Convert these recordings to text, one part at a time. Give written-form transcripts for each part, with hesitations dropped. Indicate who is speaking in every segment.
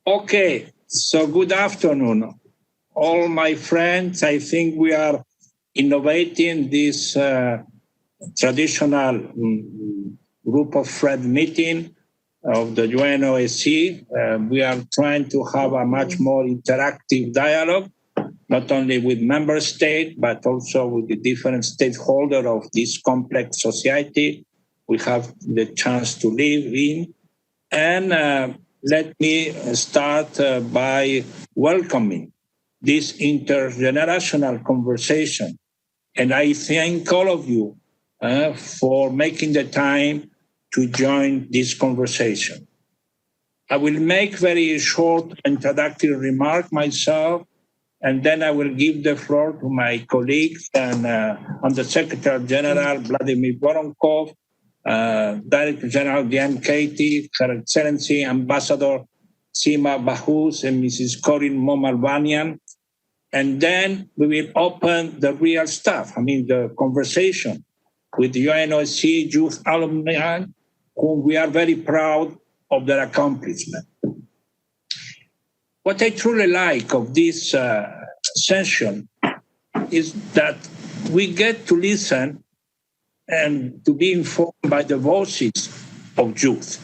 Speaker 1: Okay, so good afternoon, all my friends. I think we are innovating this traditional group of friend meeting of the UNOSC. We are trying to have a much more interactive dialogue, not only with member states, but also with the different stakeholders of this complex society we have the chance to live in. And let me start by welcoming this intergenerational conversation. And I thank all of you for making the time to join this conversation. I will make very short introductory remark myself, and then I will give the floor to my colleagues and Under Secretary General Vladimir Voronkov, Director General Diane Katie, Her Excellency Ambassador Sima Bahous and Mrs. Corinne Momalvanian. And then we will open the real stuff, the conversation with the UNOSC youth alumni, whom we are very proud of their accomplishment. What I truly like of this session is that we get to listen and to be informed by the voices of youth.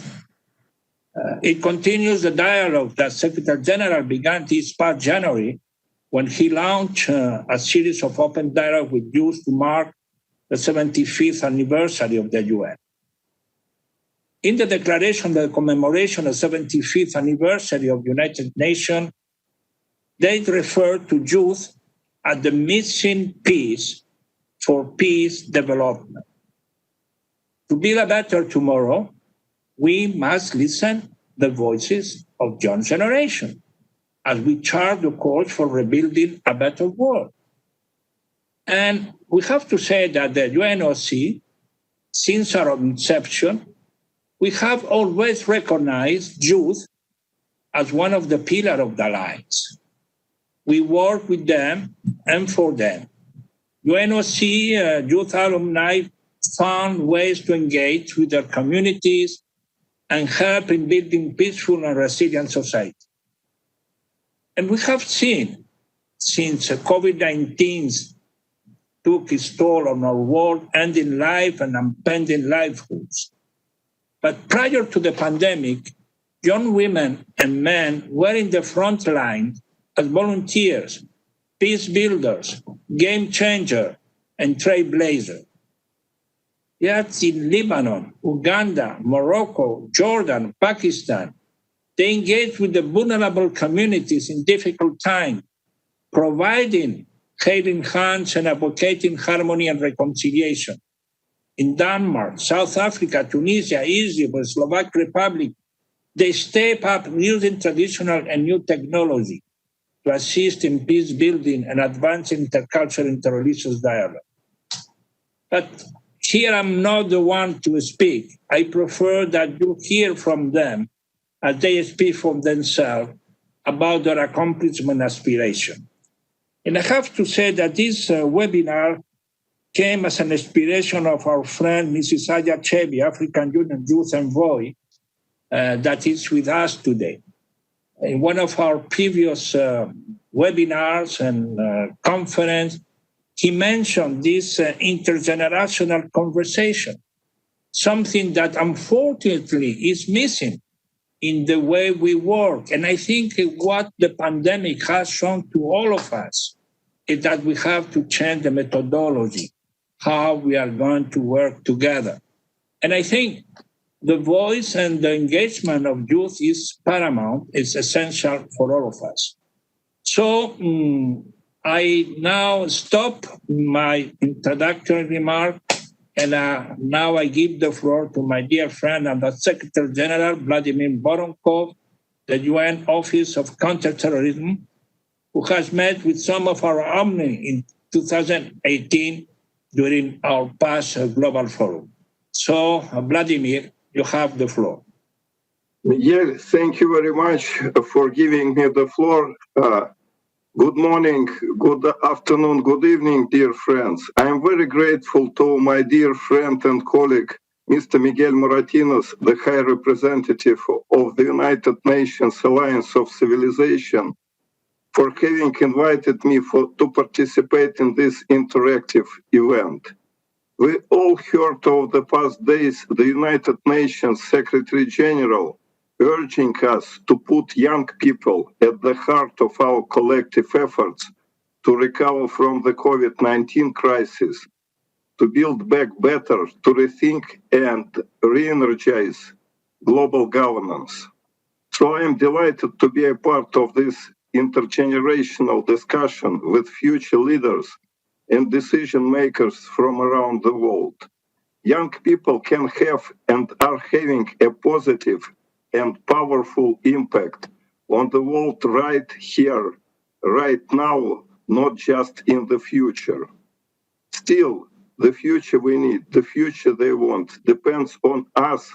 Speaker 1: It continues the dialogue that Secretary General began this past January when he launched a series of open dialogue with youth to mark the 75th anniversary of the UN. In the declaration, the commemoration of the 75th anniversary of the United Nations, they refer to youth as the missing piece for peace development. To build a better tomorrow, we must listen the voices of young generation as we chart the course for rebuilding a better world. And we have to say that the UNOSC, since our inception, we have always recognized youth as one of the pillars of the alliance. We work with them and for them. UNOSC youth alumni found ways to engage with their communities and help in building peaceful and resilient society. And we have seen, since COVID-19 took its toll on our world, ending life and impending livelihoods. But prior to the pandemic, young women and men were in the front line as volunteers, peace builders, game changers, and trailblazers. Yet in Lebanon, Uganda, Morocco, Jordan, Pakistan, they engage with the vulnerable communities in difficult times, providing helping hands and advocating harmony and reconciliation. In Denmark, South Africa, Tunisia, Egypt, and Slovak Republic, they step up using traditional and new technology to assist in peace building and advancing intercultural and interreligious dialogue. But here I'm not the one to speak. I prefer that you hear from them as they speak for themselves about their accomplishment aspiration. And I have to say that this webinar came as an inspiration of our friend, Mrs. Aya Chebi, African Union Youth Envoy, that is with us today. In one of our previous webinars and conference, he mentioned this intergenerational conversation, something that unfortunately is missing in the way we work. And I think what the pandemic has shown to all of us is that we have to change the methodology, how we are going to work together. And I think the voice and the engagement of youth is paramount, it's essential for all of us. So I now stop my introductory remark, and now I give the floor to my dear friend and the Secretary General, Vladimir Voronkov, the UN Office of Counterterrorism, who has met with some of our alumni in 2018 during our past global forum. So, Vladimir, you have the floor.
Speaker 2: Yes, thank you very much for giving me the floor. Good morning, good afternoon, good evening, dear friends. I am very grateful to my dear friend and colleague, Mr. Miguel Moratinos, the High Representative of the United Nations Alliance of Civilization, for having invited me to participate in this interactive event. We all heard over the past days the United Nations Secretary General urging us to put young people at the heart of our collective efforts to recover from the COVID-19 crisis, to build back better, to rethink and re-energize global governance. So I am delighted to be a part of this intergenerational discussion with future leaders and decision makers from around the world. Young people can have and are having a positive and powerful impact on the world right here, right now, not just in the future. Still, the future we need, the future they want, depends on us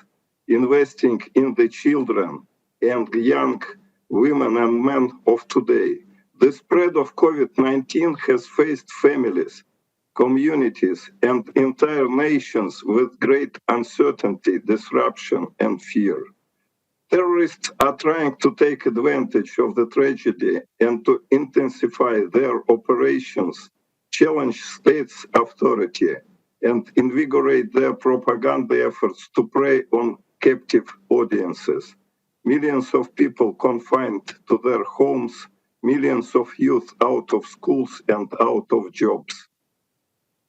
Speaker 2: investing in the children and young women and men of today. The spread of COVID-19 has faced families, communities, and entire nations with great uncertainty, disruption, and fear. Terrorists are trying to take advantage of the tragedy and to intensify their operations, challenge states' authority, and invigorate their propaganda efforts to prey on captive audiences. Millions of people confined to their homes, millions of youth out of schools and out of jobs.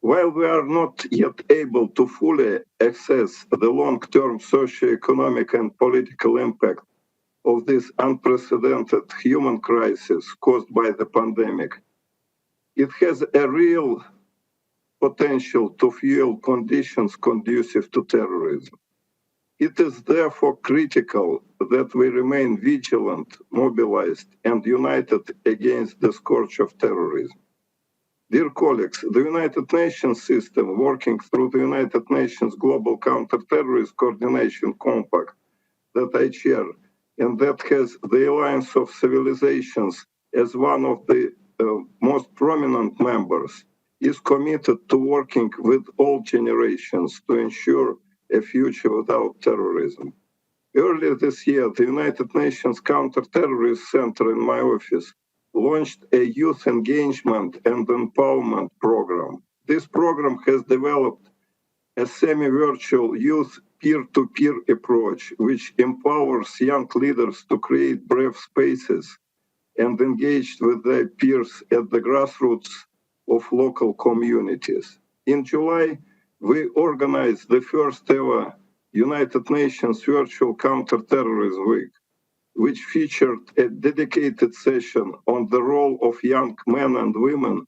Speaker 2: While we are not yet able to fully assess the long-term socio-economic and political impact of this unprecedented human crisis caused by the pandemic, it has a real potential to fuel conditions conducive to terrorism. It is therefore critical that we remain vigilant, mobilized, and united against the scourge of terrorism. Dear colleagues, the United Nations system, working through the United Nations Global Counterterrorism Coordination Compact that I chair, and that has the Alliance of Civilizations as one of the most prominent members, is committed to working with all generations to ensure a future without terrorism. Earlier this year, the United Nations Counterterrorism Center in my office launched a youth engagement and empowerment program. This program has developed a semi-virtual youth peer-to-peer approach, which empowers young leaders to create brave spaces and engage with their peers at the grassroots of local communities. In July, we organized the first ever United Nations Virtual Counterterrorism Week, which featured a dedicated session on the role of young men and women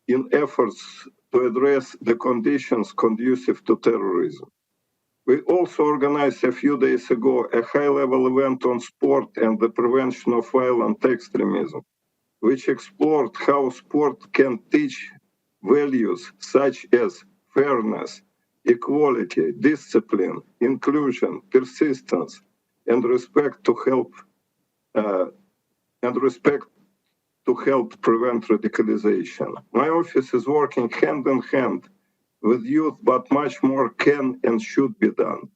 Speaker 2: in efforts to address the conditions conducive to terrorism. We also organized a few days ago a high-level event on sport and the prevention of violent extremism, which explored how sport can teach values such as fairness, equality, discipline, inclusion, persistence, and respect to help prevent radicalization. My office is working hand in hand with youth, but much more can and should be done.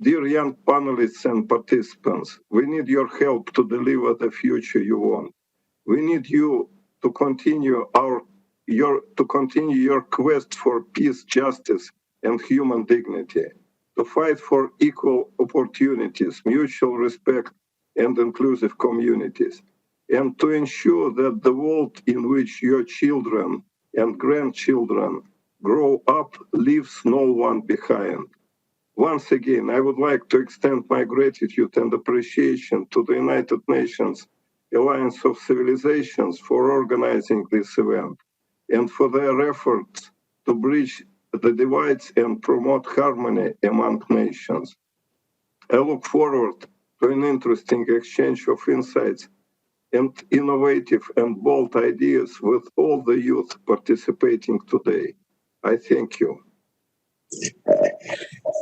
Speaker 2: Dear young panelists and participants, we need your help to deliver the future you want. We need you to continue your quest for peace, justice, and human dignity, to fight for equal opportunities, mutual respect, and inclusive communities, and to ensure that the world in which your children and grandchildren grow up leaves no one behind. Once again, I would like to extend my gratitude and appreciation to the United Nations Alliance of Civilizations for organizing this event and for their efforts to bridge the divides and promote harmony among nations. I look forward to an interesting exchange of insights and innovative and bold ideas with all the youth participating today. I thank you.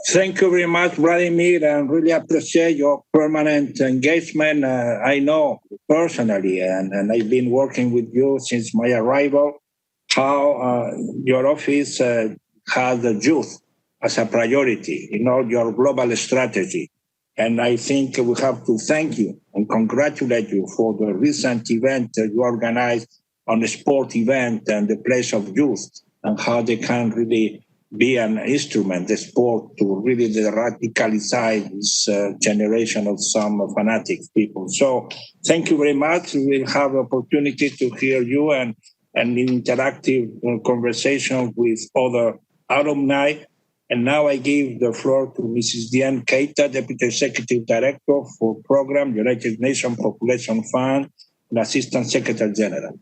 Speaker 1: Thank you very much, Vladimir, and really appreciate your permanent engagement. I know personally, and I've been working with you since my arrival, how your office has the youth as a priority in all your global strategy. And I think we have to thank you and congratulate you for the recent event you organized on a sport event and the place of youth and how they can really be an instrument, the sport, to really radicalize this generation of some fanatic people. So thank you very much. We will have opportunity to hear you and an interactive conversation with other alumni. And now I give the floor to Mrs. Diane Keita, Deputy Executive Director for Program, United Nations Population Fund, and Assistant Secretary General.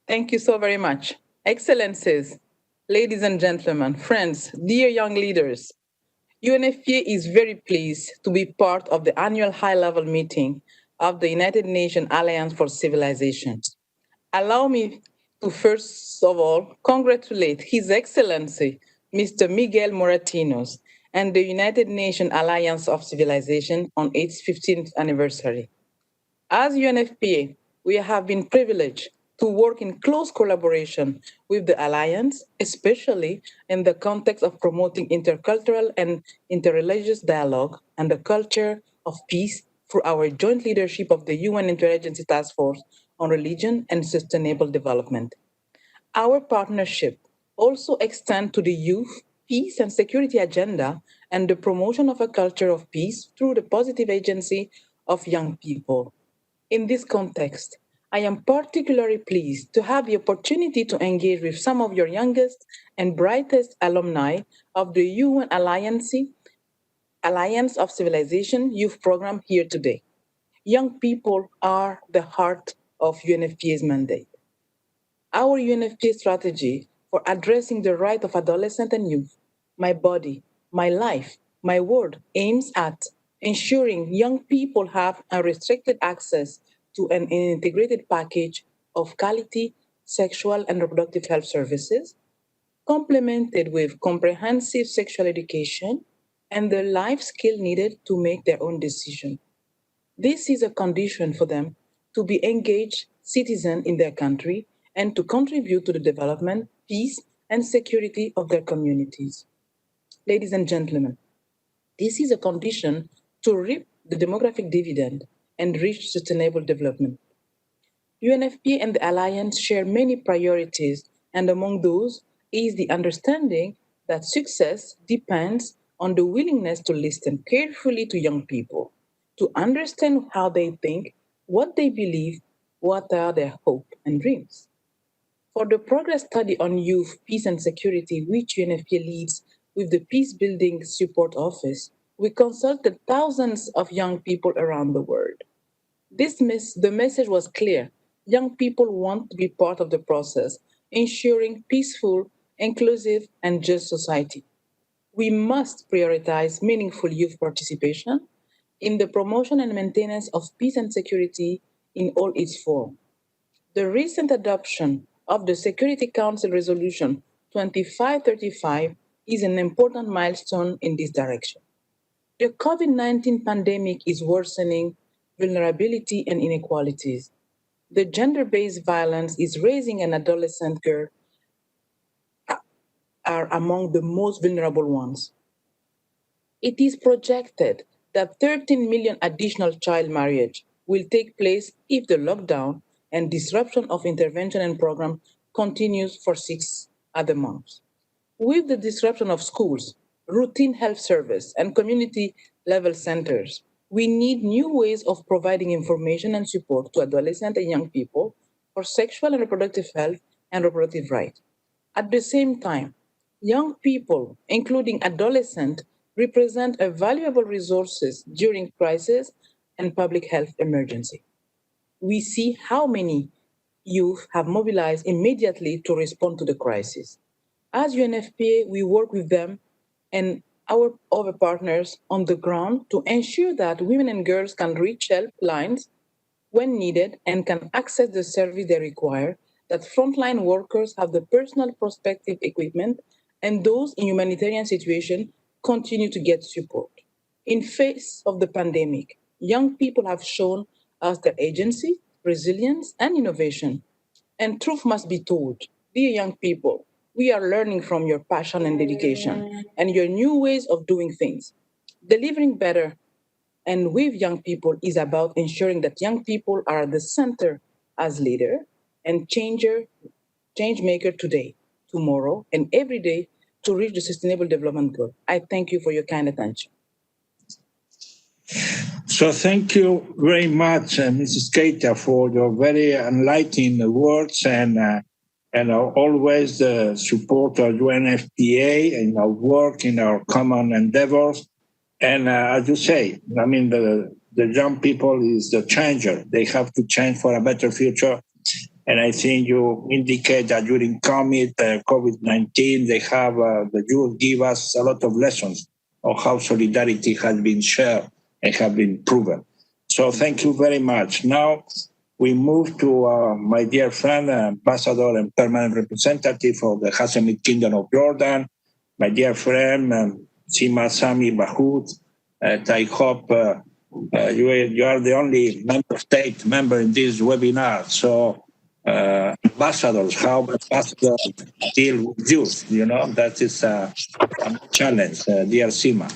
Speaker 3: Thank you so very much. Excellencies, ladies and gentlemen, friends, dear young leaders, UNFPA is very pleased to be part of the annual high-level meeting of the United Nations Alliance for Civilization. Allow me to first of all congratulate His Excellency, Mr. Miguel Moratinos, and the United Nations Alliance of Civilization on its 15th anniversary. As UNFPA, we have been privileged to work in close collaboration with the Alliance, especially in the context of promoting intercultural and interreligious dialogue and the culture of peace through our joint leadership of the UN Interagency Task Force on Religion and Sustainable Development. Our partnership also extends to the youth, peace and security agenda and the promotion of a culture of peace through the positive agency of young people. In this context, I am particularly pleased to have the opportunity to engage with some of your youngest and brightest alumni of the UN Alliance of Civilization Youth Program here today. Young people are the heart of UNFPA's mandate. Our UNFPA strategy for addressing the right of adolescent and youth, my body, my life, my word, aims at ensuring young people have unrestricted access to an integrated package of quality sexual and reproductive health services, complemented with comprehensive sexual education and the life skill needed to make their own decision. This is a condition for them to be engaged citizens in their country and to contribute to the development, peace, and security of their communities. Ladies and gentlemen, this is a condition to reap the demographic dividend and reach sustainable development. UNFPA and the Alliance share many priorities, and among those is the understanding that success depends on the willingness to listen carefully to young people, to understand how they think, what they believe, what are their hopes and dreams. For the progress study on youth, peace, and security, which UNFPA leads with the Peace Building Support Office, we consulted thousands of young people around the world. The message was clear. Young people want to be part of the process, ensuring peaceful, inclusive, and just society. We must prioritize meaningful youth participation in the promotion and maintenance of peace and security in all its forms. The recent adoption of the Security Council Resolution 2535 is an important milestone in this direction. The COVID-19 pandemic is worsening vulnerability and inequalities. The gender-based violence is raising, and adolescent girls are among the most vulnerable ones. It is projected that 13 million additional child marriage will take place if the lockdown and disruption of intervention and program continues for 6 other months. With the disruption of schools, routine health service, and community level centers, we need new ways of providing information and support to adolescent and young people for sexual and reproductive health and reproductive rights. At the same time, young people, including adolescents, represent a valuable resources during crisis and public health emergency. We see how many youth have mobilized immediately to respond to the crisis. As UNFPA, we work with them and our other partners on the ground to ensure that women and girls can reach helplines when needed and can access the service they require, that frontline workers have the personal protective equipment, and those in humanitarian situations continue to get support. In face of the pandemic, young people have shown us their agency, resilience, and innovation. And truth must be told. Dear young people, We are learning from your passion and dedication and your new ways of doing things. Delivering better and with young people is about ensuring that young people are at the center as leader and change maker today, tomorrow, and every day to reach the Sustainable Development Goal. I thank you for your kind attention.
Speaker 1: So thank you very much, Mrs. Keita, for your very enlightening words and always the support of UNFPA in our work, in our common endeavors. And as you say, I mean, the young people is the changer. They have to change for a better future. And I think you indicate that during COVID-19, they have, the youth give us a lot of lessons on how solidarity has been shared and have been proven. So thank you very much. Now we move to my dear friend, Ambassador and Permanent Representative of the Hashemite Kingdom of Jordan, my dear friend, Sima Sami Bahut. I hope you are the only state member in this webinar. So ambassadors, how ambassadors deal with youth, you know, that is a challenge, dear Sima.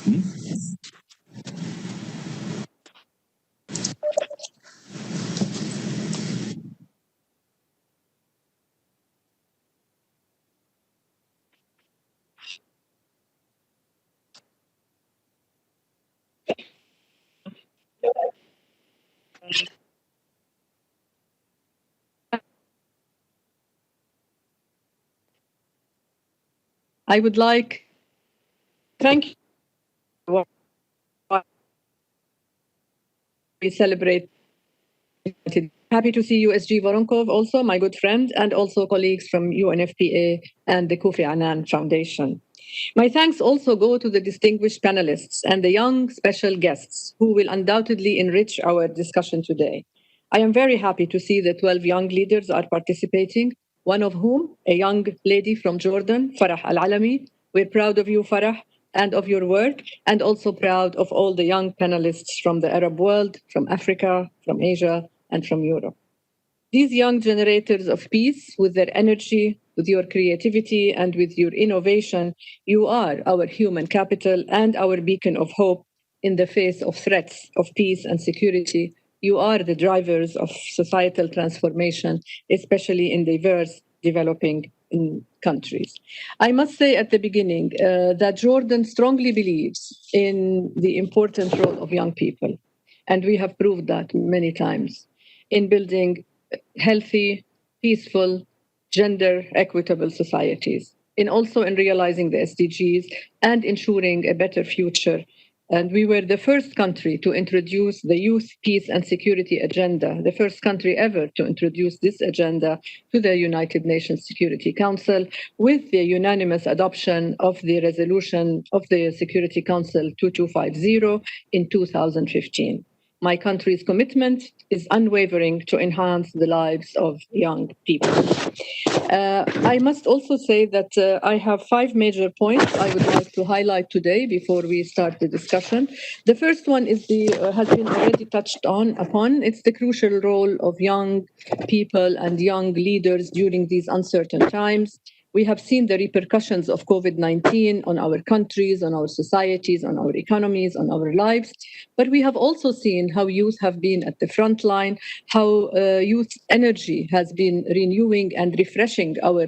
Speaker 4: I would like, thank you. We celebrate. Happy to see you, SG Voronkov, also my good friend, and also colleagues from UNFPA and the Kofi Annan Foundation. My thanks also go to the distinguished panelists and the young special guests who will undoubtedly enrich our discussion today. I am very happy to see that 12 young leaders are participating, one of whom, a young lady from Jordan, Farah Al-Alami. We're proud of you, Farah, and of your work, and also proud of all the young panelists from the Arab world, from Africa, from Asia, and from Europe. These young generators of peace, with their energy, with your creativity, and with your innovation, you are our human capital and our beacon of hope in the face of threats of peace and security. You are the drivers of societal transformation, especially in diverse developing countries. I must say at the beginning that Jordan strongly believes in the important role of young people, and we have proved that many times in building healthy, peaceful, gender equitable societies, and also in realizing the SDGs and ensuring a better future. And we were the first country to introduce the Youth, Peace and Security Agenda, the first country ever to introduce this agenda to the United Nations Security Council with the unanimous adoption of the resolution of the Security Council 2250 in 2015. My country's commitment is unwavering to enhance the lives of young people. I must also say that I have 5 major points I would like to highlight today before we start the discussion. The first one is has been already touched upon. It's the crucial role of young people and young leaders during these uncertain times. We have seen the repercussions of COVID-19 on our countries, on our societies, on our economies, on our lives. But we have also seen how youth have been at the front line, how youth energy has been renewing and refreshing our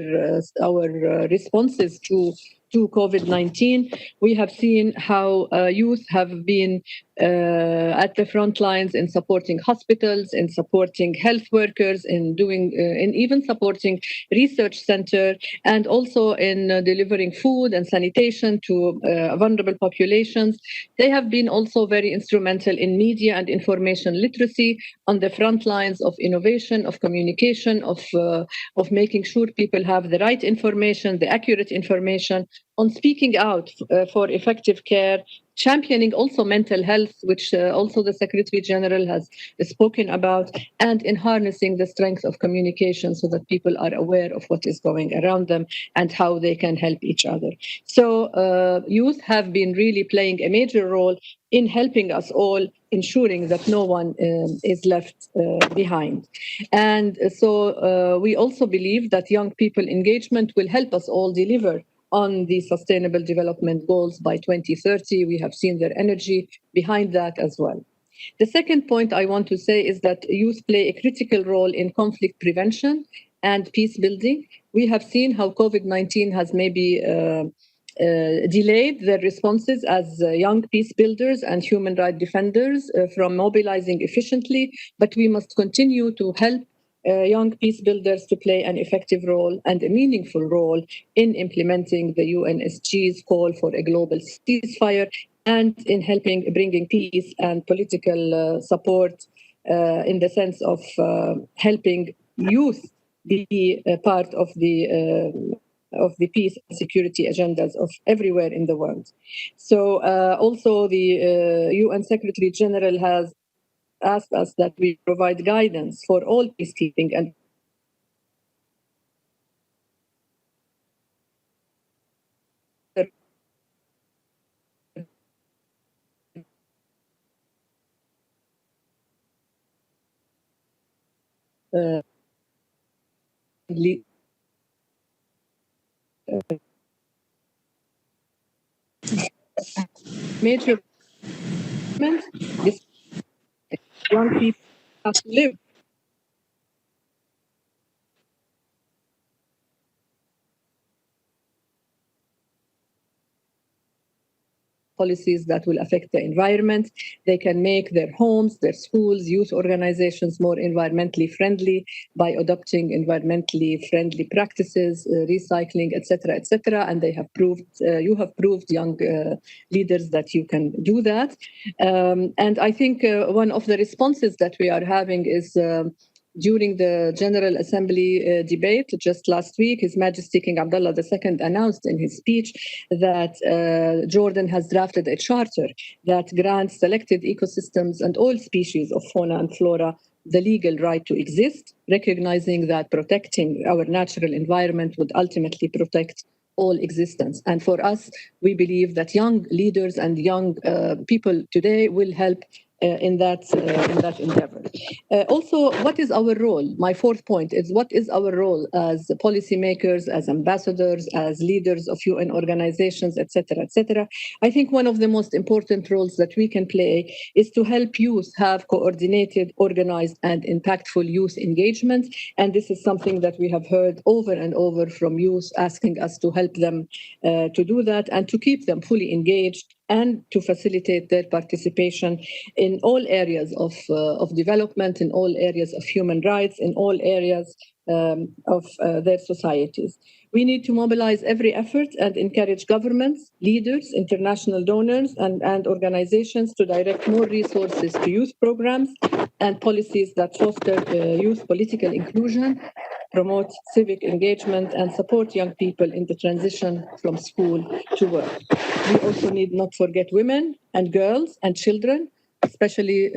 Speaker 4: responses to COVID-19. We have seen how youth have been at the front lines in supporting hospitals, in supporting health workers, in even supporting research center, and also in delivering food and sanitation to vulnerable populations. They have been also very instrumental in media and information literacy on the front lines of innovation, of communication, of making sure people have the right information, the accurate information, on speaking out for effective care, championing also mental health, which also the Secretary General has spoken about, and in harnessing the strength of communication so that people are aware of what is going around them and how they can help each other. So youth have been really playing a major role in helping us all, ensuring that no one is left behind. And so we also believe that young people engagement will help us all deliver on the Sustainable Development Goals by 2030. We have seen their energy behind that as well. The second point I want to say is that youth play a critical role in conflict prevention and peace building. We have seen how COVID-19 has maybe delayed their responses as young peace builders and human rights defenders from mobilizing efficiently, but we must continue to help young peace builders to play an effective role and a meaningful role in implementing the UNSG's call for a global ceasefire and in helping bringing peace and political support in the sense of helping youth be a part of the peace and security agendas of everywhere in the world. So also the UN Secretary General has asked us that we provide guidance for all peacekeeping and major this young people have to live policies that will affect the environment. They can make their homes, their schools, youth organizations more environmentally friendly by adopting environmentally friendly practices, recycling, etc., etc. And they have proved, you have proved, young leaders, that you can do that. And I think one of the responses that we are having is during the General Assembly debate just last week, His Majesty King Abdullah II announced in his speech that Jordan has drafted a charter that grants selected ecosystems and all species of fauna and flora the legal right to exist, recognizing that protecting our natural environment would ultimately protect all existence. And for us, we believe that young leaders and young people today will help in that endeavor. Also, what is our role? My fourth point is, what is our role as policymakers, as ambassadors, as leaders of UN organizations, etc., etc.? I think one of the most important roles that we can play is to help youth have coordinated, organized, and impactful youth engagement. And this is something that we have heard over and over from youth asking us to help them to do that and to keep them fully engaged and to facilitate their participation in all areas of development, in all areas of human rights, in all areas of their societies. We need to mobilize every effort and encourage governments, leaders, international donors, and organizations to direct more resources to youth programs and policies that foster youth political inclusion, promote civic engagement, and support young people in the transition from school to work. We also need not forget women and girls and children, especially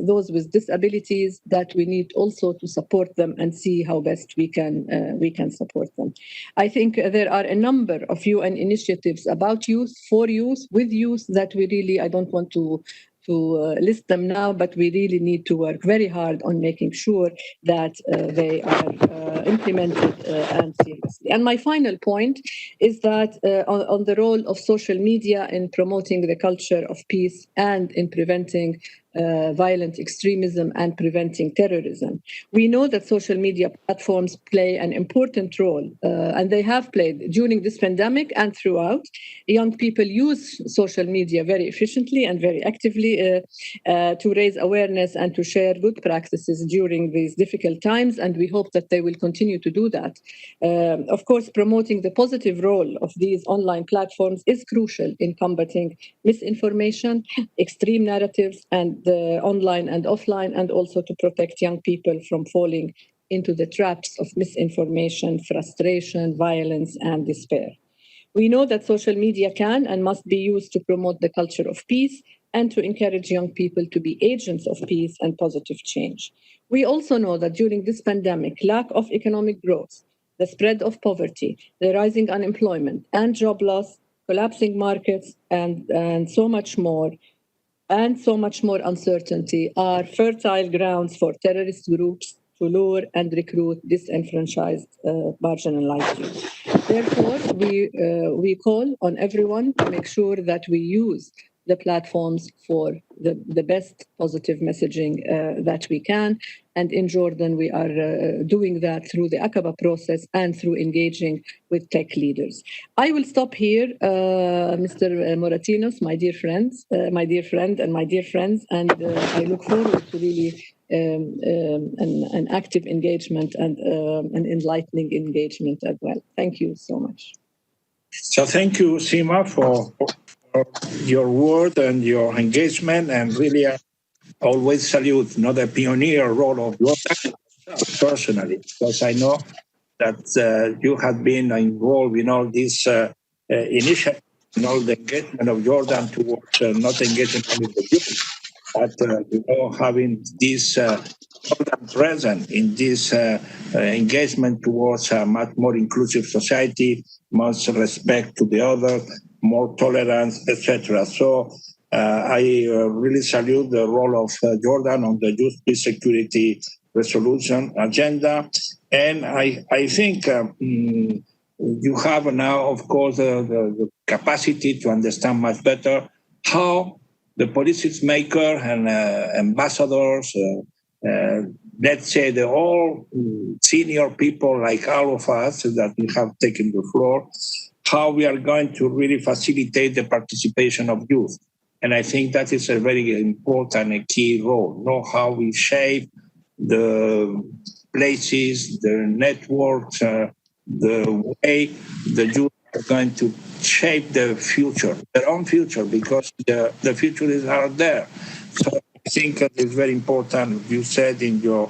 Speaker 4: those with disabilities, that we need also to support them and see how best we can support them. I think there are a number of UN initiatives about youth, for youth, with youth, that we really, I don't want to list them now, but we really need to work very hard on making sure that they are implemented and seriously. And my final point is that on the role of social media in promoting the culture of peace and in preventing violent extremism and preventing terrorism. We know that social media platforms play an important role, and they have played during this pandemic and throughout. Young people use social media very efficiently and very actively to raise awareness and to share good practices during these difficult times, and we hope that they will continue to do that. Of course, promoting the positive role of these online platforms is crucial in combating misinformation, extreme narratives, and the online and offline, and also to protect young people from falling into the traps of misinformation, frustration, violence, and despair. We know that social media can and must be used to promote the culture of peace and to encourage young people to be agents of peace and positive change. We also know that during this pandemic, lack of economic growth, the spread of poverty, the rising unemployment and job loss, collapsing markets, and so much more uncertainty are fertile grounds for terrorist groups to lure and recruit disenfranchised, marginalized youth. Therefore, we call on everyone to make sure that we use the platforms for the best positive messaging that we can. And in Jordan, we are doing that through the Aqaba process and through engaging with tech leaders. I will stop here, Mr. Moratinos, my dear friend, and my dear friends, and I look forward to really an active engagement and an enlightening engagement as well. Thank you so much.
Speaker 1: So thank you, Sima, for your word and your engagement, and really I always salute the pioneer role of Jordan personally, because I know that you have been involved in all these initiatives, in all the engagement of Jordan towards not engaging only the youth, but having this Jordan present in this engagement towards a much more inclusive society, more respect to the other, more tolerance, etc. So I really salute the role of Jordan on the Youth Peace Security Resolution agenda. And I think you have now, of course, the capacity to understand much better how the policymaker and ambassadors, let's say the all senior people like all of us that we have taken the floor, how we are going to really facilitate the participation of youth. And I think that is a very important and key role. Know how we shape the places, the networks, the way the youth are going to shape the future, their own future, because the future is out there. So I think it's very important, you said in your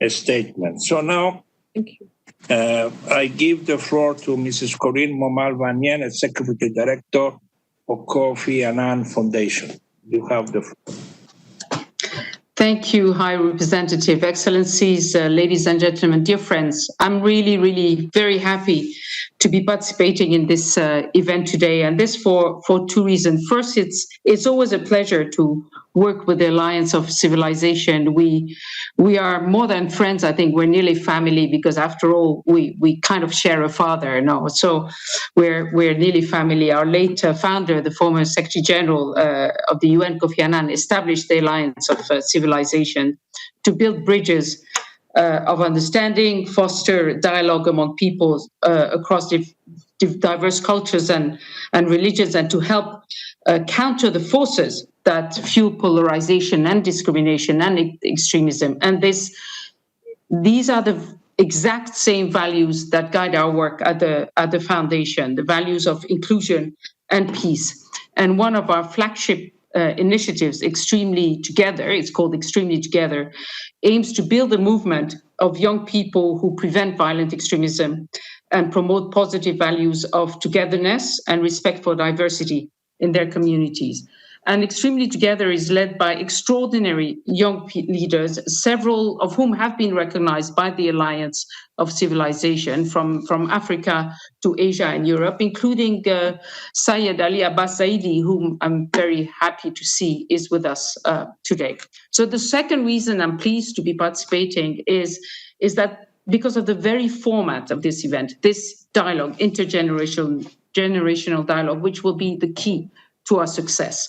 Speaker 1: statement. So now,
Speaker 4: thank you.
Speaker 1: I give the floor to Mrs. Corinne Momal-Vanien, Executive Director of Kofi Annan Foundation. You have the floor.
Speaker 5: Thank you, High Representative, Excellencies, ladies and gentlemen, dear friends. I'm really very happy to be participating in this event today, and this for two reasons. First, it's always a pleasure to work with the Alliance of Civilization. We are more than friends. I think we're nearly family, because after all, we kind of share a father. No, so we're nearly family. Our late founder, the former Secretary General of the UN, Kofi Annan, established the Alliance of Civilization to build bridges of understanding, foster dialogue among peoples across diverse cultures and religions, and to help counter the forces that fuel polarization and discrimination and extremism. And these are the exact same values that guide our work at the foundation, the values of inclusion and peace. And one of our flagship initiatives, Extremely Together, it's called Extremely Together, aims to build a movement of young people who prevent violent extremism and promote positive values of togetherness and respect for diversity in their communities. And Extremely Together is led by extraordinary young leaders, several of whom have been recognized by the Alliance of Civilization from Africa to Asia and Europe, including Syed Ali Abbas Zaidi, whom I'm very happy to see is with us today. So the second reason I'm pleased to be participating is that because of the very format of this event, this dialogue, intergenerational dialogue, which will be the key to our success.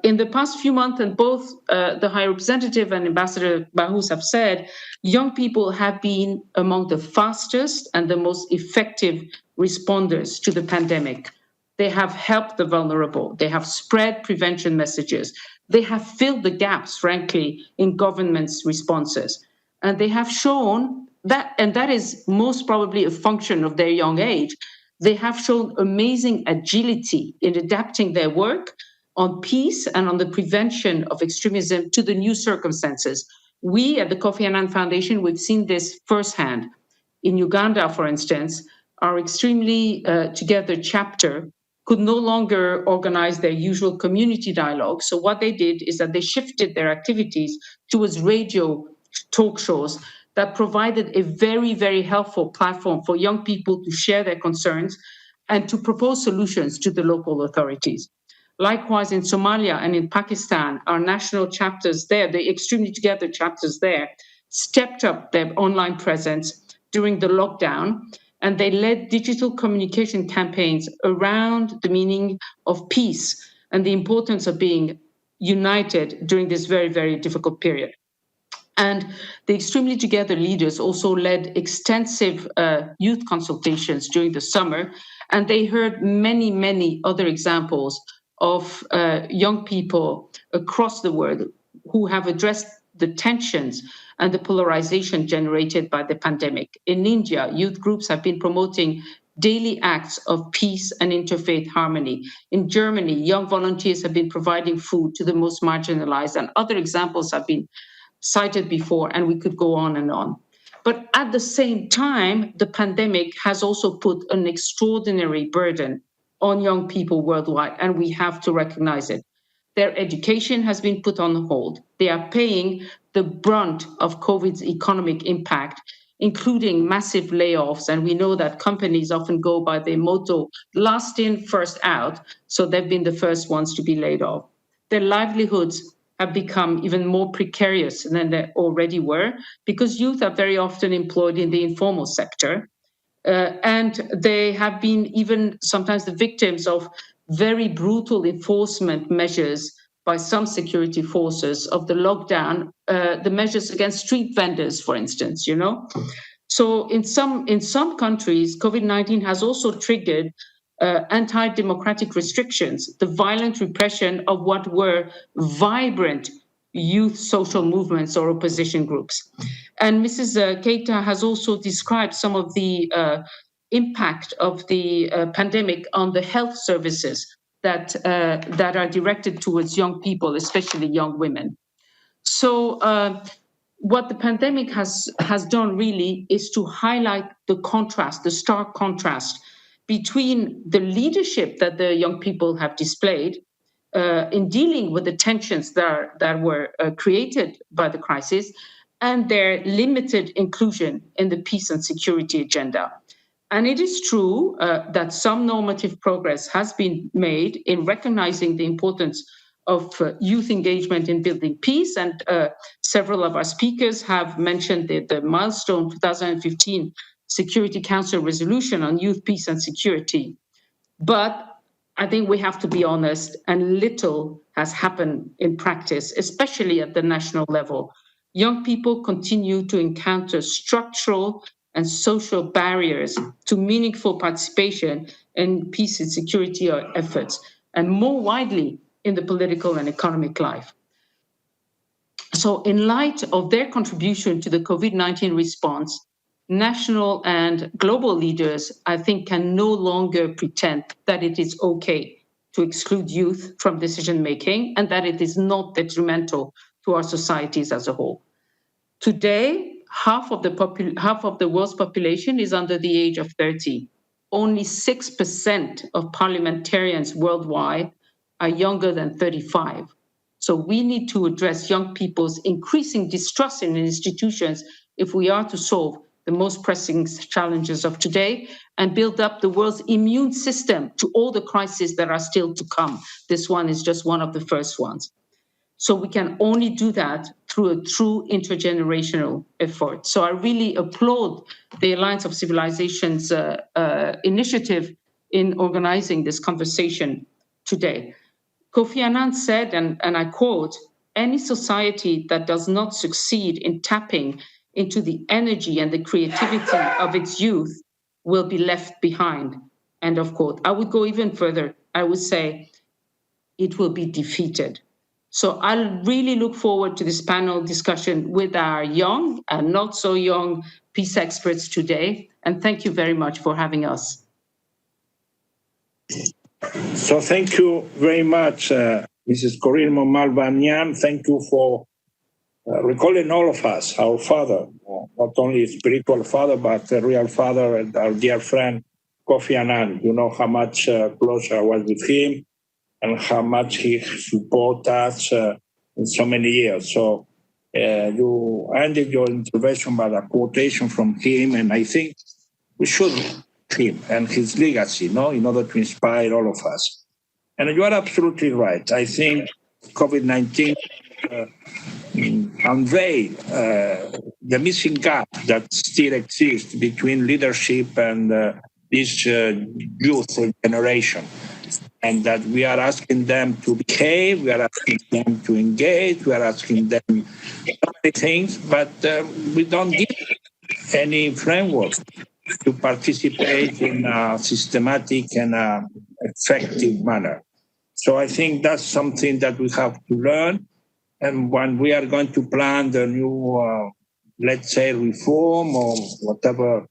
Speaker 5: In the past few months, and both the High Representative and Ambassador Bahous have said, young people have been among the fastest and the most effective responders to the pandemic. They have helped the vulnerable. They have spread prevention messages. They have filled the gaps, frankly, in government's responses. And they have shown that, and that is most probably a function of their young age, they have shown amazing agility in adapting their work on peace and on the prevention of extremism to the new circumstances. We at the Kofi Annan Foundation, we've seen this firsthand. In Uganda, for instance, our Extremely Together chapter could no longer organize their usual community dialogue. So what they did is that they shifted their activities towards radio talk shows that provided a very, very helpful platform for young people to share their concerns and to propose solutions to the local authorities. Likewise, in Somalia and in Pakistan, our national chapters there, the Extremely Together chapters there, stepped up their online presence during the lockdown, and they led digital communication campaigns around the meaning of peace and the importance of being united during this very, very difficult period. And the Extremely Together leaders also led extensive youth consultations during the summer, and they heard many, many other examples of young people across the world who have addressed the tensions and the polarization generated by the pandemic. In India, youth groups have been promoting daily acts of peace and interfaith harmony. In Germany, young volunteers have been providing food to the most marginalized, and other examples have been cited before, and we could go on and on. But at the same time, the pandemic has also put an extraordinary burden on young people worldwide, and we have to recognize it. Their education has been put on hold. They are paying the brunt of COVID's economic impact, including massive layoffs. And we know that companies often go by their motto, last in, first out. So they've been the first ones to be laid off. Their livelihoods have become even more precarious than they already were, because youth are very often employed in the informal sector. And they have been even sometimes the victims of very brutal enforcement measures by some security forces of the lockdown, the measures against street vendors, for instance, you know. So in some countries, COVID-19 has also triggered anti-democratic restrictions, the violent repression of what were vibrant youth social movements or opposition groups. And Mrs. Keita has also described some of the impact of the pandemic on the health services that are directed towards young people, especially young women. So what the pandemic has done really is to highlight the contrast, the stark contrast between the leadership that the young people have displayed in dealing with the tensions that were created by the crisis and their limited inclusion in the peace and security agenda. And it is true that some normative progress has been made in recognizing the importance of youth engagement in building peace. And several of our speakers have mentioned the milestone 2015 Security Council resolution on youth, peace and security. But I think we have to be honest, and little has happened in practice, especially at the national level. Young people continue to encounter structural and social barriers to meaningful participation in peace and security efforts, and more widely in the political and economic life. So in light of their contribution to the COVID-19 response, national and global leaders, I think, can no longer pretend that it is okay to exclude youth from decision-making and that it is not detrimental to our societies as a whole. Today, half of the world's population is under the age of 30. Only 6% of parliamentarians worldwide are younger than 35. So we need to address young people's increasing distrust in institutions if we are to solve the most pressing challenges of today and build up the world's immune system to all the crises that are still to come. This one is just one of the first ones. So we can only do that through a true intergenerational effort. So I really applaud the Alliance of Civilizations initiative in organizing this conversation today. Kofi Annan said, and I quote, "Any society that does not succeed in tapping into the energy and the creativity of its youth will be left behind." End of quote. I would go even further. I would say it will be defeated. So I really look forward to this panel discussion with our young and not so young peace experts today. And thank you very much for having us.
Speaker 1: So thank you very much, Mrs. Corinne Momal-Banyan. Thank you for recalling all of us, our father, not only a spiritual father, but a real father and our dear friend, Kofi Annan. You know how much closer I was with him and how much he supported us in so many years. So you ended your intervention by a quotation from him, and I think we should him and his legacy, in order to inspire all of us. And you are absolutely right. I think COVID-19 unveil the missing gap that still exists between leadership and this youth generation. And that we are asking them to behave, we are asking them to engage, we are asking them so many things, but we don't give any framework to participate in a systematic and effective manner. So I think that's something that we have to learn. And when we are going to plan the new, let's say, reform or whatever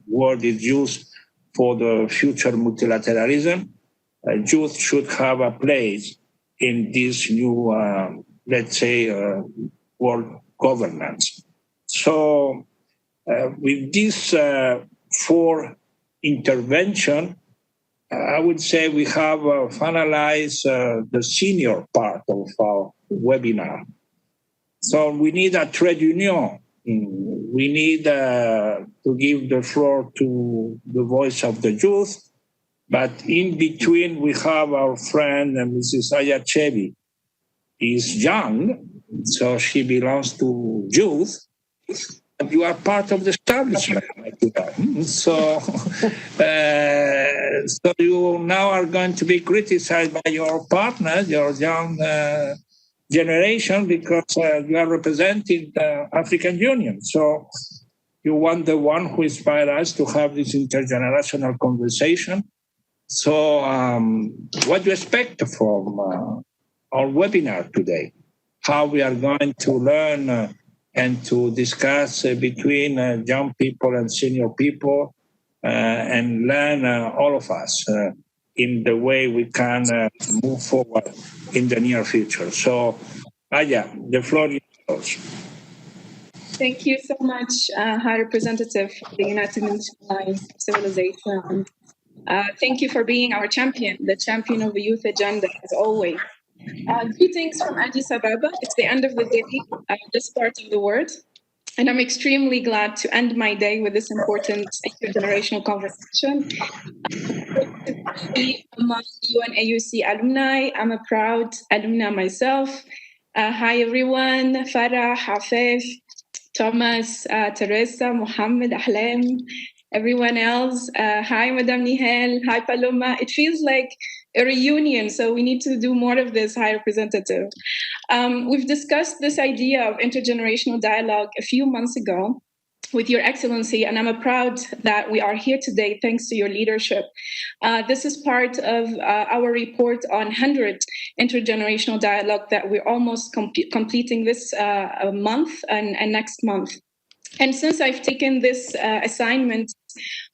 Speaker 1: word is used for the future multilateralism, youth should have a place in this new, let's say, world governance. So with this 4 intervention, I would say we have finalized the senior part of our webinar. So we need a trade union. We need to give the floor to the voice of the youth. But in between, we have our friend Mrs. Ayachevi. Is young, so she belongs to youth. And you are part of the establishment. So, so you now are going to be criticized by your partners, your young generation, because you are representing the African Union. So you want the one who inspired us to have this intergenerational conversation. So what do you expect from our webinar today? How we are going to learn and to discuss between young people and senior people and learn all of us in the way we can move forward in the near future. So, Aya, the floor is yours.
Speaker 6: Thank you so much, High Representative of the United Nations Alliance of Civilization. Thank you for being our champion, the champion of the youth agenda, as always. Greetings from Addis Ababa. It's the end of the day, this part of the world. And I'm extremely glad to end my day with this important intergenerational conversation. Among UNAUC alumni, I'm a proud alumna myself. Hi, everyone. Farah, Hafez, Thomas, Teresa, Mohammed, Ahlam, everyone else. Hi, Madame Nihal. Hi, Paloma. It feels like a reunion, so we need to do more of this, High Representative. We've discussed this idea of intergenerational dialogue a few months ago with Your Excellency, and I'm proud that we are here today thanks to your leadership. This is part of our report on 100 intergenerational dialogue that we're almost completing this month and next month. And since I've taken this assignment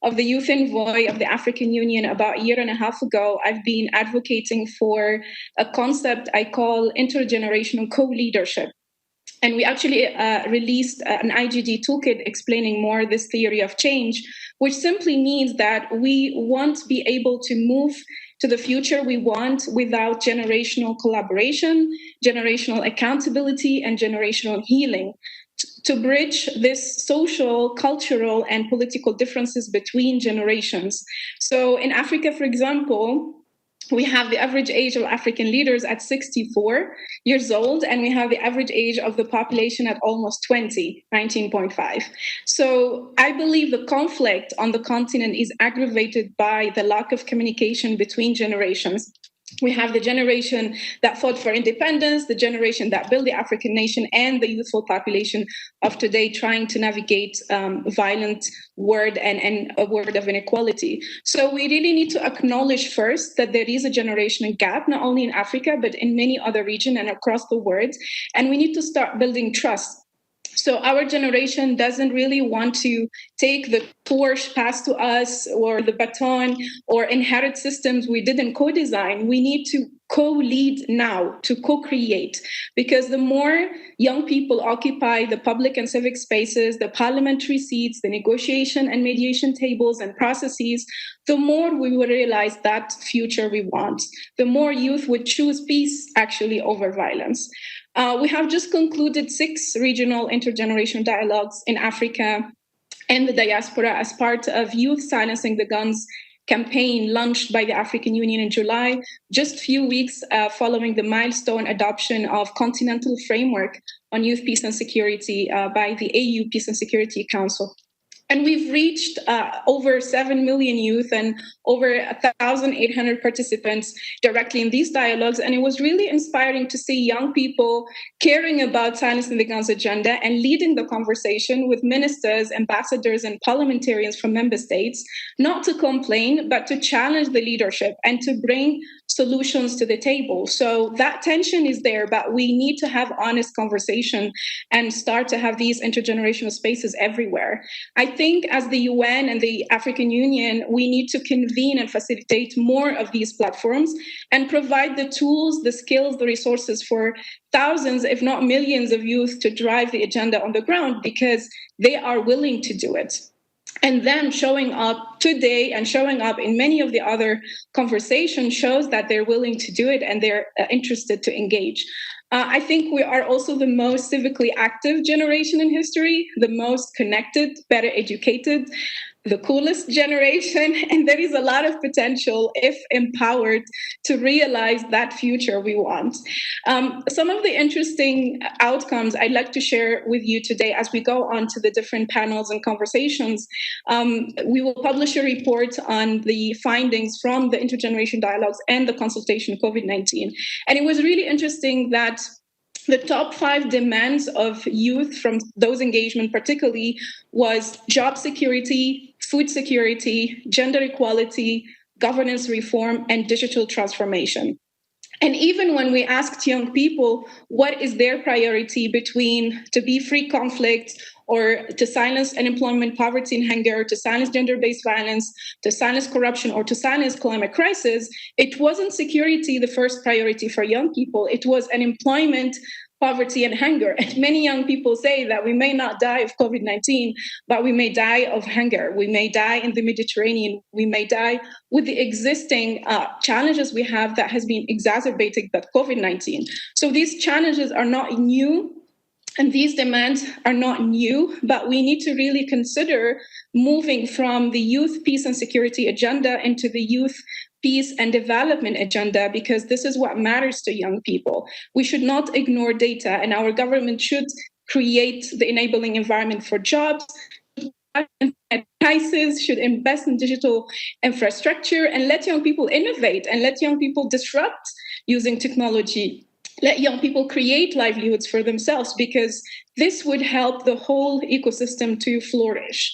Speaker 6: of the Youth Envoy of the African Union about a year and a half ago, I've been advocating for a concept I call intergenerational co-leadership. And we actually released an IGD toolkit explaining more this theory of change, which simply means that we won't be able to move to the future we want without generational collaboration, generational accountability, and generational healing. To bridge this social, cultural, and political differences between generations. So in Africa, for example, we have the average age of African leaders at 64 years old, and we have the average age of the population at almost 20, 19.5. So I believe the conflict on the continent is aggravated by the lack of communication between generations. We have the generation that fought for independence, the generation that built the African nation, and the youthful population of today trying to navigate violent word and a word of inequality. So we really need to acknowledge first that there is a generational gap, not only in Africa, but in many other regions and across the world. And we need to start building trust. So our generation doesn't really want to take the torch passed to us or the baton or inherit systems we didn't co-design. We need to co-lead now, to co-create, because the more young people occupy the public and civic spaces, the parliamentary seats, the negotiation and mediation tables and processes, the more we will realize that future we want. The more youth would choose peace actually over violence. We have just concluded 6 regional intergenerational dialogues in Africa and the diaspora as part of Youth Silencing the Guns campaign launched by the African Union in July, just a few weeks following the milestone adoption of Continental Framework on Youth Peace and Security by the AU Peace and Security Council. And we've reached over 7 million youth and over 1,800 participants directly in these dialogues. And it was really inspiring to see young people caring about silencing the guns agenda and leading the conversation with ministers, ambassadors, and parliamentarians from member states, not to complain, but to challenge the leadership and to bring solutions to the table. So that tension is there, but we need to have honest conversation and start to have these intergenerational spaces everywhere. I think as the UN and the African Union, we need to convene and facilitate more of these platforms and provide the tools, the skills, the resources for thousands, if not millions of youth to drive the agenda on the ground because they are willing to do it. And them showing up today and showing up in many of the other conversations shows that they're willing to do it and they're interested to engage. I think we are also the most civically active generation in history, the most connected, better educated, the coolest generation, and there is a lot of potential, if empowered, to realize that future we want. Some of the interesting outcomes I'd like to share with you today as we go on to the different panels and conversations. We will publish a report on the findings from the intergeneration dialogues and the consultation COVID-19. And it was really interesting that the top 5 demands of youth from those engagement particularly was job security, food security, gender equality, governance reform, and digital transformation. And even when we asked young people what is their priority between to be free conflict or to silence unemployment, poverty, and hunger, to silence gender-based violence, to silence corruption, or to silence climate crisis, it wasn't security the first priority for young people. It was unemployment, poverty, and hunger. And many young people say that we may not die of COVID-19, but we may die of hunger. We may die in the Mediterranean. We may die with the existing challenges we have that has been exacerbated by COVID-19. So these challenges are not new. And these demands are not new, but we need to really consider moving from the youth peace and security agenda into the youth peace and development agenda, because this is what matters to young people. We should not ignore data, and our government should create the enabling environment for jobs, prices, should invest in digital infrastructure, and let young people innovate and let young people disrupt using technology. Let young people create livelihoods for themselves, because this would help the whole ecosystem to flourish.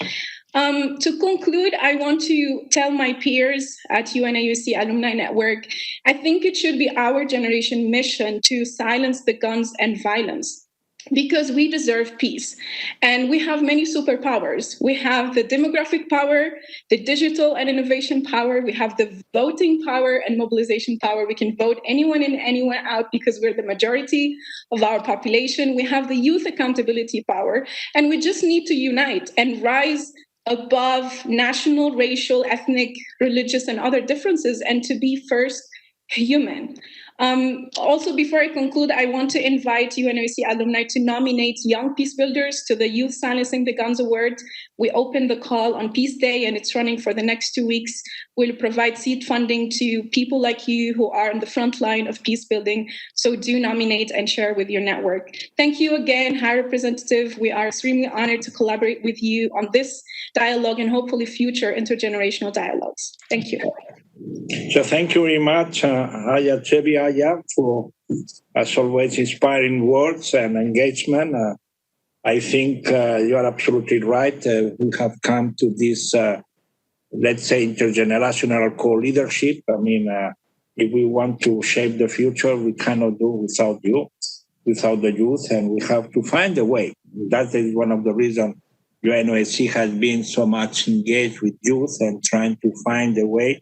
Speaker 6: To conclude, I want to tell my peers at UNAUC Alumni Network, I think it should be our generation mission to silence the guns and violence, because we deserve peace. And we have many superpowers. We have the demographic power, the digital and innovation power. We have the voting power and mobilization power. We can vote anyone in, anyone out because we're the majority of our population. We have the youth accountability power. And we just need to unite and rise above national, racial, ethnic, religious, and other differences, and to be first human. Also, before I conclude, I want to invite UNOC alumni to nominate young peace builders to the Youth Silencing the Guns Award. We opened the call on Peace Day, and it's running for the next 2 weeks. We'll provide seed funding to people like you who are on the front line of peace building. So do nominate and share with your network. Thank you again, High Representative. We are extremely honored to collaborate with you on this dialogue and hopefully future intergenerational dialogues. Thank you.
Speaker 1: So thank you very much, Aya Chebi Aya, for, as always, inspiring words and engagement. I think you are absolutely right. We have come to this, let's say, intergenerational co-leadership. I mean, if we want to shape the future, we cannot do without you, without the youth, and we have to find a way. That is one of the reasons UNOSC has been so much engaged with youth and trying to find a way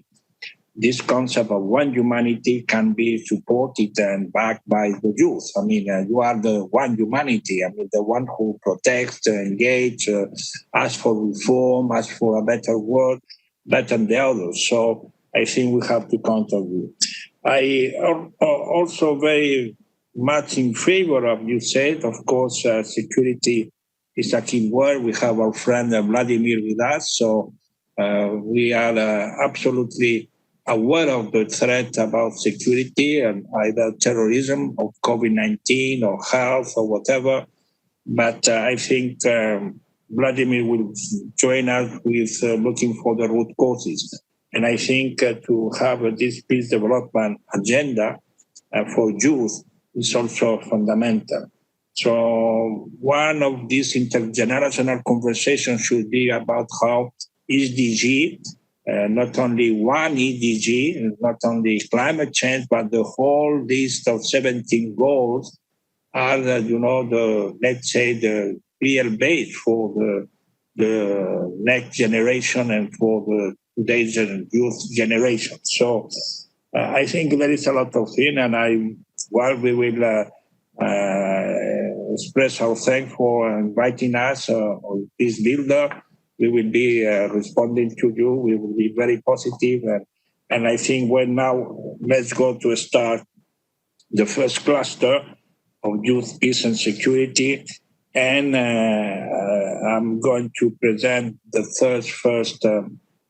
Speaker 1: this concept of one humanity can be supported and backed by the youth. I mean, you are the one humanity. I mean, the one who protects, engages, asks for reform, asks for a better world, better than the others. So I think we have to count on you. I also very much in favor of you said, of course, security is a key word. We have our friend Vladimir with us, so we are absolutely aware of the threat about security and either terrorism or COVID-19 or health or whatever. But I think Vladimir will join us with looking for the root causes. And I think to have this peace development agenda for youth is also fundamental. So one of these intergenerational conversations should be about how SDG, not only one EDG, not only climate change, but the whole list of 17 goals are, let's say, the real base for the next generation and for the today's youth generation. So I think there is a lot of things, and we will express our thanks for inviting us, Peace Builder. We will be responding to you. We will be very positive. And I think let's go to start the first cluster of youth, peace and security. And I'm going to present the first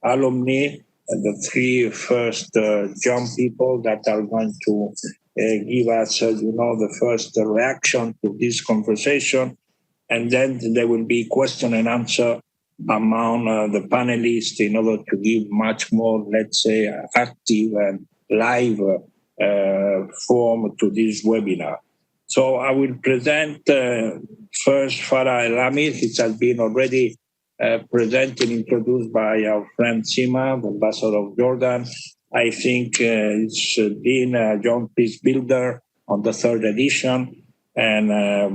Speaker 1: alumni, the three first young people that are going to give us, the first reaction to this conversation. And then there will be question and answer among the panelists in order to give much more, let's say, active and live form to this webinar. So I will present first Farah El-Amir. It has been already presented, introduced by our friend Sima, the ambassador of Jordan. I think it's been a young peace builder on the third edition, and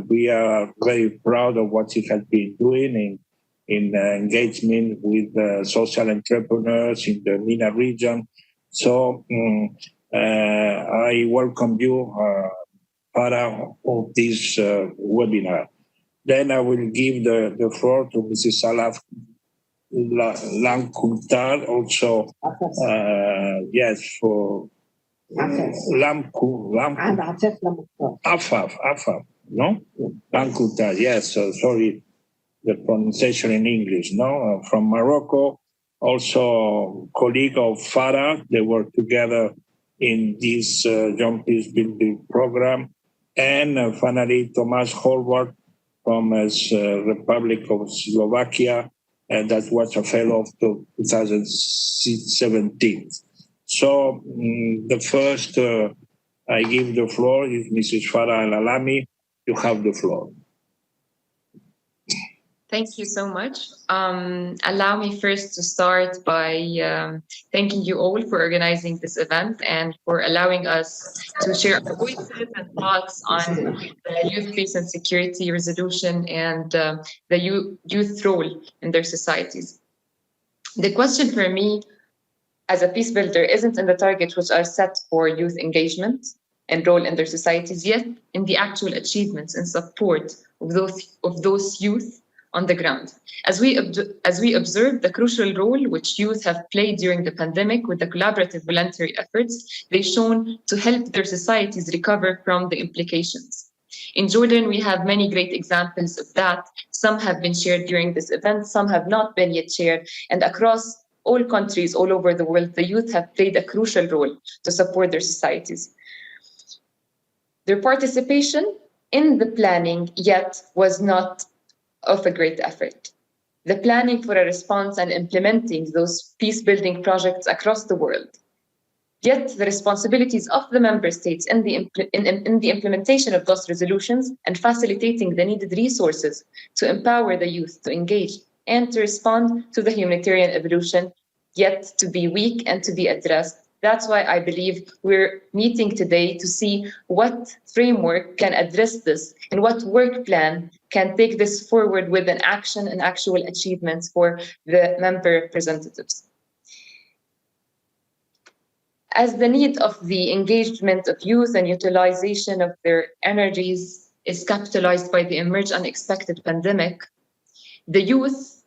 Speaker 1: we are very proud of what he has been doing in engagement with social entrepreneurs in the MENA region. So I welcome you, Farah, of this webinar. Then I will give the floor to Mrs. Salaf Lamkuntar, also, for Afaf, no? Lamkuntar, yes, sorry, the pronunciation in English, no? From Morocco, also colleague of Farah. They work together in this Young Peace Building program. And finally, Tomáš Horváth from Republic of Slovakia, and that was a fellow of 2017. So the first I give the floor is Mrs. Farah El-Alami. You have the floor.
Speaker 7: Thank you so much. Allow me first to start by thanking you all for organizing this event and for allowing us to share our voices and thoughts on the youth peace and security resolution and the youth role in their societies. The question for me as a peace builder isn't in the targets which are set for youth engagement and role in their societies, yet in the actual achievements and support of those youth on the ground. As we observe the crucial role which youth have played during the pandemic with the collaborative voluntary efforts they've shown to help their societies recover from the implications. In Jordan, we have many great examples of that. Some have been shared during this event, some have not been yet shared, and across all countries all over the world, the youth have played a crucial role to support their societies. Their participation in the planning yet was not of a great effort. The planning for a response and implementing those peace-building projects across the world. Yet the responsibilities of the member states in the implementation of those resolutions and facilitating the needed resources to empower the youth to engage and to respond to the humanitarian evolution, yet to be weak and to be addressed. That's why I believe we're meeting today to see what framework can address this and what work plan can take this forward with an action and actual achievements for the member representatives. As the need of the engagement of youth and utilization of their energies is capitalized by the emerged unexpected pandemic, the youth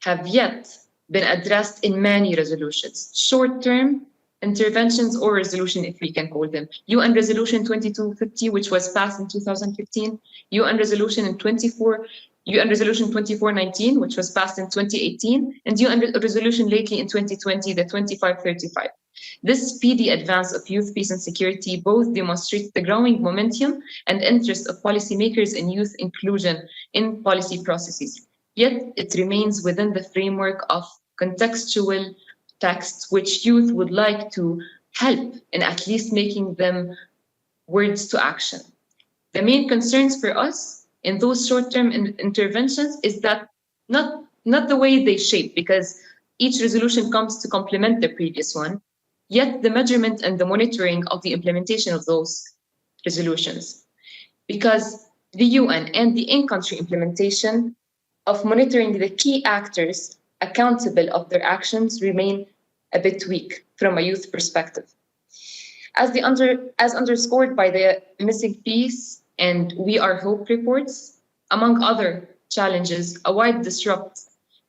Speaker 7: have yet been addressed in many resolutions, short-term interventions or resolution, if we can call them. UN Resolution 2250, which was passed in 2015, UN Resolution 2419, which was passed in 2018, and UN Resolution lately in 2020, the 2535. This speedy advance of youth peace and security both demonstrates the growing momentum and interest of policymakers in youth inclusion in policy processes. Yet it remains within the framework of contextual texts which youth would like to help in at least making them words to action. The main concerns for us in those short-term interventions is that not the way they shape, because each resolution comes to complement the previous one, yet the measurement and the monitoring of the implementation of those resolutions. Because the UN and the in-country implementation of monitoring the key actors accountable of their actions remain a bit weak from a youth perspective. As underscored by the Missing Peace and We Are Hope reports, among other challenges, a wide disrupt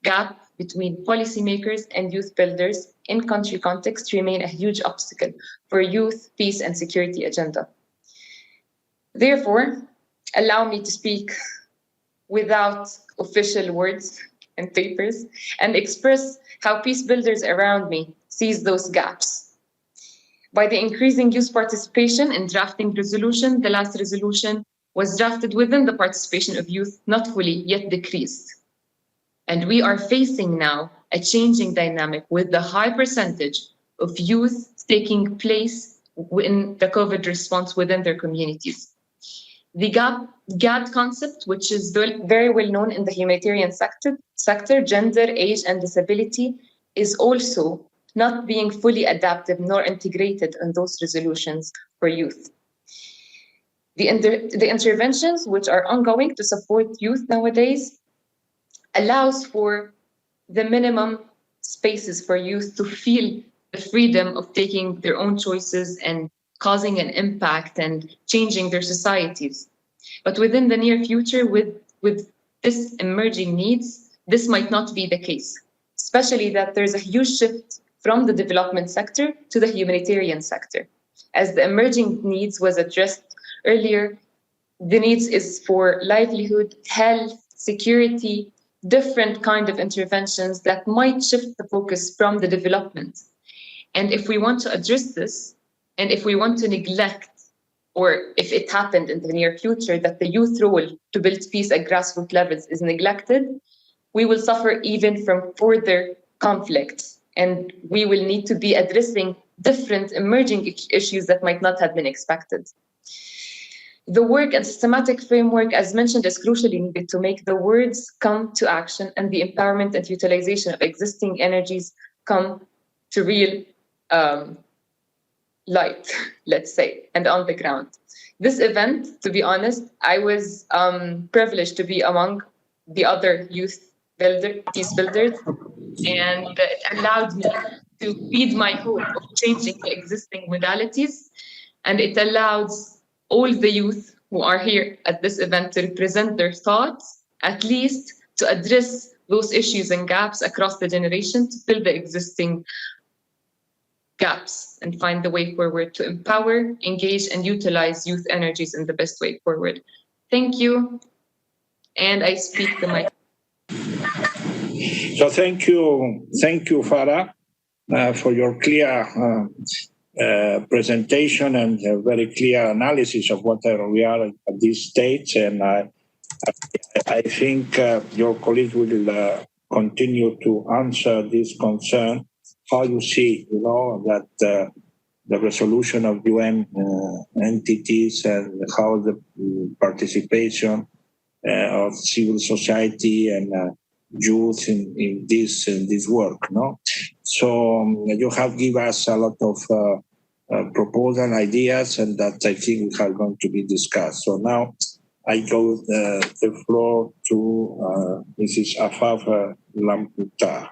Speaker 7: gap between policymakers and youth builders in country context remain a huge obstacle for youth, peace, and security agenda. Therefore, allow me to speak without official words and papers and express how peace builders around me sees those gaps. By the increasing youth participation in drafting resolution, the last resolution was drafted within the participation of youth, not fully, yet decreased. And we are facing now a changing dynamic with the high percentage of youth taking place in the COVID response within their communities. The GAD concept, which is very well known in the humanitarian sector, gender, age, and disability, is also not being fully adapted nor integrated in those resolutions for youth. The interventions which are ongoing to support youth nowadays allows for the minimum spaces for youth to feel the freedom of taking their own choices and causing an impact and changing their societies. But within the near future, with this emerging needs, this might not be the case, especially that there's a huge shift from the development sector to the humanitarian sector. As the emerging needs was addressed earlier, the needs is for livelihood, health, security, different kind of interventions that might shift the focus from the development. And if we want to address this, and if we want to neglect, or if it happened in the near future that the youth role to build peace at grassroots levels is neglected, we will suffer even from further conflict. And we will need to be addressing different emerging issues that might not have been expected. The work and systematic framework, as mentioned, is crucially needed to make the words come to action and the empowerment and utilization of existing energies come to real light, let's say, and on the ground. This event, to be honest, I was privileged to be among the other youth peace builders, and it allowed me to feed my hope of changing the existing modalities, and it allows all the youth who are here at this event to represent their thoughts, at least to address those issues and gaps across the generation to fill the existing gaps and find the way forward to empower, engage, and utilize youth energies in the best way forward. Thank you. And I speak the mic.
Speaker 1: So thank you, Farah, for your clear presentation and a very clear analysis of what we are at this stage. And I think your colleagues will continue to answer this concern. How you see, that the resolution of UN entities and how the participation of civil society and youth in this work, no? So you have given us a lot of proposal ideas, and that I think are going to be discussed. So now I go the floor to Mrs. Afaf Lamputa.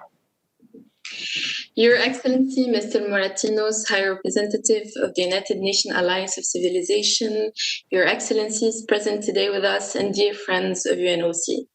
Speaker 8: Your Excellency, Mr. Moratinos, High Representative of the United Nations Alliance of Civilization, Your Excellencies present today with us, and dear friends of UNOC.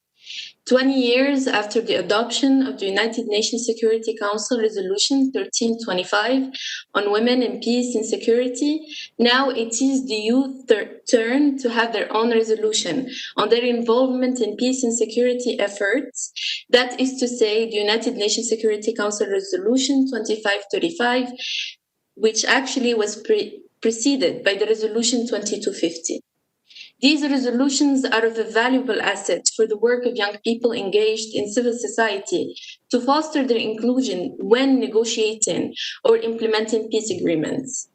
Speaker 8: 20 years after the adoption of the United Nations Security Council Resolution 1325 on women in peace and security, now it is the youth turn to have their own resolution on their involvement in peace and security efforts. That is to say, the United Nations Security Council Resolution 2535, which actually was preceded by the Resolution 2250. These resolutions are of a valuable asset for the work of young people engaged in civil society to foster their inclusion when negotiating or implementing peace agreements.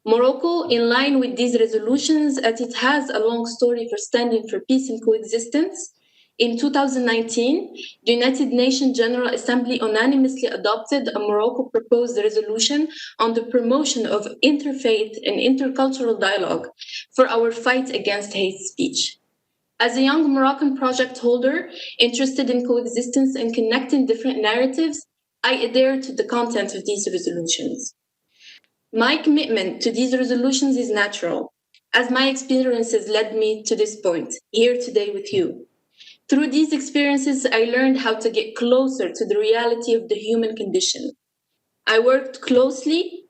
Speaker 8: Morocco, in line with these resolutions, as it has a long story for standing for peace and coexistence, in 2019, the United Nations General Assembly unanimously adopted a Morocco-proposed resolution on the promotion of interfaith and intercultural dialogue for our fight against hate speech. As a young Moroccan project holder interested in coexistence and connecting different narratives, I adhere to the content of these resolutions. My commitment to these resolutions is natural, as my experiences led me to this point, here today with you. Through these experiences, I learned how to get closer to the reality of the human condition. I worked closely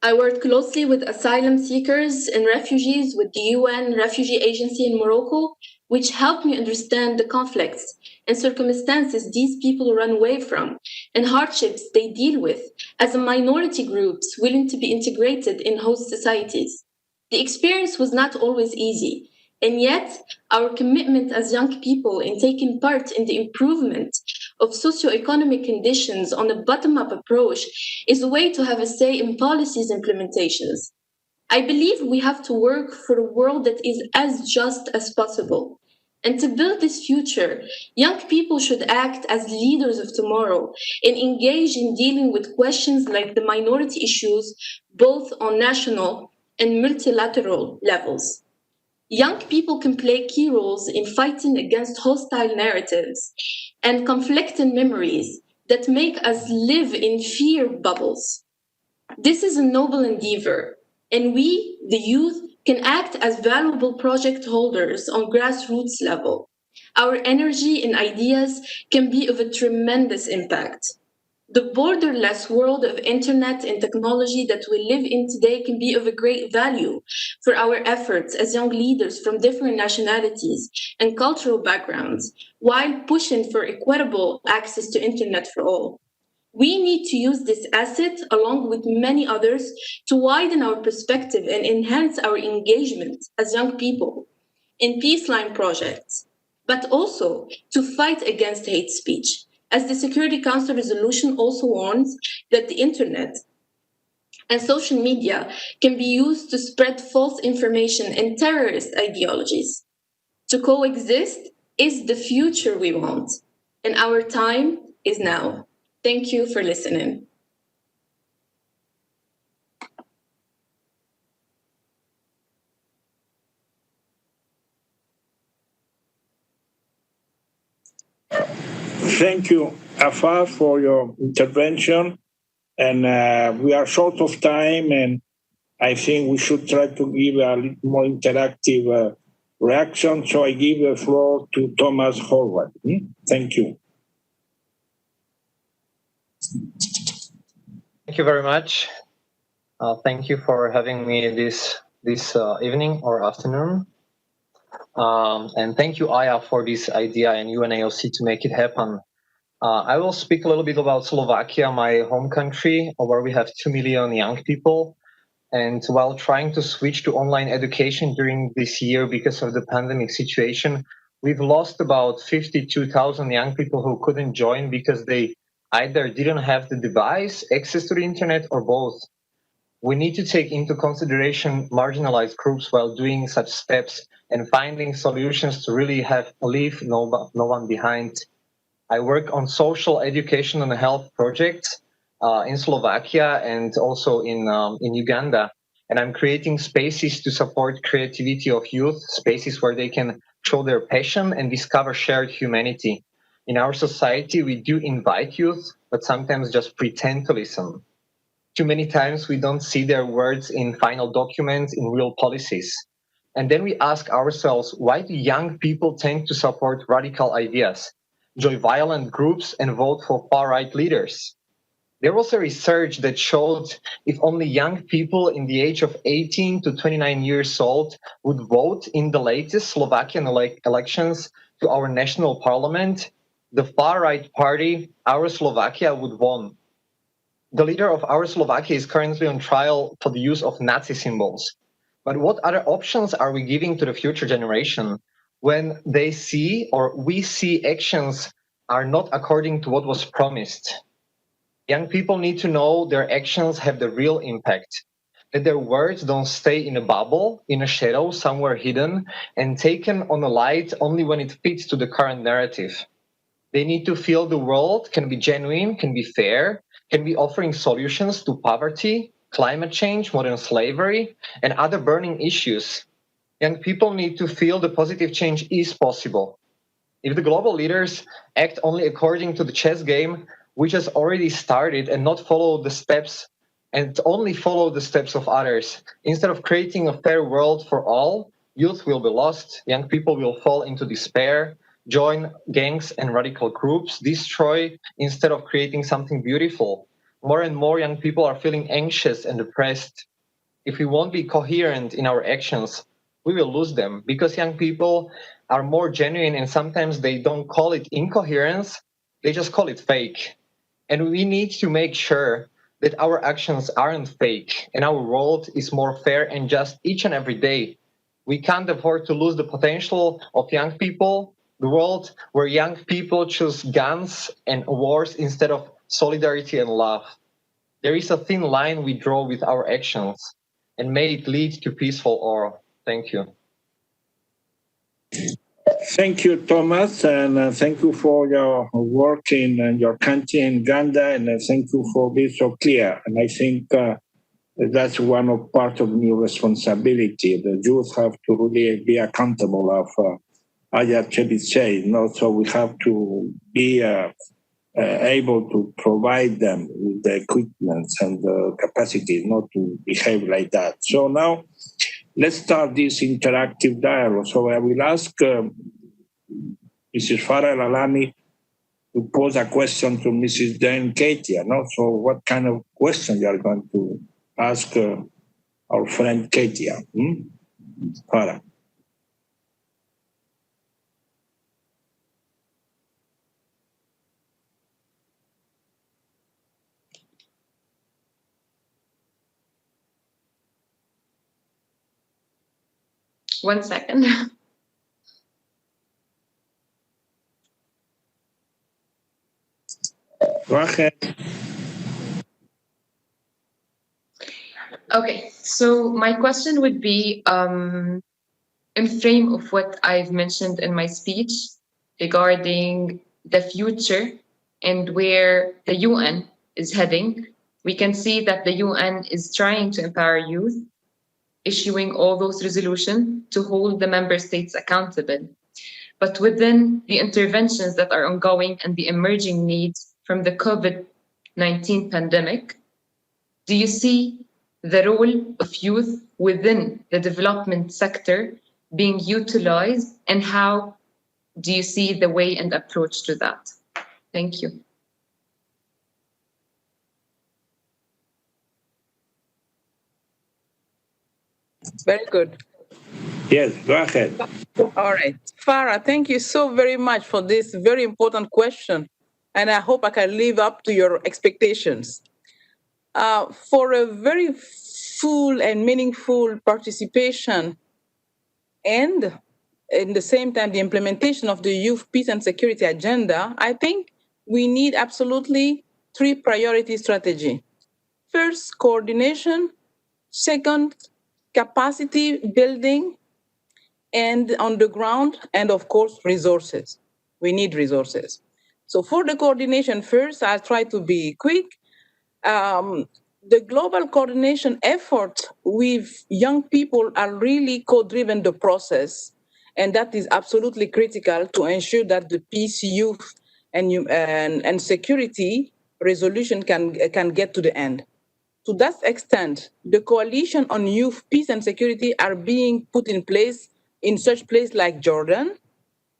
Speaker 8: with asylum seekers and refugees with the UN Refugee Agency in Morocco, which helped me understand the conflicts and circumstances these people run away from and hardships they deal with as a minority groups willing to be integrated in host societies. The experience was not always easy, and yet our commitment as young people in taking part in the improvement of socioeconomic conditions on a bottom-up approach is a way to have a say in policies implementations. I believe we have to work for a world that is as just as possible. And to build this future, young people should act as leaders of tomorrow and engage in dealing with questions like the minority issues, both on national and multilateral levels. Young people can play key roles in fighting against hostile narratives and conflicting memories that make us live in fear bubbles. This is a noble endeavor, and we, the youth, can act as valuable project holders on grassroots level. Our energy and ideas can be of a tremendous impact. The borderless world of internet and technology that we live in today can be of a great value for our efforts as young leaders from different nationalities and cultural backgrounds, while pushing for equitable access to internet for all. We need to use this asset along with many others to widen our perspective and enhance our engagement as young people in peaceline projects, but also to fight against hate speech, as the Security Council resolution also warns that the internet and social media can be used to spread false information and terrorist ideologies. To coexist is the future we want, and our time is now. Thank you for listening.
Speaker 1: Thank you, Afar, for your intervention. And we are short of time, and I think we should try to give a little more interactive reaction. So I give the floor to Thomas Horvath. Thank you.
Speaker 9: Thank you very much. Thank you for having me this evening or afternoon. And thank you, Aya, for this idea and UNAOC to make it happen. I will speak a little bit about Slovakia, my home country, where we have 2 million young people. And while trying to switch to online education during this year because of the pandemic situation, we've lost about 52,000 young people who couldn't join because they either didn't have the device, access to the internet, or both. We need to take into consideration marginalized groups while doing such steps and finding solutions to really leave no one behind. I work on social education and health projects in Slovakia and also in Uganda. And I'm creating spaces to support creativity of youth, spaces where they can show their passion and discover shared humanity. In our society, we do invite youth but sometimes just pretend to listen. Too many times we don't see their words in final documents, in real policies. And then we ask ourselves, why do young people tend to support radical ideas, join violent groups, and vote for far-right leaders? There was a research that showed if only young people in the age of 18 to 29 years old would vote in the latest Slovakian elections to our national parliament, the far-right party, Our Slovakia, would win. The leader of Our Slovakia is currently on trial for the use of Nazi symbols. But what other options are we giving to the future generation when they see or we see actions are not according to what was promised? Young people need to know their actions have the real impact, that their words don't stay in a bubble, in a shadow, somewhere hidden, and taken on the light only when it fits to the current narrative. They need to feel the world can be genuine, can be fair, can be offering solutions to poverty, climate change, modern slavery, and other burning issues. Young people need to feel the positive change is possible. If the global leaders act only according to the chess game, which has already started, and not follow the steps and only follow the steps of others, instead of creating a fair world for all, youth will be lost, young people will fall into despair, join gangs and radical groups, destroy instead of creating something beautiful. More and more young people are feeling anxious and depressed. If we won't be coherent in our actions, we will lose them, because young people are more genuine, and sometimes they don't call it incoherence, they just call it fake. And we need to make sure that our actions aren't fake and our world is more fair and just each and every day. We can't afford to lose the potential of young people, the world where young people choose guns and wars instead of solidarity and love. There is a thin line we draw with our actions, and may it lead to peaceful or. Thank you.
Speaker 1: Thank you, Thomas, and thank you for your work in your country in Uganda, and thank you for being so clear. And I think that's one of part of new responsibility. The youth have to really be accountable of, I actually say, so we have to be able to provide them with the equipment and the capacity not to behave like that. So now, let's start this interactive dialogue. So I will ask Mrs. Farah Lalani to pose a question to Mrs. Dan Katia. So what kind of question you are going to ask our friend Katia? Farah.
Speaker 7: One second.
Speaker 1: Go ahead.
Speaker 7: Okay, so my question would be in frame of what I've mentioned in my speech regarding the future and where the UN is heading. We can see that the UN is trying to empower youth, issuing all those resolutions to hold the member states accountable. But within the interventions that are ongoing and the emerging needs from the COVID-19 pandemic, do you see the role of youth within the development sector being utilized, and how do you see the way and approach to that? Thank you.
Speaker 3: Very good.
Speaker 1: Yes, go ahead.
Speaker 3: All right. Farah, thank you so very much for this very important question. And I hope I can live up to your expectations. For a very full and meaningful participation and in the same time the implementation of the youth peace and security agenda, I think we need absolutely 3 priority strategy. First, coordination. Second, capacity building, and on the ground, and of course, resources. We need resources. So for the coordination first, I'll try to be quick. The global coordination efforts with young people are really co-driven the process. And that is absolutely critical to ensure that the peace, youth, and security resolution can get to the end. To that extent, the coalition on youth, peace, and security are being put in place in such places like Jordan,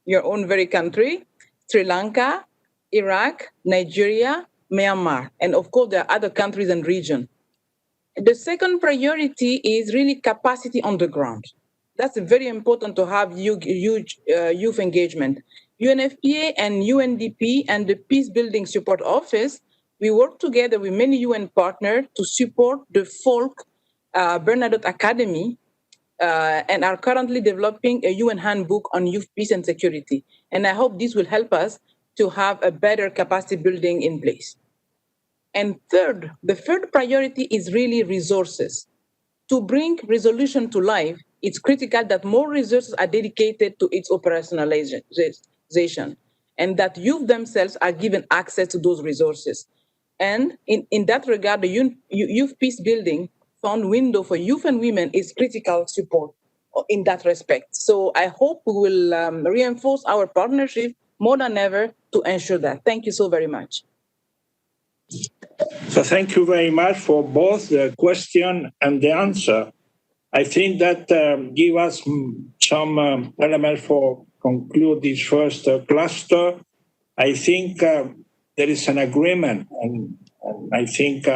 Speaker 3: your own very country, Sri Lanka, Iraq, Nigeria, Myanmar, and of course, there are other countries and regions. The second priority is really capacity on the ground. That's very important to have huge youth engagement. UNFPA and UNDP and the Peace Building Support Office, we work together with many UN partners to support the Folk Bernadotte Academy and are currently developing a UN handbook on youth, peace, and security. And I hope this will help us to have a better capacity building in place. And third, the third priority is really resources. To bring resolution to life, it's critical that more resources are dedicated to its operationalization and that youth themselves are given access to those resources. And in that regard, the Youth Peace Building Fund window for youth and women is critical support in that respect. So I hope we will reinforce our partnership more than ever to ensure that. Thank you so very much.
Speaker 1: So thank you very much for both the question and the answer. I think that give us some elements for conclude this first cluster. I think there is an agreement, and I think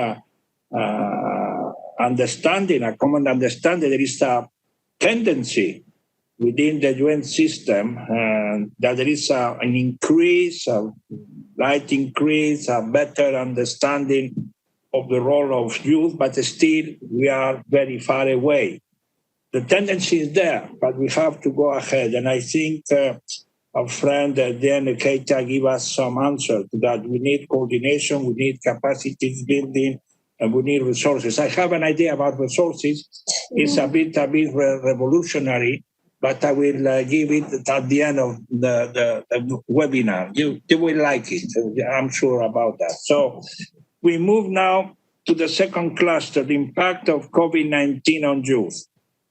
Speaker 1: understanding, a common understanding. There is a tendency within the UN system that there is an increase, a slight increase, a better understanding of the role of youth, but still we are very far away. The tendency is there, but we have to go ahead. And I think our friend Diane Keita gave us some answer to that. We need coordination, we need capacity building, and we need resources. I have an idea about resources. It's a bit revolutionary, but I will give it at the end of the webinar. You will like it. I'm sure about that. So we move now to the second cluster, the impact of COVID-19 on youth.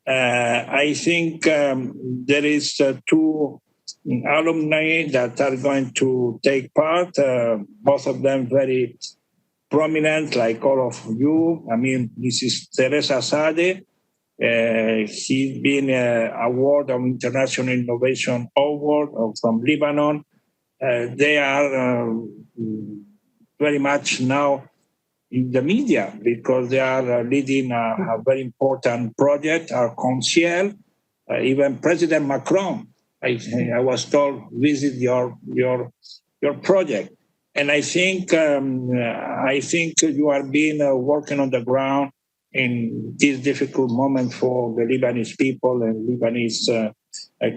Speaker 1: I think there is two alumni that are going to take part, both of them very prominent, like all of you. I mean, this is Teresa Sade. She's been award of International Innovation Award from Lebanon. They are very much now in the media because they are leading a very important project, our Conseil. Even President Macron, I was told, visit your project. And I think you are being working on the ground in this difficult moment for the Lebanese people and Lebanese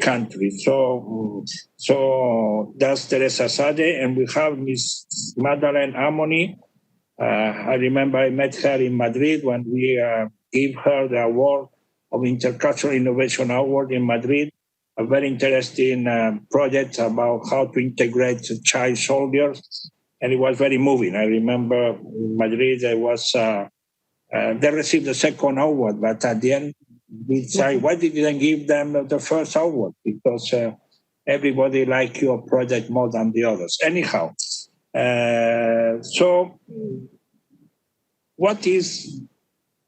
Speaker 1: country. So that's Teresa Sade, and we have Ms. Madeleine Amoni. I remember I met her in Madrid when we gave her the award of Intercultural Innovation Award in Madrid, a very interesting project about how to integrate child soldiers, and it was very moving. I remember in Madrid they received the second award, but at the end we said, why did you then give them the first award? Because everybody liked your project more than the others. Anyhow, so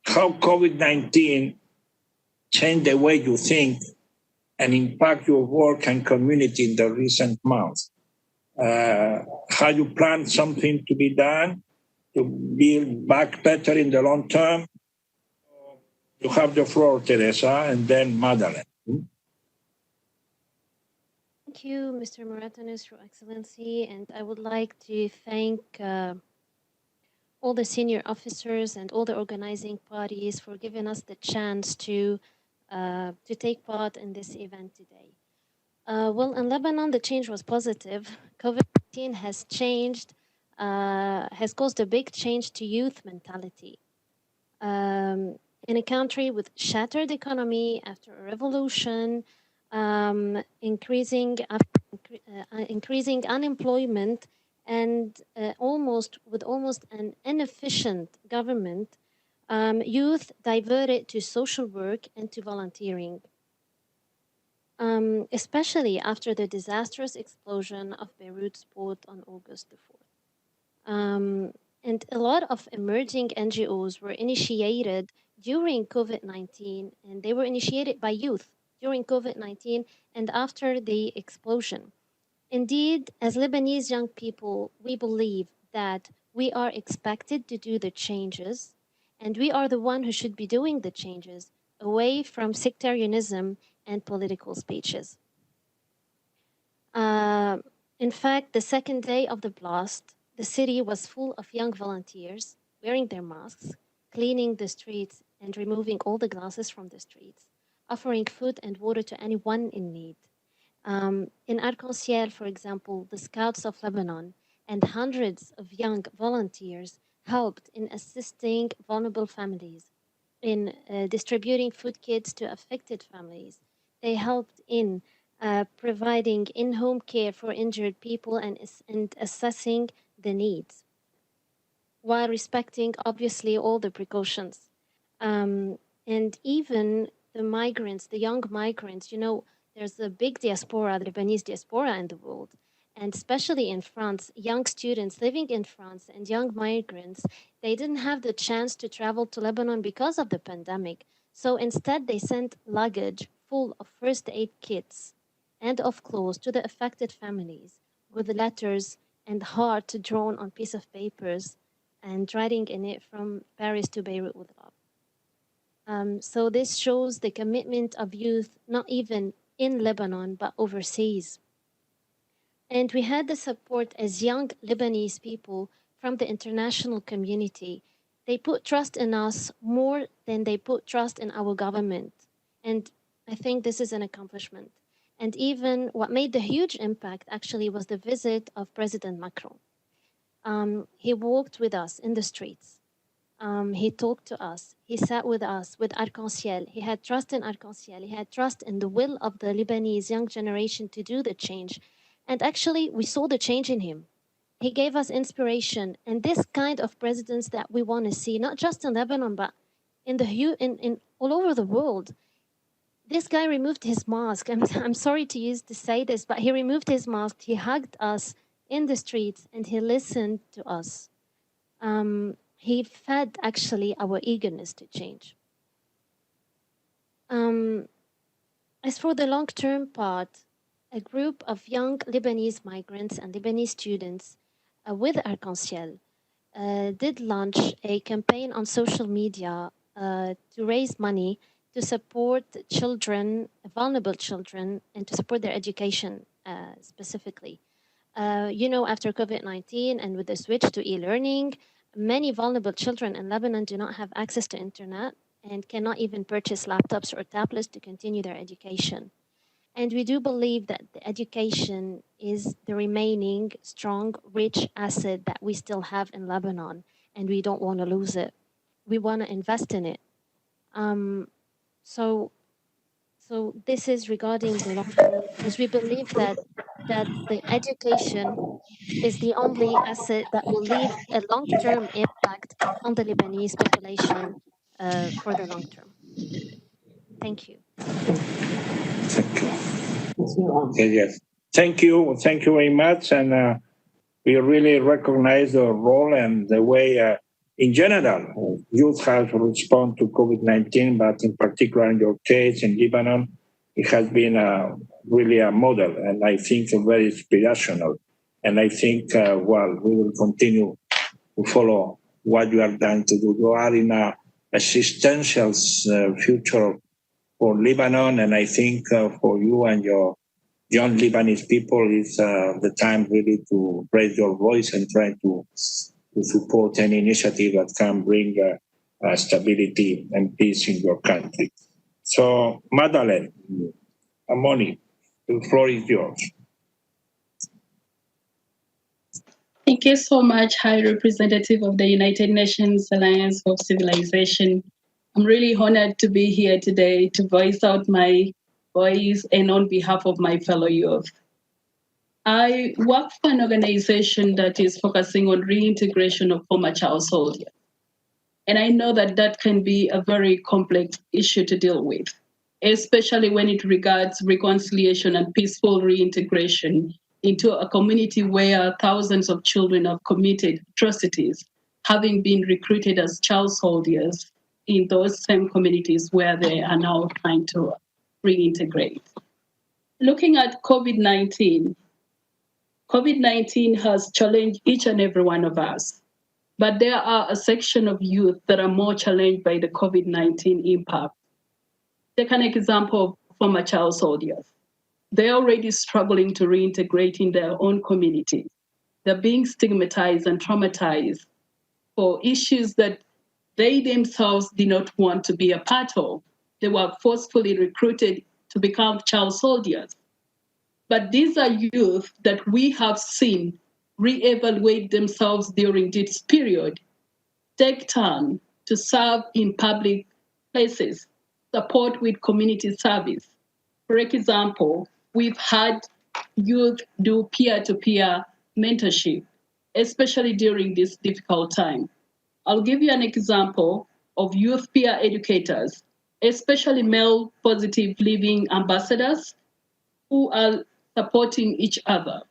Speaker 1: how COVID-19 changed the way you think and impact your work and community in the recent months? How you plan something to be done to build back better in the long term? You have the floor, Teresa, and then Madeleine.
Speaker 10: Thank you, Mr. Mouratanis, Your Excellency, and I would like to thank all the senior officers and all the organizing parties for giving us the chance to take part in this event today. Well, in Lebanon, the change was positive. COVID-19 has caused a big change to youth mentality. In a country with shattered economy after a revolution, increasing unemployment, and almost an inefficient government, youth diverted to social work and to volunteering, especially after the disastrous explosion of Beirut's port on August the 4th. And a lot of emerging NGOs were initiated during COVID-19, and they were initiated by youth during COVID-19 and after the explosion. Indeed, as Lebanese young people, we believe that we are expected to do the changes, and we are the one who should be doing the changes away from sectarianism and political speeches. In fact, the second day of the blast, the city was full of young volunteers wearing their masks, cleaning the streets and removing all the glasses from the streets, offering food and water to anyone in need. In Arc-en-Ciel, for example, the Scouts of Lebanon and hundreds of young volunteers helped in assisting vulnerable families, in distributing food kits to affected families. They helped in providing in-home care for injured people and assessing the needs, while respecting, obviously, all the precautions. And even the migrants, the young migrants, you know, there's a big diaspora, the Lebanese diaspora in the world. And especially in France, young students living in France and young migrants, they didn't have the chance to travel to Lebanon because of the pandemic. So instead, they sent luggage full of first aid kits and of clothes to the affected families with letters and heart drawn on piece of papers and writing in it from Paris to Beirut with love. So this shows the commitment of youth, not even in Lebanon, but overseas. And we had the support as young Lebanese people from the international community. They put trust in us more than they put trust in our government. And I think this is an accomplishment. And even what made the huge impact actually was the visit of President Macron. He walked with us in the streets. He talked to us. He sat with us with Arc-en-Ciel. He had trust in Arc-en-Ciel. He had trust in the will of the Lebanese young generation to do the change. And actually, we saw the change in him. He gave us inspiration. And this kind of presidents that we want to see, not just in Lebanon, but in all over the world. This guy removed his mask. I'm sorry to say this, but he removed his mask. He hugged us in the streets and he listened to us. He fed actually our eagerness to change. As for the long-term part, a group of young Lebanese migrants and Lebanese students with Arc-en-Ciel did launch a campaign on social media to raise money to support children, vulnerable children, and to support their education specifically. You know, after COVID-19 and with the switch to e-learning, many vulnerable children in Lebanon do not have access to internet and cannot even purchase laptops or tablets to continue their education. And we do believe that the education is the remaining strong, rich asset that we still have in Lebanon, and we don't want to lose it. We want to invest in it. So this is regarding the long term, because we believe that the education is the only asset that will leave a long-term impact on the Lebanese population for the long term. Thank you.
Speaker 1: Thank you. Okay, yes. Thank you very much. And we really recognize the role and the way, in general, youth have responded to COVID-19, but in particular in your case in Lebanon, it has been really a model, and I think very inspirational. And I think, well, we will continue to follow what you are trying to do. You are in a existential future for Lebanon, and I think for you and your young Lebanese people, it's the time really to raise your voice and try to support any initiative that can bring stability and peace in your country. So, Madeleine, Amoni, the floor is yours.
Speaker 11: Thank you so much, High Representative of the United Nations Alliance of Civilization. I'm really honored to be here today to voice out my voice and on behalf of my fellow youth. I work for an organization that is focusing on reintegration of former child soldiers. And I know that that can be a very complex issue to deal with, especially when it regards reconciliation and peaceful reintegration into a community where thousands of children have committed atrocities, having been recruited as child soldiers in those same communities where they are now trying to reintegrate. Looking at COVID-19, COVID-19 has challenged each and every one of us, but there are a section of youth that are more challenged by the COVID-19 impact. Take an example of former child soldiers. They're already struggling to reintegrate in their own communities. They're being stigmatized and traumatized for issues that they themselves did not want to be a part of. They were forcefully recruited to become child soldiers. But these are youth that we have seen reevaluate themselves during this period, take time to serve in public places, support with community service. For example, we've had youth do peer-to-peer mentorship, especially during this difficult time. I'll give you an example of youth peer educators, especially male positive living ambassadors who are supporting each other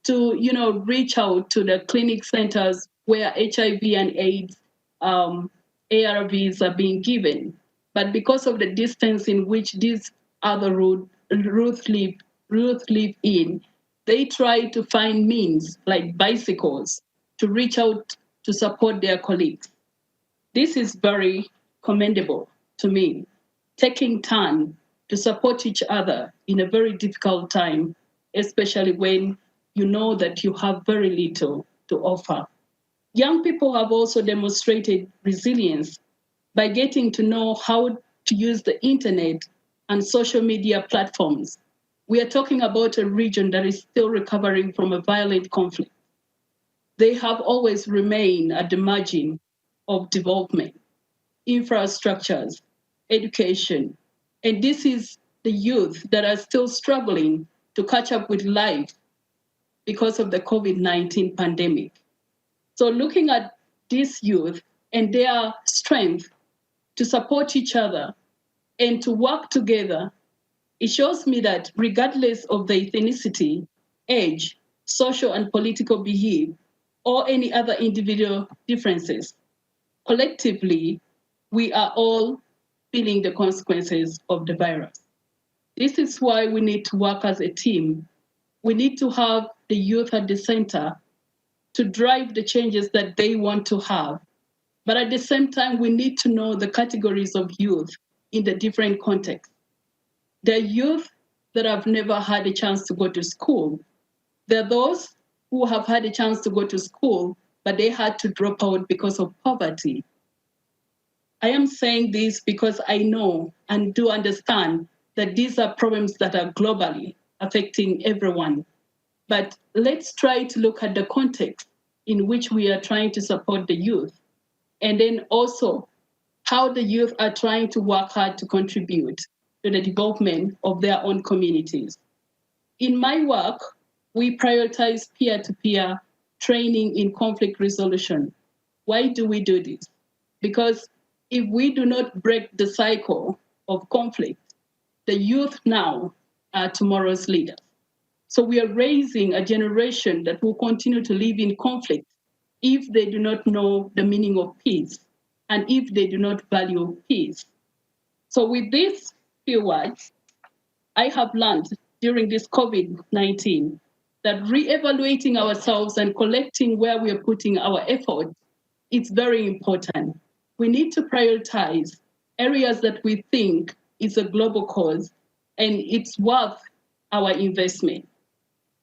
Speaker 11: to, reach out to the clinic centers where HIV and AIDS ARVs are being given. But because of the distance in which these other youth live in, they try to find means like bicycles to reach out to support their colleagues. This is very commendable to me, taking time to support each other in a very difficult time, especially when you know that you have very little to offer. Young people have also demonstrated resilience by getting to know how to use the internet and social media platforms. We are talking about a region that is still recovering from a violent conflict. They have always remained at the margin of development, infrastructures, education, and this is the youth that are still struggling to catch up with life because of the COVID-19 pandemic. So looking at this youth and their strength to support each other and to work together, it shows me that regardless of the ethnicity, age, social and political behavior, or any other individual differences, collectively, we are all feeling the consequences of the virus. This is why we need to work as a team. We need to have the youth at the center to drive the changes that they want to have. But at the same time, we need to know the categories of youth in the different contexts. There are youth that have never had a chance to go to school. There are those who have had a chance to go to school, but they had to drop out because of poverty. I am saying this because I know and do understand that these are problems that are globally affecting everyone. But let's try to look at the context in which we are trying to support the youth, and then also how the youth are trying to work hard to contribute to the development of their own communities. In my work, we prioritize peer-to-peer training in conflict resolution. Why do we do this? Because if we do not break the cycle of conflict, the youth now are tomorrow's leaders. So we are raising a generation that will continue to live in conflict if they do not know the meaning of peace and if they do not value peace. So with these few words, I have learned during this COVID-19 that re-evaluating ourselves and collecting where we are putting our effort is very important. We need to prioritize areas that we think is a global cause and it's worth our investment.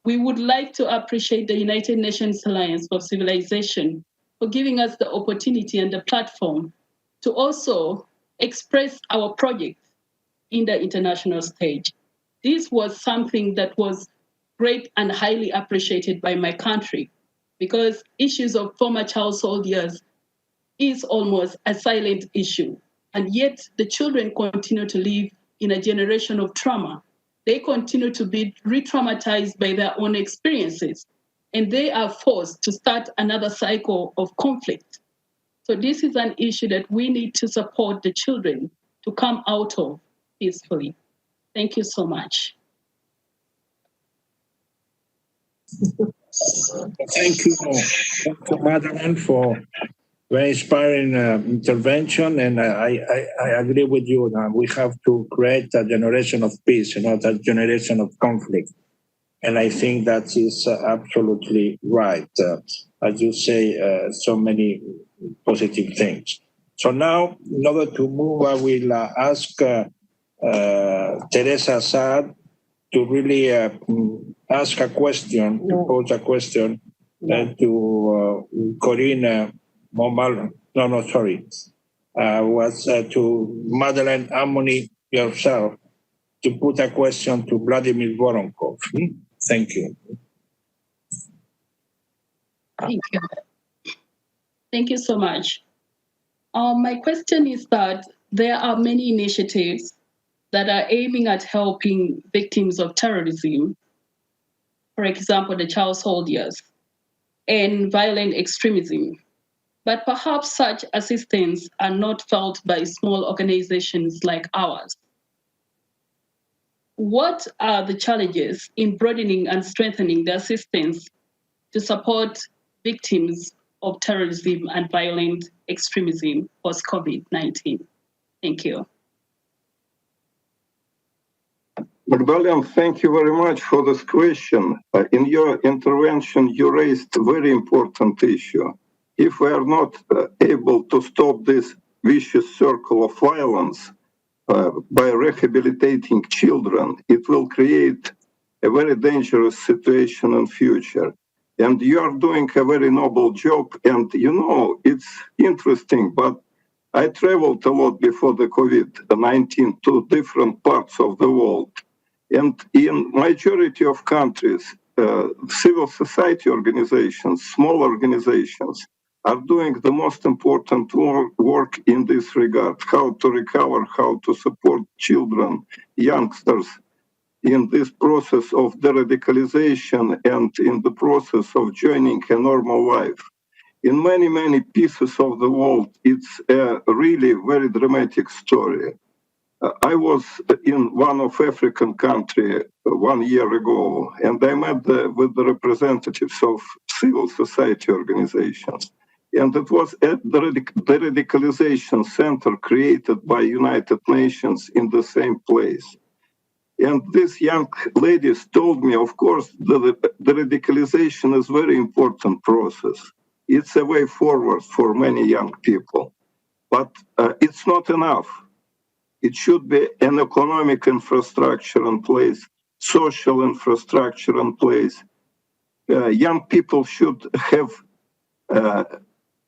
Speaker 11: We would like to appreciate the United Nations Alliance for Civilization for giving us the opportunity and the platform to also express our project in the international stage. This was something that was great and highly appreciated by my country because issues of former child soldiers is almost a silent issue. And yet the children continue to live in a generation of trauma. They continue to be re-traumatized by their own experiences, and they are forced to start another cycle of conflict. So this is an issue that we need to support the children to come out of peacefully. Thank you so much.
Speaker 1: Thank you, Madeleine, for very inspiring intervention. And I agree with you. We have to create a generation of peace, not a generation of conflict. And I think that is absolutely right. As you say, so many positive things. So now, in order to move, I will ask Teresa Assad to really ask a question, to pose a question to Corinne Momal. Was to Madeleine Amoni yourself to put a question to Vladimir Voronkov. Thank you.
Speaker 11: Thank you. Thank you so much. My question is that there are many initiatives that are aiming at helping victims of terrorism, for example, the child soldiers, and violent extremism. But perhaps such assistance are not felt by small organizations like ours. What are the challenges in broadening and strengthening the assistance to support victims of terrorism and violent extremism post-COVID-19? Thank you.
Speaker 2: Magdalene, thank you very much for this question. In your intervention, you raised a very important issue. If we are not able to stop this vicious circle of violence by rehabilitating children, it will create a very dangerous situation in future. And you are doing a very noble job. And you know, it's interesting, but I traveled a lot before the COVID-19 to different parts of the world. And in majority of countries, civil society organizations, small organizations, are doing the most important work in this regard, how to recover, how to support children, youngsters in this process of de-radicalization and in the process of joining a normal life. In many, many pieces of the world, it's a really very dramatic story. I was in one of African country 1 year ago, and I met with the representatives of civil society organizations. And it was at the radicalization center created by United Nations in the same place. And these young ladies told me, of course, the radicalization is a very important process. It's a way forward for many young people, but it's not enough. It should be an economic infrastructure in place, social infrastructure in place. Young people should have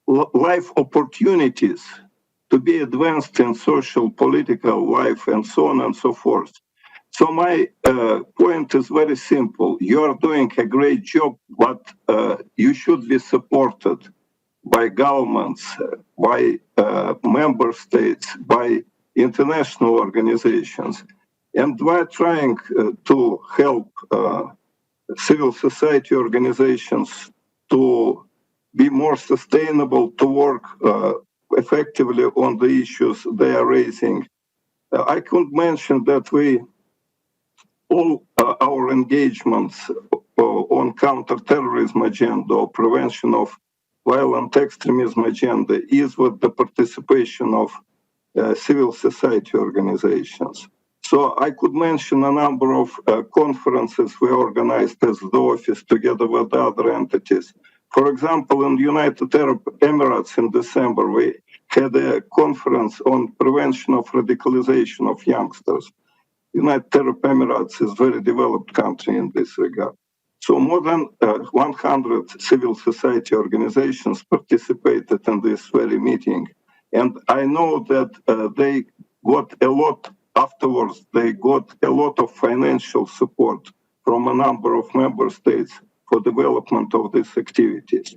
Speaker 2: life opportunities to be advanced in social, political life, and so on and so forth. So my point is very simple. You are doing a great job, but you should be supported by governments, by member states, by international organizations. And we're trying to help civil society organizations to be more sustainable, to work effectively on the issues they are raising. I could mention that all our engagements on counterterrorism agenda or prevention of violent extremism agenda is with the participation of civil society organizations. So I could mention a number of conferences we organized as the office together with other entities. For example, in the United Arab Emirates in December, we had a conference on prevention of radicalization of youngsters. United Arab Emirates is a very developed country in this regard. So more than 100 civil society organizations participated in this very meeting. And I know that they got a lot afterwards, they got a lot of financial support from a number of member states for development of these activities.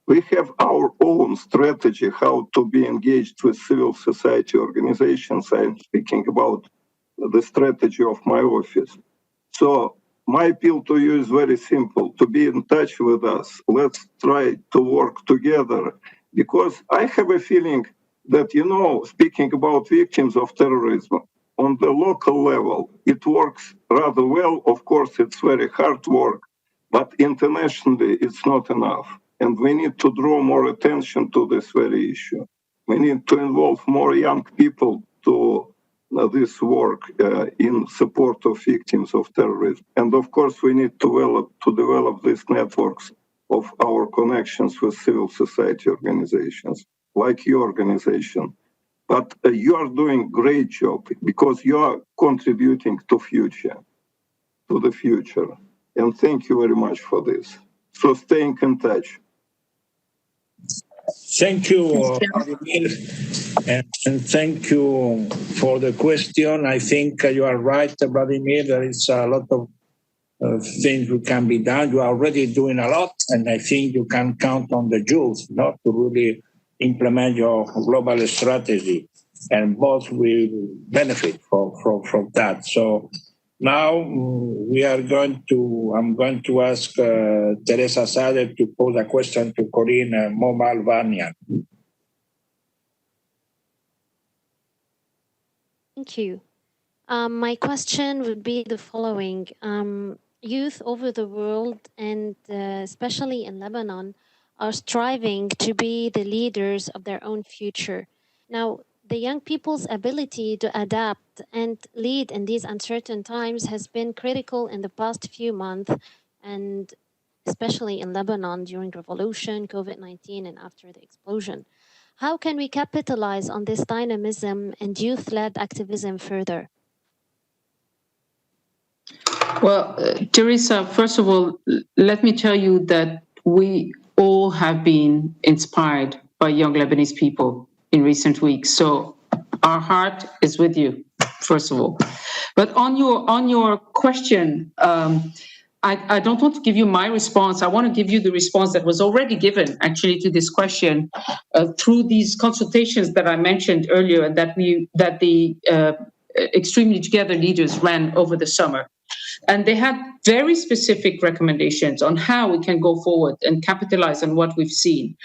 Speaker 2: We have our own strategy how to be engaged with civil society organizations. I'm speaking about the strategy of my office. So my appeal to you is very simple, to be in touch with us. Let's try to work together, because I have a feeling that, you know, speaking about victims of terrorism, on the local level, it works rather well. Of course, it's very hard work, But internationally, it's not enough. And we need to draw more attention to this very issue. We need to involve more young people to this work in support of victims of terrorism. And of course, we need to develop these networks of our connections with civil society organizations, like your organization. But you are doing a great job because you are contributing to the future. And thank you very much for this. So staying in touch.
Speaker 1: Thank you, Vladimir, and thank you for the question. I think you are right, Vladimir. There is a lot of things that can be done. You are already doing a lot, and I think you can count on the youth not to really implement your global strategy, and both will benefit from that. So now I'm going to ask Teresa Sade to pose a question to Corinne Momal-Vanyan.
Speaker 10: Thank you. My question would be the following. Youth over the world, and especially in Lebanon, are striving to be the leaders of their own future. Now, the young people's ability to adapt and lead in these uncertain times has been critical in the past few months, and especially in Lebanon during revolution, COVID-19, and after the explosion. How can we capitalize on this dynamism and youth-led activism further?
Speaker 5: Well, Teresa, first of all, let me tell you that we all have been inspired by young Lebanese people in recent weeks. So our heart is with you, first of all. But on your question, I don't want to give you my response. I want to give you the response that was already given, actually, to this question through these consultations that I mentioned earlier, and that the Extremely Together leaders ran over the summer. And they had very specific recommendations on how we can go forward and capitalize on what we've seen.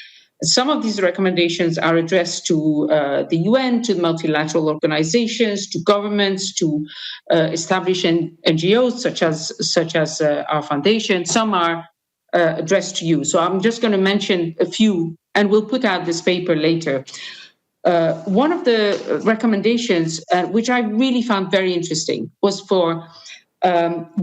Speaker 5: Some of these recommendations are addressed to the UN, to multilateral organizations, to governments, to established NGOs such as our foundation. Some are addressed to you. So I'm just going to mention a few, and we'll put out this paper later. One of the recommendations, which I really found very interesting, was for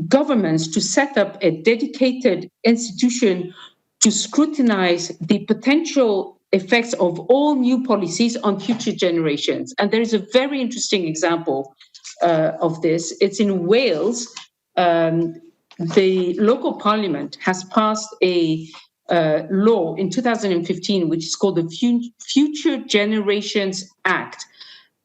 Speaker 5: governments to set up a dedicated institution to scrutinize the potential effects of all new policies on future generations. And there is a very interesting example of this. It's in Wales. The local parliament has passed a law in 2015, which is called the Future Generations Act.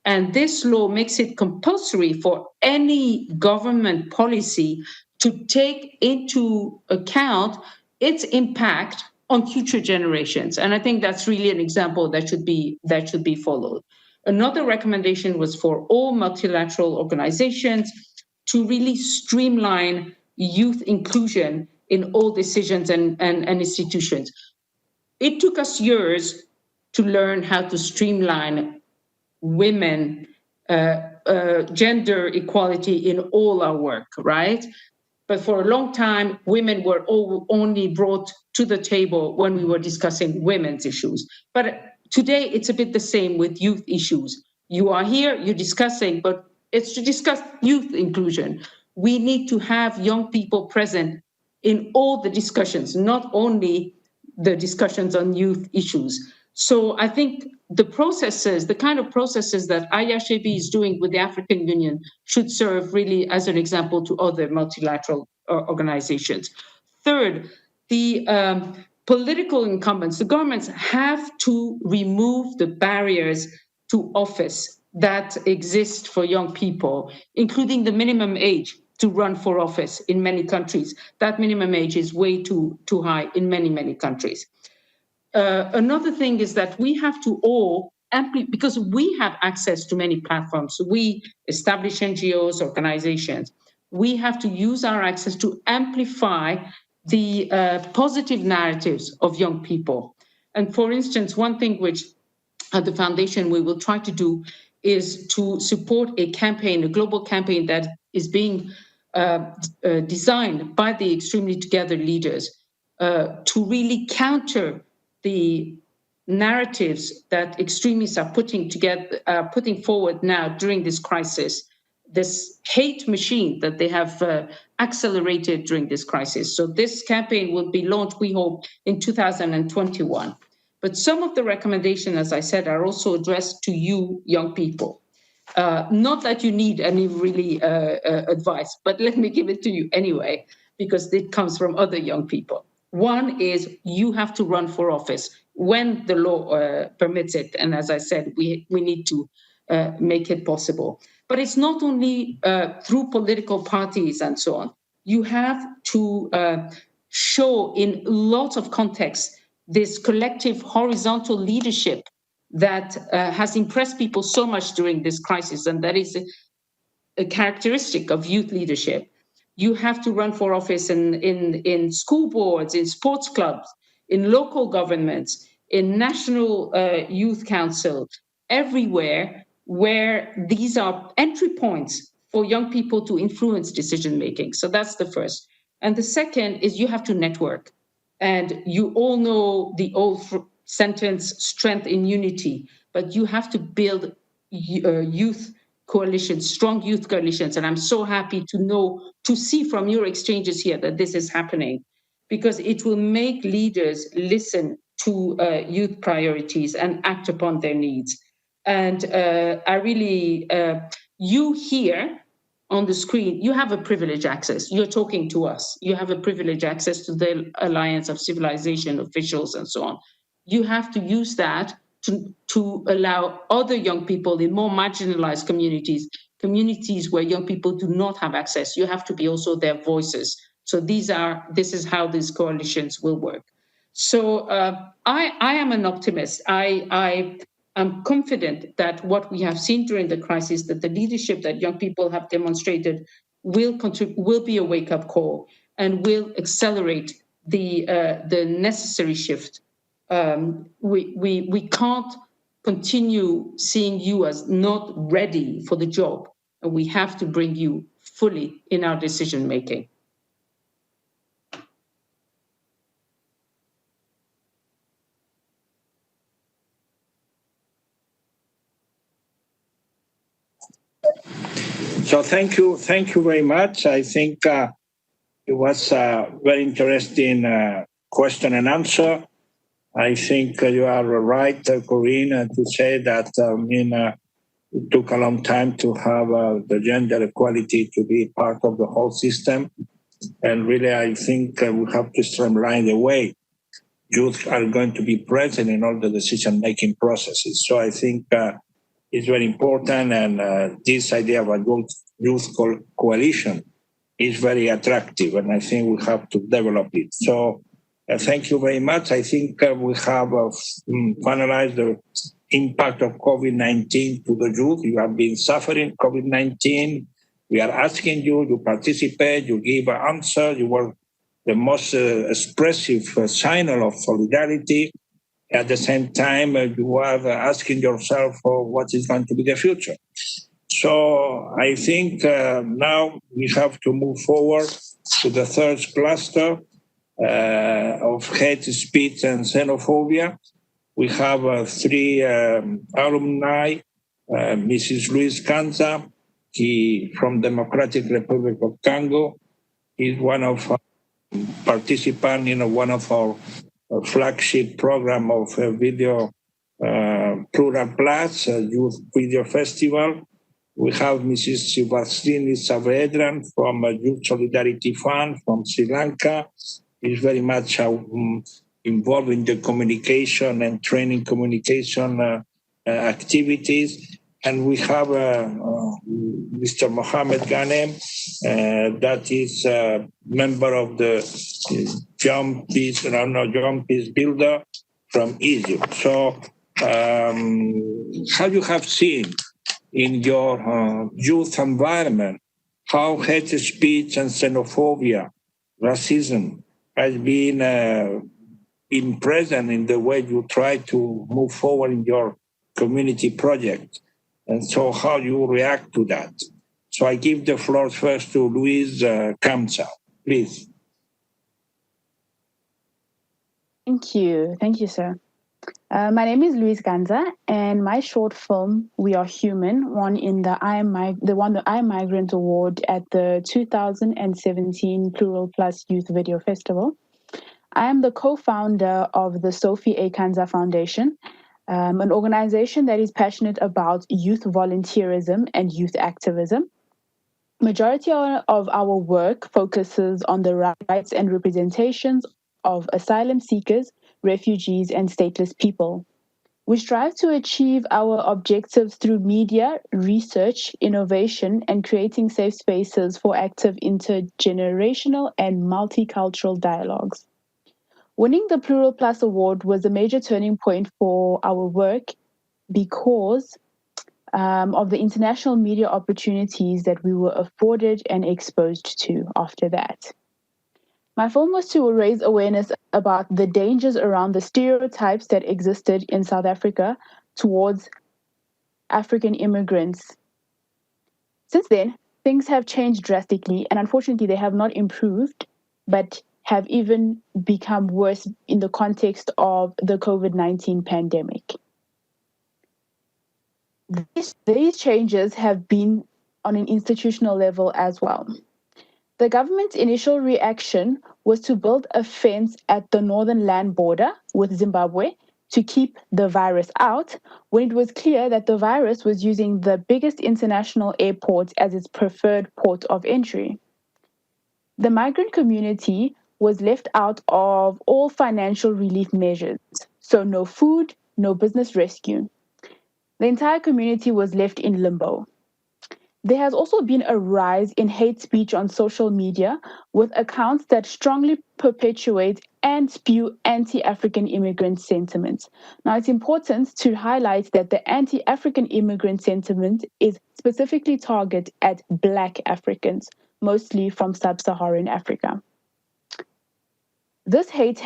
Speaker 5: And this law makes it compulsory for any government policy to take into account its impact on future generations. And I think that's really an example that should be followed. Another recommendation was for all multilateral organizations to really streamline youth inclusion in all decisions and institutions. It took us years to learn how to streamline women, gender equality in all our work, right? But for a long time, women were only brought to the table when we were discussing women's issues. But today, it's a bit the same with youth issues. You are here, you're discussing, but it's to discuss youth inclusion. We need to have young people present in all the discussions, not only the discussions on youth issues. So I think the kind of processes that IHAB is doing with the African Union should serve really as an example to other multilateral organizations. Third, the political incumbents, the governments have to remove the barriers to office that exist for young people, including the minimum age to run for office in many countries. That minimum age is way too high in many countries. Another thing is that we have to all because we have access to many platforms. We establish NGOs, organizations. We have to use our access to amplify the positive narratives of young people. And for instance, one thing which at the foundation we will try to do is to support a campaign, a global campaign that is being designed by the Extremely Together leaders to really counter the narratives that extremists are putting forward now during this crisis, this hate machine that they have accelerated during this crisis. So this campaign will be launched, we hope, in 2021. But some of the recommendations, as I said, are also addressed to you, young people. Not that you need any really advice, but let me give it to you anyway, because it comes from other young people. One is you have to run for office when the law permits it. And as I said, we need to make it possible. But it's not only through political parties and so on. You have to show in lots of contexts this collective horizontal leadership that has impressed people so much during this crisis, and that is a characteristic of youth leadership. You have to run for office in school boards, in sports clubs, in local governments, in national youth council, everywhere where these are entry points for young people to influence decision making. So that's the first. And the second is you have to network. And you all know the old sentence, strength in unity, but you have to build youth coalitions, strong youth coalitions. And I'm so happy to see from your exchanges here that this is happening, because it will make leaders listen to youth priorities and act upon their needs. And I really, you here on the screen, you have a privileged access. You're talking to us. You have a privileged access to the Alliance of Civilization officials and so on. You have to use that to allow other young people in more marginalized communities where young people do not have access. You have to be also their voices. So this is how these coalitions will work. So I am an optimist. I'm confident that what we have seen during the crisis, that the leadership that young people have demonstrated will be a wake-up call and will accelerate the necessary shift. We can't continue seeing you as not ready for the job, and we have to bring you fully in our decision making.
Speaker 1: So thank you very much. I think it was a very interesting question and answer. I think you are right, Corinne, to say that it took a long time to have the gender equality to be part of the whole system. And really, I think we have to streamline the way youth are going to be present in all the decision-making processes. So I think it's very important, and this idea of a youth coalition is very attractive, and I think we have to develop it. So thank you very much. I think we have finalized the impact of COVID-19 to the youth. You have been suffering COVID-19. We are asking you to participate, you give an answer. You were the most expressive signal of solidarity. At the same time, you are asking yourself for what is going to be the future. So I think now we have to move forward to the third cluster of hate speech and xenophobia. We have three alumni, Mrs. Luis Canza, from Democratic Republic of Congo. He's one of our participants in one of our flagship program of Video Plural Plus, Youth Video Festival. We have Mrs. Sivasrini Saavedran from Youth Solidarity Fund from Sri Lanka. He's very much involved in the communication and training communication activities. And we have Mr. Mohamed Ghanem, that is a member of the Young Peace Builder from Egypt. So how you have seen in your youth environment how hate speech and xenophobia, racism has been present in the way you try to move forward in your community project, and so how you react to that. So I give the floor first to Luis Kamsa, please.
Speaker 12: Thank you, sir. My name is Luis Ganza, and my short film "We Are Human" won the I Am Migrant Award at the 2017 Plural Plus Youth Video Festival. I am the co-founder of the Sophie A. Kanza Foundation, an organization that is passionate about youth volunteerism and youth activism. Majority of our work focuses on the rights and representations of asylum seekers, refugees, and stateless people. We strive to achieve our objectives through media, research, innovation, and creating safe spaces for active intergenerational and multicultural dialogues. Winning the Plural Plus Award was a major turning point for our work because of the international media opportunities that we were afforded and exposed to after that. My film was to raise awareness about the dangers around the stereotypes that existed in South Africa towards African immigrants. Since then, things have changed drastically, and unfortunately, they have not improved, but have even become worse in the context of the COVID-19 pandemic. These changes have been on an institutional level as well. The government's initial reaction was to build a fence at the northern land border with Zimbabwe to keep the virus out, when it was clear that the virus was using the biggest international airport as its preferred port of entry. The migrant community was left out of all financial relief measures, so no food, no business rescue. The entire community was left in limbo. There has also been a rise in hate speech on social media, with accounts that strongly perpetuate and spew anti-African immigrant sentiments. Now, it's important to highlight that the anti-African immigrant sentiment is specifically targeted at Black Africans, mostly from sub-Saharan Africa. This hate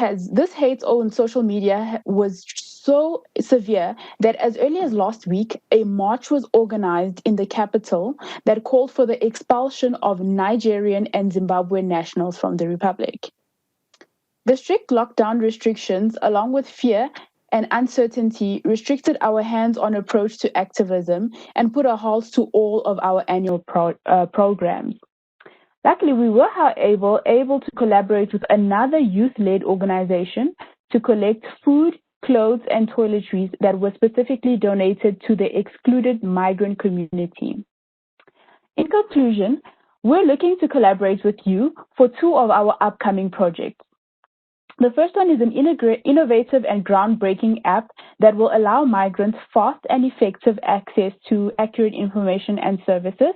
Speaker 12: on social media was so severe that as early as last week, a march was organized in the capital that called for the expulsion of Nigerian and Zimbabwean nationals from the Republic. The strict lockdown restrictions, along with fear and uncertainty, restricted our hands-on approach to activism and put a halt to all of our annual programs. Luckily, we were, however, able to collaborate with another youth-led organization to collect food, clothes, and toiletries that were specifically donated to the excluded migrant community. In conclusion, we're looking to collaborate with you for two of our upcoming projects. The first one is an innovative and groundbreaking app that will allow migrants fast and effective access to accurate information and services.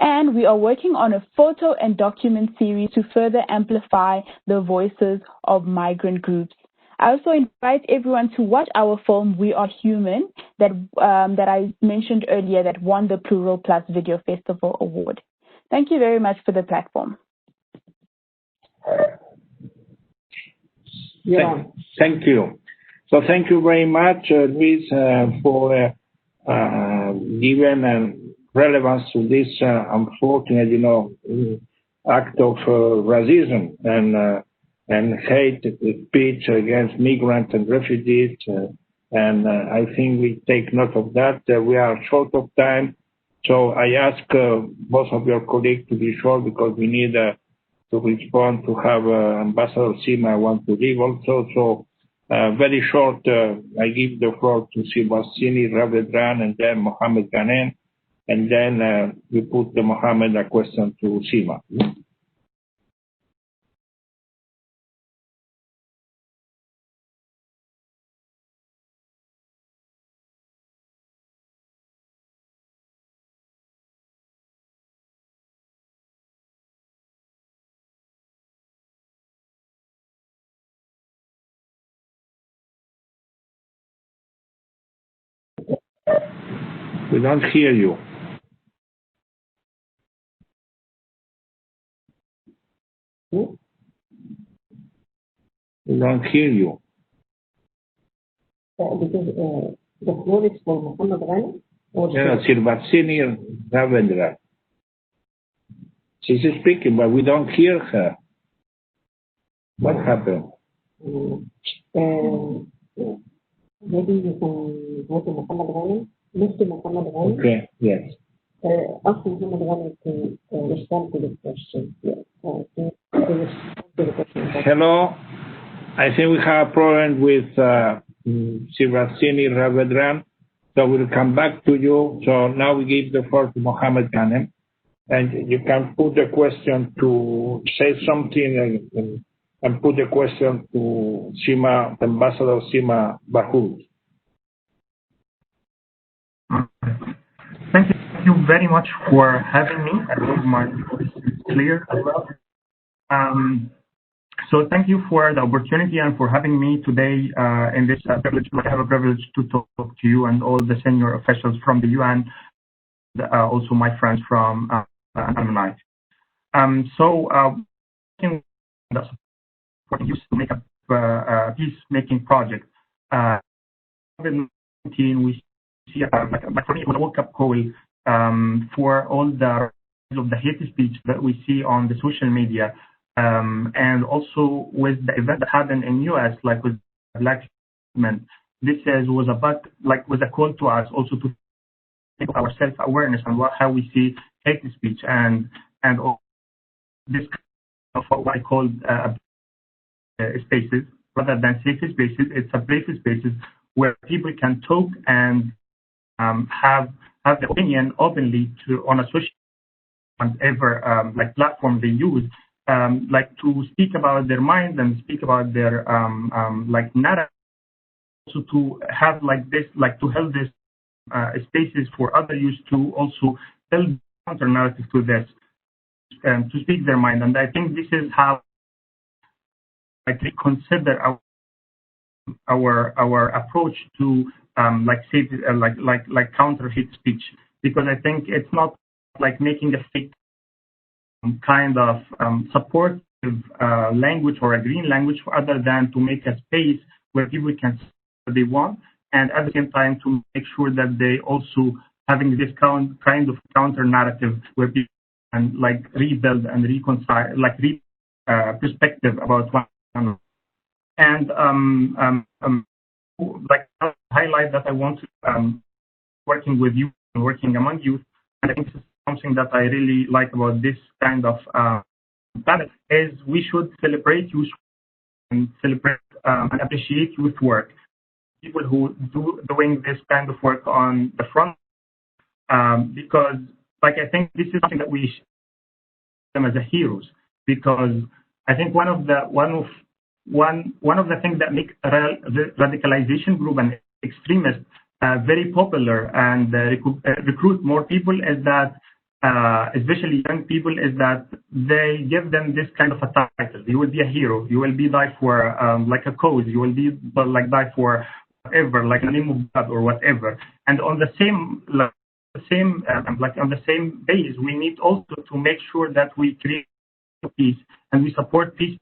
Speaker 12: And we are working on a photo and document series to further amplify the voices of migrant groups. I also invite everyone to watch our film, We Are Human, that I mentioned earlier, that won the Plural Plus Video Festival Award. Thank you very much for the platform.
Speaker 1: Thank you. So thank you very much, Luis, for giving relevance to this unfortunate, act of racism and hate speech against migrants and refugees. And I think we take note of that. We are short of time, so I ask both of your colleagues to be short because we need to respond to have Ambassador Sima want to leave also. So very short, I give the floor to Sibasini Ravedran and then Mohammed Ghanen. And then we put the Mohammed a question to Sima. We don't hear you. We don't hear you.
Speaker 13: The floor is for Mohammed Ghani.
Speaker 1: Sirvatsini Ravendra. She's speaking, but we don't hear her. What happened?
Speaker 13: Maybe you can go to Muhammad Ghani, Mr. Muhammad Ghani.
Speaker 1: Okay, yes.
Speaker 13: Ask Muhammad Ghani to respond to the question. Yeah. To respond to the question.
Speaker 1: Hello. I think we have a problem with Sivasini Ravedran, so we'll come back to you. So now we give the floor to Mohammed Ghanem, and you can put the question to say something and put the question to Sima, Ambassador Sima Bahul.
Speaker 14: Thank you very much for having me. I hope my voice is clear as well. So thank you for the opportunity and for having me today in this privilege. I have a privilege to talk to you and all the senior officials from the UN, also my friends from alumni. Supporting youth to make a peacemaking project. COVID-19, we see, like for me, it was a wake-up call for all the hate speech that we see on the social media. And also with the event that happened in US, like with Black movement, this was a call to us also to think of our self-awareness and how we see hate speech and all this of what I call spaces rather than safe spaces. It's a safe spaces where people can talk and have the opinion openly on a social whatever platform they use. To speak about their mind and speak about their narrative, also to have to help this spaces for other youth to also tell counter narrative to this, to speak their mind. And I think this is how we consider our approach to counter hate speech, because I think it's not like making a fake kind of supportive language or a green language other than to make a space where people can say what they want, and at the same time to make sure that they also having this kind of counter narrative where people can rebuild and reconcile, perspective about one another. And highlight that I want to working with you and working among youth, and I think this is something that I really like about this kind of planet, is we should celebrate youth and celebrate and appreciate youth work. People who doing this kind of work on the front, because I think this is something that we should see them as heroes, because I think one of the things that make radicalization group and extremists very popular and recruit more people is that, especially young people, is that they give them this kind of a title. You will be a hero. You will be die for a cause. You will be die for whatever, like the name of God or whatever. And on the same on the same base, we need also to make sure that we create peace and we support peace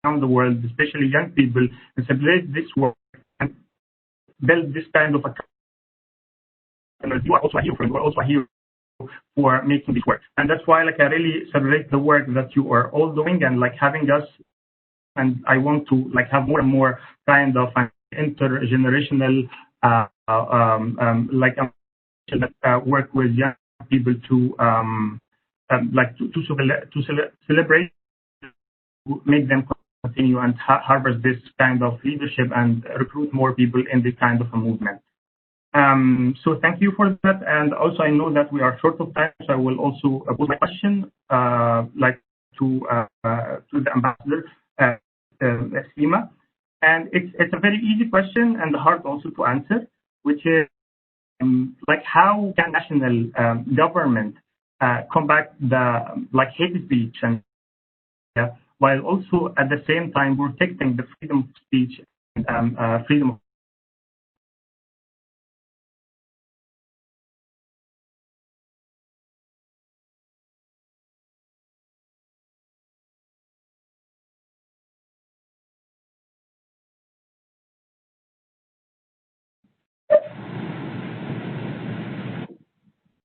Speaker 14: around the world, especially young people, and celebrate this work and build this kind of a. You are also a hero. You are also a hero for making this work, and that's why I really celebrate the work that you are all doing and having us. And I want to have more and more kind of an intergenerational work with young people to celebrate, to make them continue and harvest this kind of leadership and recruit more people in this kind of a movement. So thank you for that. And also I know that we are short of time, so I will also put my question to the ambassador, Sima. And it's a very easy question and hard also to answer, which is how can national government combat the hate speech and while also at the same time protecting the freedom of speech and freedom of.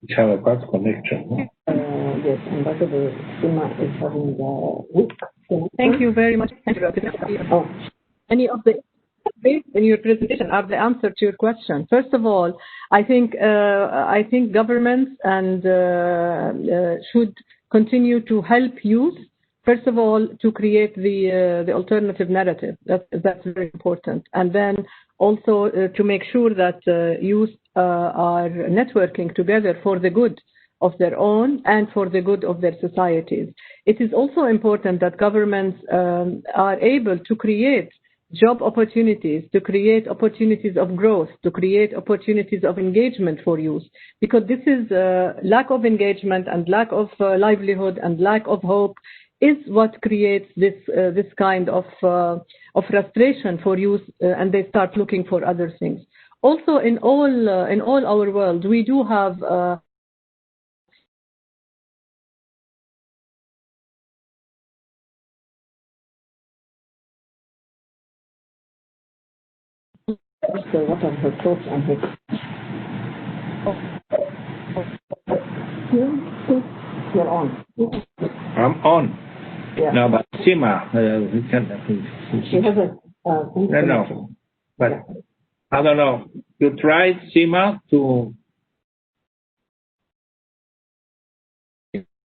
Speaker 1: We have a bad connection.
Speaker 13: Yes, Ambassador Sima is having weak connection.
Speaker 4: Thank you very much.
Speaker 13: Oh.
Speaker 4: Any of the in your presentation are the answer to your question. First of all, I think governments and should continue to help youth. First of all, to create the alternative narrative. That's very important, and then also to make sure that youth are networking together for the good of their own and for the good of their societies. It is also important that governments are able to create job opportunities, to create opportunities of growth, to create opportunities of engagement for youth, because this is lack of engagement and lack of livelihood and lack of hope is what creates this kind of frustration for youth, and they start looking for other things. Also, in all our world, we do have
Speaker 13: So what are her thoughts on her? You're on.
Speaker 1: I'm on.
Speaker 13: Yeah.
Speaker 1: No, but Sima, we can.
Speaker 13: She has a.
Speaker 1: No. But yeah. I don't know. You tried, Sima, to.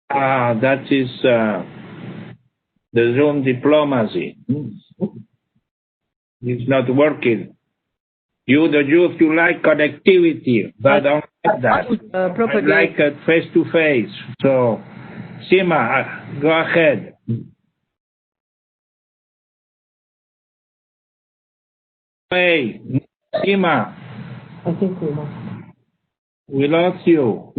Speaker 1: That is the Zoom diplomacy. It's not working. You, the youth, you like connectivity, but I don't like that. I like it face-to-face. So, Sima, go ahead. Hey, Sima.
Speaker 13: I think we lost.
Speaker 1: We lost you.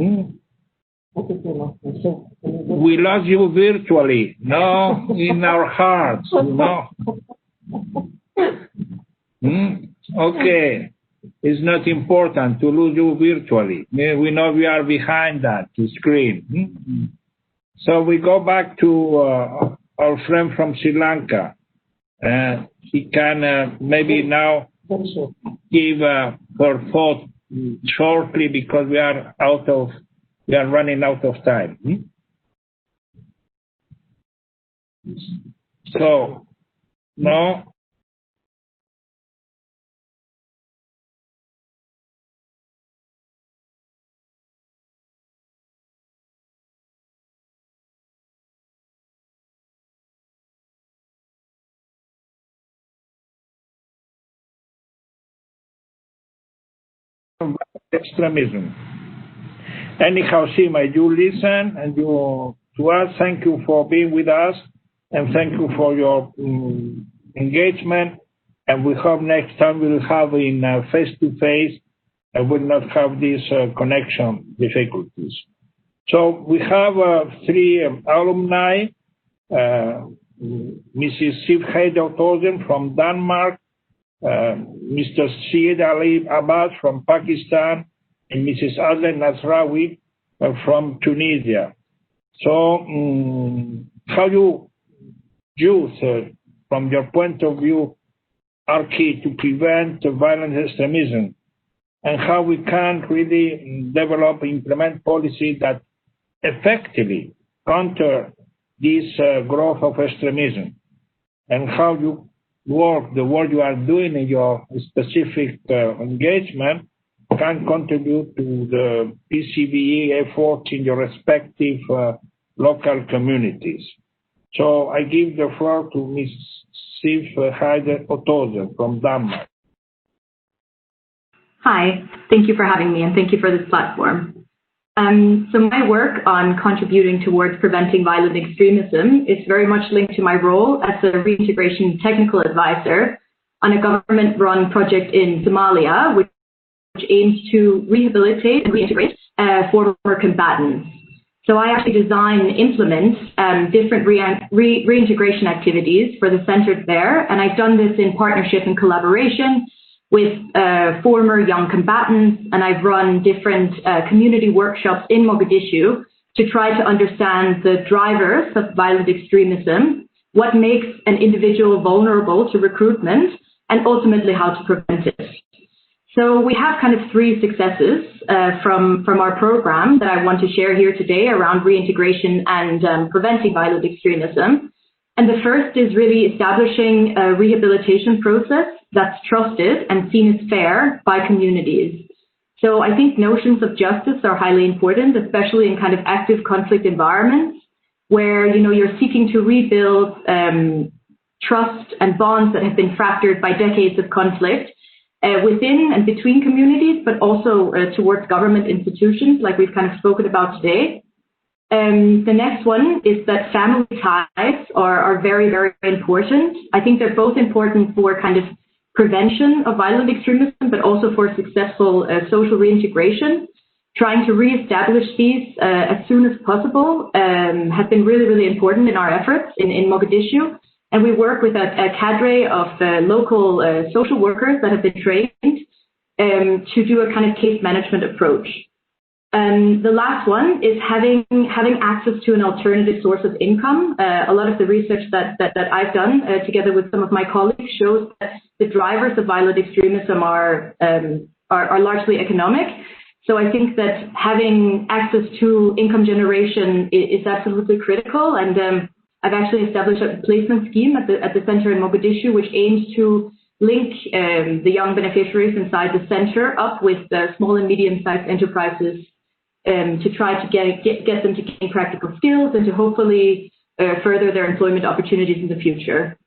Speaker 13: I think we lost you.
Speaker 1: We lost you virtually, no, in our hearts, no. Okay, it's not important to lose you virtually. We know we are behind that screen. So we go back to our friend from Sri Lanka. He can maybe now give her thought shortly because we are running out of time. So, no. Extremism. Anyhow, Sima, you listen and you to us. Thank you for being with us, and thank you for your engagement. And we hope next time we'll have in face-to-face and will not have these connection difficulties. So we have 3 alumni: Mrs. Siv Heideltosen from Denmark, Mr. Syed Ali Abbas from Pakistan, and Mrs. Adel Nasrawi from Tunisia. So, how you youth, from your point of view, are key to prevent violent extremism, and how we can really develop, implement policies that effectively counter this growth of extremism, and how you work, the work you are doing in your specific engagement can contribute to the PCVE efforts in your respective local communities. So I give the floor to Ms. Siv Heideltosen from Denmark.
Speaker 15: Hi, thank you for having me and thank you for this platform. So my work on contributing towards preventing violent extremism is very much linked to my role as a reintegration technical advisor on a government-run project in Somalia, which aims to rehabilitate and reintegrate former combatants. So I actually design and implement different reintegration activities for the centers there, and I've done this in partnership and collaboration with former young combatants, and I've run different community workshops in Mogadishu to try to understand the drivers of violent extremism, what makes an individual vulnerable to recruitment, and ultimately how to prevent it. So we have kind of 3 successes from our program that I want to share here today around reintegration and preventing violent extremism. And the first is really establishing a rehabilitation process that's trusted and seen as fair by communities. So I think notions of justice are highly important, especially in kind of active conflict environments where, you know, you're seeking to rebuild trust and bonds that have been fractured by decades of conflict within and between communities, but also towards government institutions like we've kind of spoken about today. The next one is that family ties are very, very important. I think they're both important for kind of prevention of violent extremism, but also for successful social reintegration. Trying to reestablish these as soon as possible has been really, really important in our efforts in Mogadishu. And we work with a cadre of local social workers that have been trained to do a kind of case management approach. The last one is having access to an alternative source of income. A lot of the research that I've done together with some of my colleagues shows that the drivers of violent extremism are largely economic. So I think that having access to income generation is absolutely critical. And I've actually established a placement scheme at the center in Mogadishu, which aims to link the young beneficiaries inside the center up with small and medium-sized enterprises to try to get them to gain practical skills and to hopefully further their employment opportunities in the future.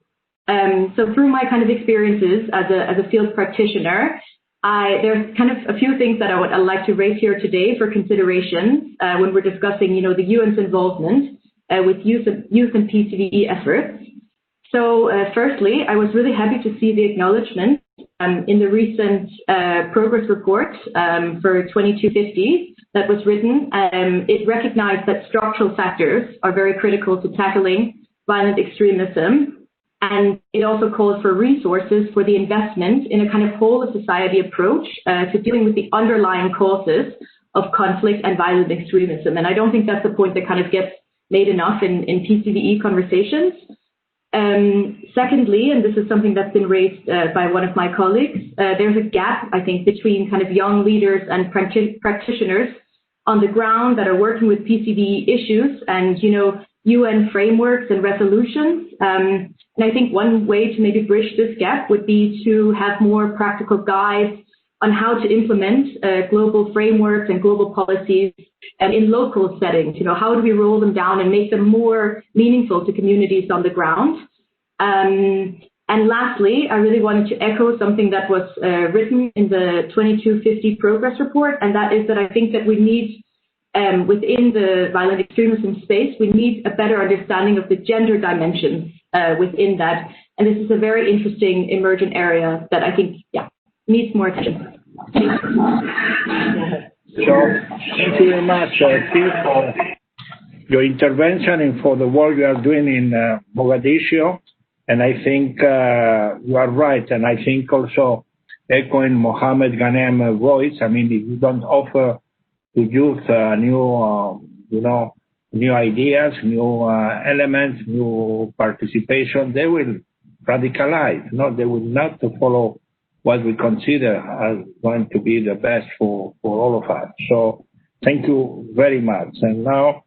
Speaker 15: So through my kind of experiences as a field practitioner, there's kind of a few things that I'd like to raise here today for consideration when we're discussing, you know, the UN's involvement with youth and PCVE efforts. So firstly, I was really happy to see the acknowledgement in the recent progress report for 2250 that was written. It recognized that structural factors are very critical to tackling violent extremism. And it also called for resources for the investment in a kind of whole of society approach to dealing with the underlying causes of conflict and violent extremism. And I don't think that's the point that kind of gets made enough in PCVE conversations. Secondly, and this is something that's been raised by one of my colleagues, there's a gap, I think, between kind of young leaders and practitioners on the ground that are working with PCVE issues and, you know, UN frameworks and resolutions. And I think one way to maybe bridge this gap would be to have more practical guides on how to implement global frameworks and global policies in local settings. You know, how do we roll them down and make them more meaningful to communities on the ground? And lastly, I really wanted to echo something that was written in the 2250 progress report, and that is that I think that we need, within the violent extremism space, we need a better understanding of the gender dimensions within that. And this is a very interesting emergent area that I think, needs more attention.
Speaker 1: So, thank you very much, Steve, for your intervention and for the work you are doing in Mogadishu. And I think you are right. And I think also echoing Mohammed Ghanem's voice, I mean, if you don't offer to youth new ideas, new elements, new participation, they will radicalize. No, they will not follow what we consider as going to be the best for all of us. So thank you very much. And now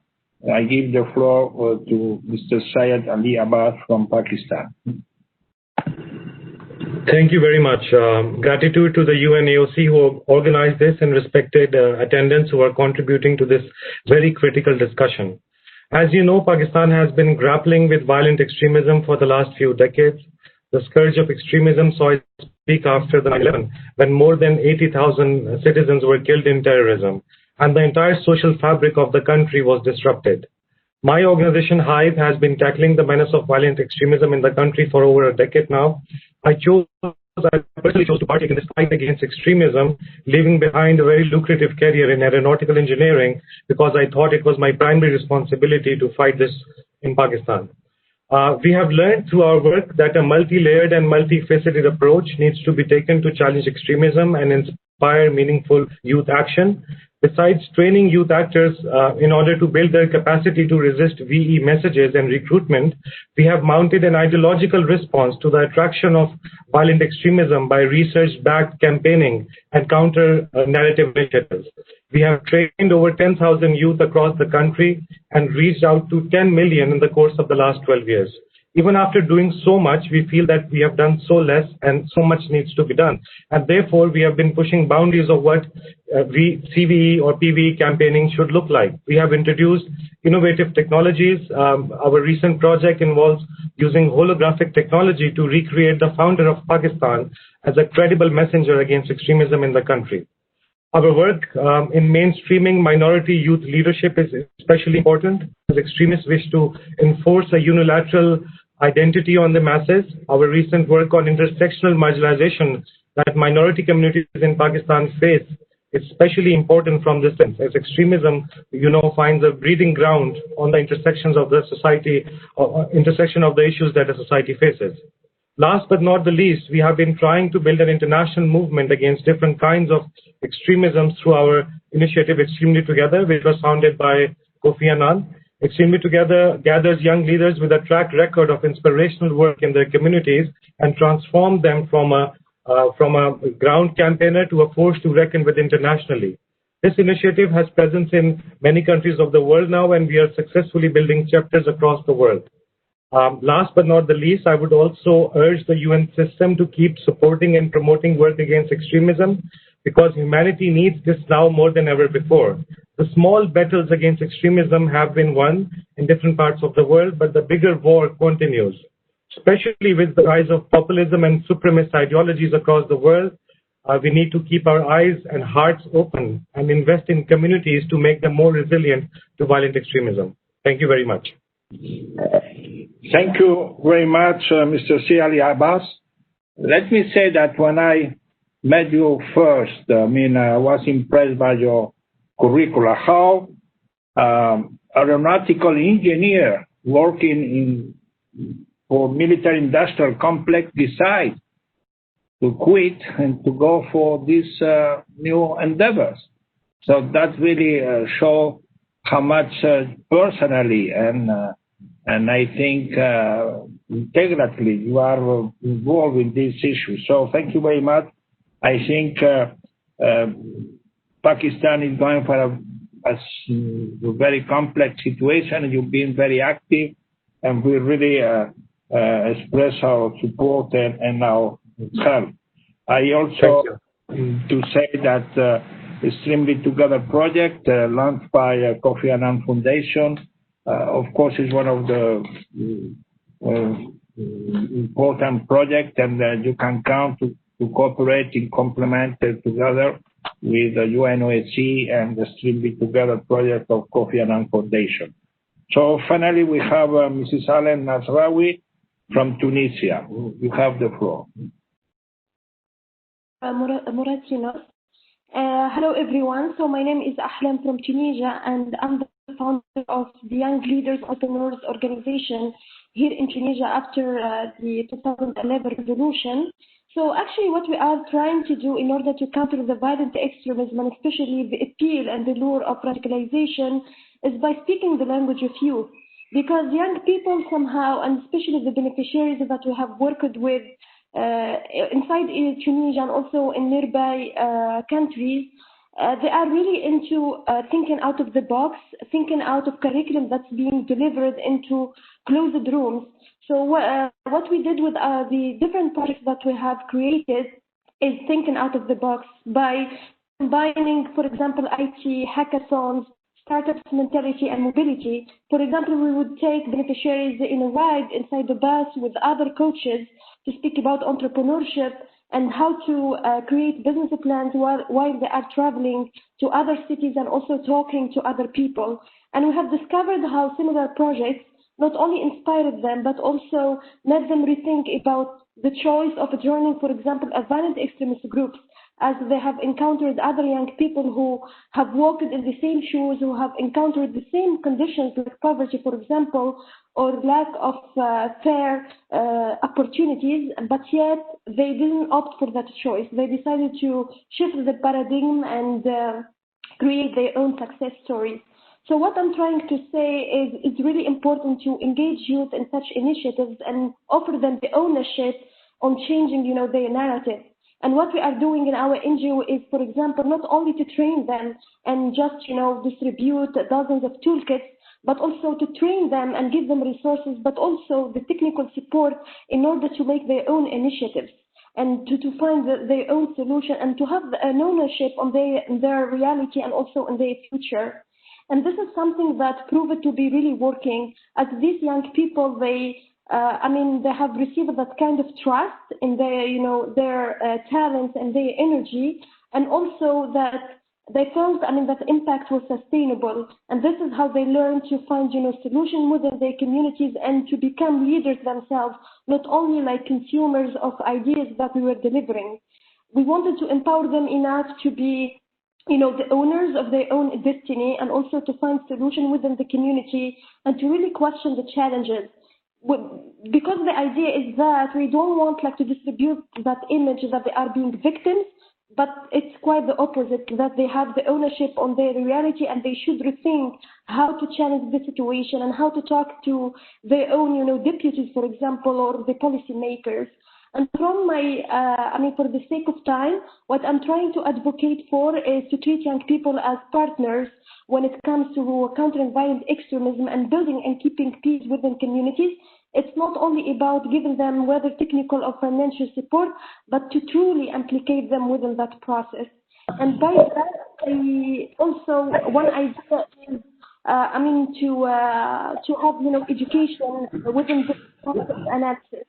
Speaker 1: I give the floor to Mr. Syed Ali Abbas from Pakistan.
Speaker 16: Thank you very much. Gratitude to the UNAOC who organized this and respected attendants who are contributing to this very critical discussion. As you know, Pakistan has been grappling with violent extremism for the last few decades. The scourge of extremism saw its peak after the 9/11, when more than 80,000 citizens were killed in terrorism, and the entire social fabric of the country was disrupted. My organization, Hive, has been tackling the menace of violent extremism in the country for over a decade now. I personally chose to partake in this fight against extremism, leaving behind a very lucrative career in aeronautical engineering because I thought it was my primary responsibility to fight this in Pakistan. We have learned through our work that a multi-layered and multifaceted approach needs to be taken to challenge extremism and inspire meaningful youth action. Besides training youth actors in order to build their capacity to resist VE messages and recruitment, we have mounted an ideological response to the attraction of violent extremism by research-backed campaigning and counter-narrative initiatives. We have trained over 10,000 youth across the country and reached out to 10 million in the course of the last 12 years. Even after doing so much, we feel that we have done so less and so much needs to be done. And therefore, we have been pushing boundaries of what CVE or PVE campaigning should look like. We have introduced innovative technologies. Our recent project involves using holographic technology to recreate the founder of Pakistan as a credible messenger against extremism in the country. Our work in mainstreaming minority youth leadership is especially important as extremists wish to enforce a unilateral identity on the masses. Our recent work on intersectional marginalization that minority communities in Pakistan face is especially important from this sense, as extremism, finds a breeding ground on the intersections of the society, intersection of the issues that a society faces. Last but not the least, we have been trying to build an international movement against different kinds of extremism through our initiative Extremely Together, which was founded by Kofi Annan. Extremely Together gathers young leaders with a track record of inspirational work in their communities and transforms them from a ground campaigner to a force to reckon with internationally. This initiative has presence in many countries of the world now, and we are successfully building chapters across the world. Last but not the least, I would also urge the UN system to keep supporting and promoting work against extremism, because humanity needs this now more than ever before. The small battles against extremism have been won in different parts of the world, but the bigger war continues. Especially with the rise of populism and supremacist ideologies across the world, we need to keep our eyes and hearts open and invest in communities to make them more resilient to violent extremism. Thank you very much.
Speaker 1: Thank you very much, Mr. C. Ali Abbas. Let me say that when I met you first, I was impressed by your curricula. How aeronautical engineer working for military industrial complex decide to quit and to go for these new endeavors. So that really shows how much personally and I think integrally you are involved in this issue. So thank you very much. I think Pakistan is going for a very complex situation. You've been very active, and we really express our support and our help. I also to say that Extremely Together project launched by Kofi Annan Foundation, of course, is one of the important projects, and you can count to cooperate and complement together with the UNOSC and the Extremely Together project of Kofi Annan Foundation. So finally, we have Mrs. Helen Nasraoui from Tunisia. You have the floor.
Speaker 17: Hello, everyone. So my name is Ahlam from Tunisia, and I'm the founder of the Young Leaders Entrepreneurs Organization here in Tunisia after the 2011 revolution. So actually what we are trying to do in order to counter the violent extremism, and especially the appeal and the lure of radicalization, is by speaking the language of youth. Because young people somehow, and especially the beneficiaries that we have worked with inside Tunisia and also in nearby countries, they are really into thinking out of the box, thinking out of curriculum that's being delivered into closed rooms. So what we did with the different projects that we have created is thinking out of the box by combining, for example, IT, hackathons, startups mentality, and mobility. For example, we would take beneficiaries in a ride inside the bus with other coaches to speak about entrepreneurship and how to create business plans while they are traveling to other cities and also talking to other people. And we have discovered how similar projects not only inspired them, but also made them rethink about the choice of joining, for example, a violent extremist group, as they have encountered other young people who have walked in the same shoes, who have encountered the same conditions like poverty, for example, or lack of fair opportunities, but yet they didn't opt for that choice. They decided to shift the paradigm and create their own success stories. So what I'm trying to say is it's really important to engage youth in such initiatives and offer them the ownership on changing, their narrative. And what we are doing in our NGO is, for example, not only to train them and just, distribute dozens of toolkits, but also to train them and give them resources, but also the technical support in order to make their own initiatives and to find their own solution and to have an ownership on their reality and also on their future. And this is something that proved to be really working, as these young people, they have received that kind of trust in their talents and their energy, and also that they felt, that impact was sustainable. And this is how they learn to find, solution within their communities and to become leaders themselves, not only like consumers of ideas that we were delivering. We wanted to empower them enough to be, the owners of their own destiny, and also to find solution within the community and to really question the challenges. Because the idea is that we don't want to distribute that image that they are being victims, but it's quite the opposite, that they have the ownership on their reality and they should rethink how to challenge the situation and how to talk to their own, deputies, for example, or the policymakers. And from for the sake of time, what I'm trying to advocate for is to treat young people as partners when it comes to countering violent extremism and building and keeping peace within communities. It's not only about giving them whether technical or financial support, but to truly implicate them within that process. And by that, also one idea is, to have, education within the process analysis.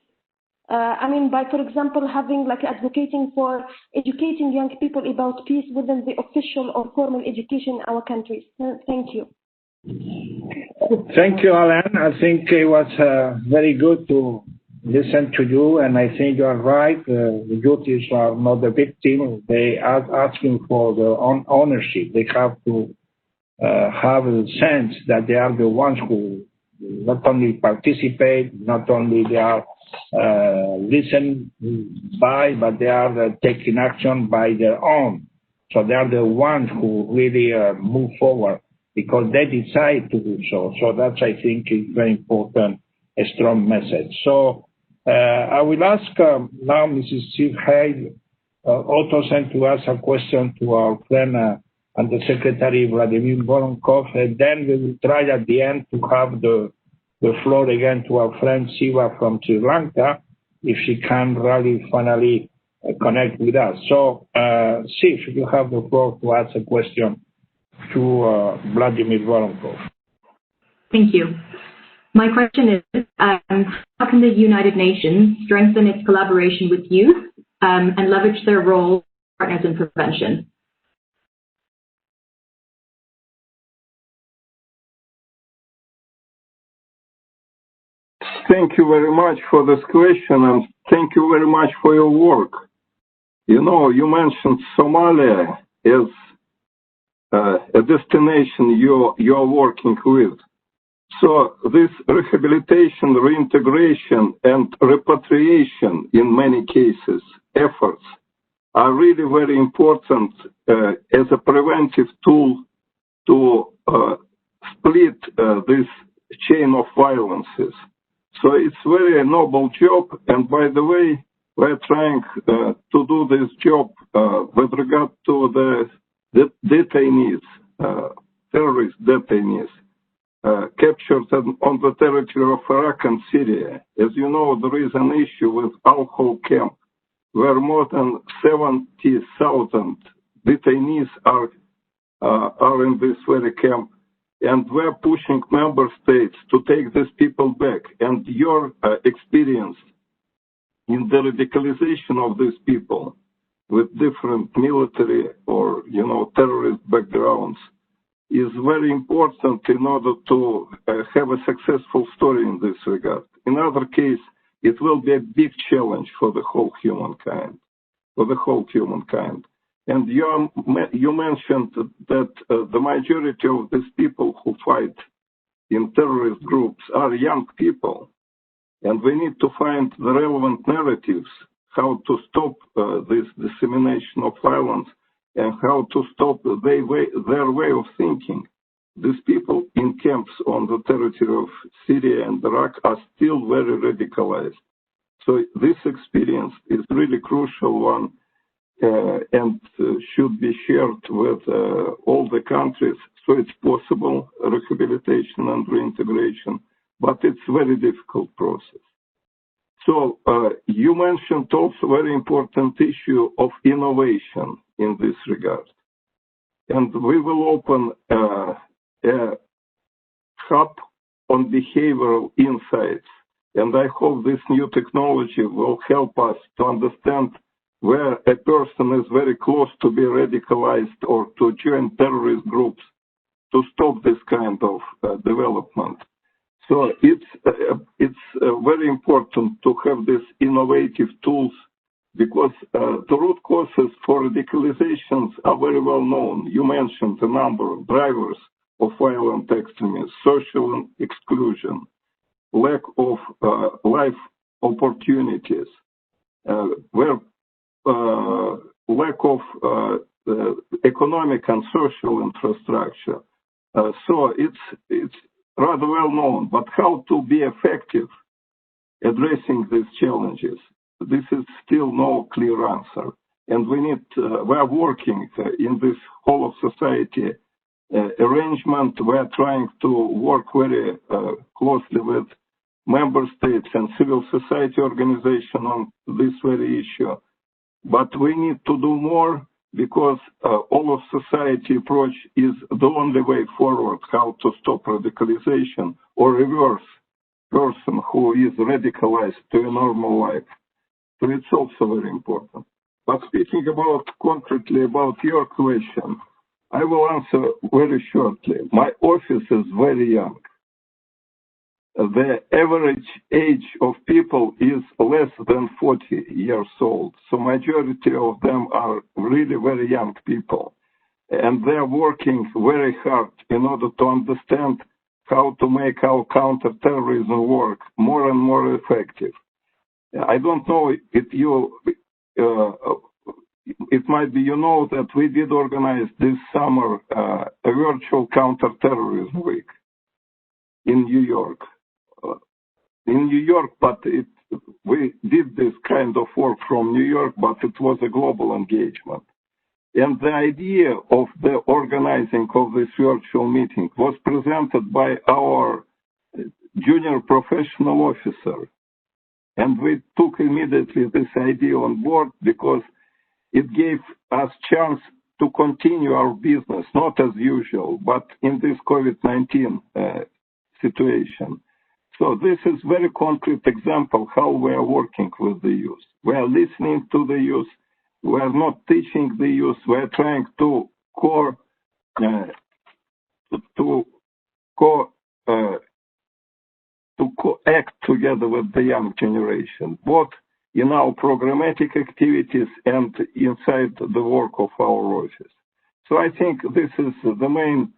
Speaker 17: By, for example, having advocating for educating young people about peace within the official or formal education in our countries. Thank you.
Speaker 1: Thank you, Alan. I think it was very good to listen to you, and I think you are right. The youths are not the victim. They are asking for their own ownership. They have to have a sense that they are the ones who not only participate, not only they are listened by, but they are taking action by their own. So they are the ones who really move forward because they decide to do so. So that's, I think, is very important, a strong message. So I will ask now Mrs. Steve Hay also sent to us a question to our friend Undersecretary Vladimir Voronkov, and then we will try at the end to have the floor again to our friend Siva from Sri Lanka, if she can really finally connect with us. So, Siva, you have the floor to ask a question to Vladimir Voronkov.
Speaker 15: Thank you. My question is, how can the United Nations strengthen its collaboration with youth and leverage their role as partners in prevention?
Speaker 2: Thank you very much for this question, and thank you very much for your work. You mentioned Somalia as a destination you're working with. So this rehabilitation, reintegration, and repatriation, in many cases, efforts are really very important as a preventive tool to split this chain of violences. So it's very noble job, and by the way, we're trying to do this job with regard to the detainees, terrorist detainees, captured on the territory of Iraq and Syria. As you know, there is an issue with Al-Hol camp, where more than 70,000 detainees are in this very camp. And we're pushing member states to take these people back. And your experience in the radicalization of these people with different military or, terrorist backgrounds is very important in order to have a successful story in this regard. In other case, it will be a big challenge for the whole humankind, And you mentioned that the majority of these people who fight in terrorist groups are young people. And we need to find the relevant narratives, how to stop this dissemination of violence and how to stop their way of thinking. These people in camps on the territory of Syria and Iraq are still very radicalized. So this experience is really crucial one and should be shared with all the countries. So it's possible rehabilitation and reintegration, but it's a very difficult process. So you mentioned also very important issue of innovation in this regard. And we will open a hub on behavioral insights. And I hope this new technology will help us to understand where a person is very close to be radicalized or to join terrorist groups to stop this kind of development. So it's very important to have these innovative tools because the root causes for radicalizations are very well known. You mentioned the number of drivers of violent extremism, social exclusion, lack of life opportunities, lack of economic and social infrastructure. So it's rather well known, but how to be effective addressing these challenges? This is still no clear answer. And we are working in this whole of society arrangement. We are trying to work very closely with member states and civil society organizations on this very issue. But we need to do more because all of society approach is the only way forward how to stop radicalization or reverse person who is radicalized to a normal life. So it's also very important. But speaking about concretely about your question, I will answer very shortly. My office is very young. The average age of people is less than 40 years old. So majority of them are really very young people. And they're working very hard in order to understand how to make our counterterrorism work more and more effective. I don't know if you, it might be you know that we did organize this summer a virtual counterterrorism week in New York. But we did this kind of work from New York, but it was a global engagement. And the idea of the organizing of this virtual meeting was presented by our junior professional officer. And we took immediately this idea on board because it gave us chance to continue our business, not as usual, but in this COVID-19 situation. So this is very concrete example how we are working with the youth. We are listening to the youth. We are not teaching the youth. We are trying to act together with the young generation, both in our programmatic activities and inside the work of our office. So I think this is the main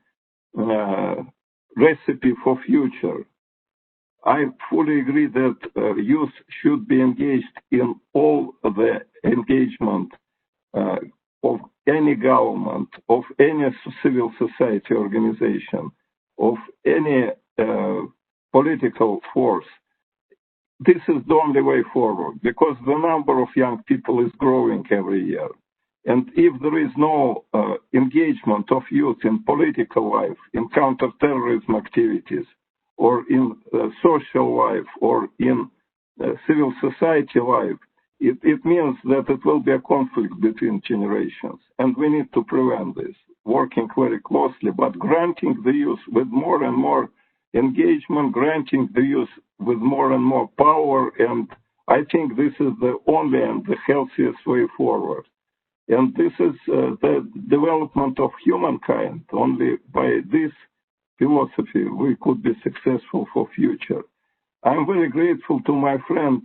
Speaker 2: recipe for future. I fully agree that youth should be engaged in all the engagement of any government, of any civil society organization, of any political force. This is the only way forward because the number of young people is growing every year. And if there is no engagement of youth in political life, in counterterrorism activities, or in social life, or in civil society life, it means that it will be a conflict between generations. And we need to prevent this, working very closely, but granting the youth with more and more engagement, granting the youth with more and more power. And I think this is the only and the healthiest way forward. And this is the development of humankind. Only by this philosophy we could be successful for future. I'm very grateful to my friend